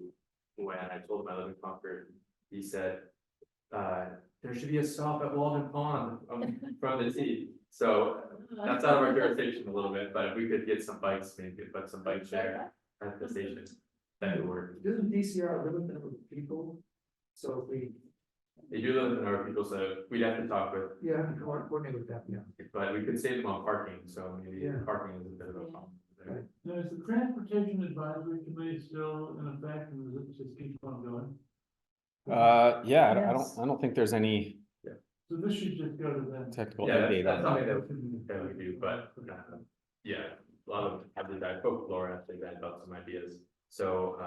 Speaker 1: when I told him I live in Concord, he said, there should be a stop at Walden Pond from the T. So that's out of our jurisdiction a little bit, but if we could get some bikes, maybe put some bike share at the station, that would work.
Speaker 9: Doesn't DCR limit the number of people? So if we,
Speaker 1: They do live in our people, so we'd have to talk with,
Speaker 9: yeah, coordinate with that, yeah.
Speaker 1: but we could save them on parking, so maybe
Speaker 9: Yeah.
Speaker 1: parking is a bit of a problem.
Speaker 9: Right.
Speaker 4: Now, is the transportation advisory committee still in effect, and does it just keep on going?
Speaker 5: yeah,
Speaker 3: Yes.
Speaker 5: I don't think there's any
Speaker 4: So this should just go to them.
Speaker 5: technical
Speaker 1: Yeah,
Speaker 5: update
Speaker 1: that's
Speaker 5: on
Speaker 1: something that we do, but yeah, a lot of I spoke with Laura actually then about some ideas. So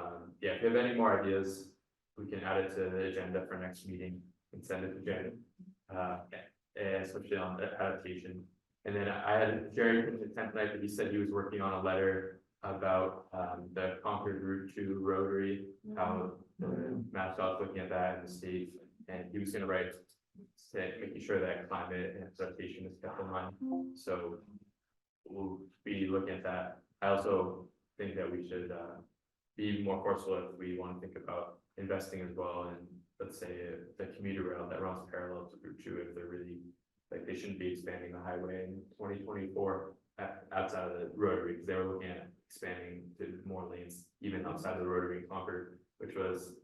Speaker 1: yeah, if you have any more ideas, we can add it to the agenda for next meeting and send it to Janet. Especially on the adaptation. And then I had Jerry put in the 10th night, but he said he was working on a letter about the Concord Route 2 Rotary, how the mascot's looking at that in the state, and he was gonna write making sure that climate and adaptation is kept in mind. So we'll be looking at that. I also think that we should be more forceful if we want to think about investing as well in, let's say, the commuter rail that runs parallel to Route 2, if they're really, like, they shouldn't be expanding the highway in 2024 outside of the rotary, because they were looking at expanding to more lanes even outside of the rotary in Concord, which was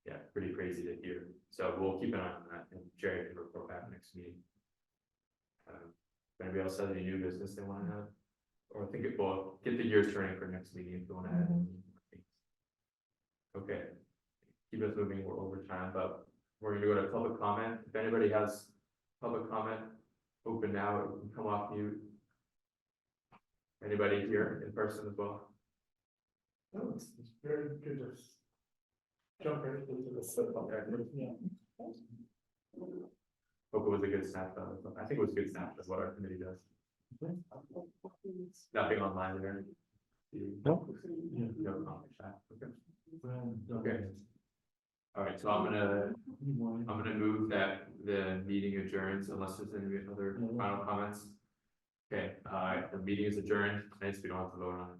Speaker 1: yeah, pretty crazy to hear. So we'll keep an eye on that, and Jerry can report back next meeting. If anybody else has any new business they want to have, or I think it will get the gears turning for next meeting if you want to add any more things. Okay, keep us moving, we're over time, but we're gonna go to public comment. If anybody has public comment, open now, it can come off mute. Anybody here in person as well?
Speaker 7: No, it's very good to jump right into this.
Speaker 1: Hope it was a good snapshot. I think it was a good snapshot of what our committee does. Nothing online there.
Speaker 5: Nope.
Speaker 1: No comment chat. Okay.
Speaker 4: Okay.
Speaker 1: Okay. All right, so I'm gonna move that the meeting adjourns unless there's any other final comments. Okay, the meeting is adjourned. Nice, we don't have to vote on it.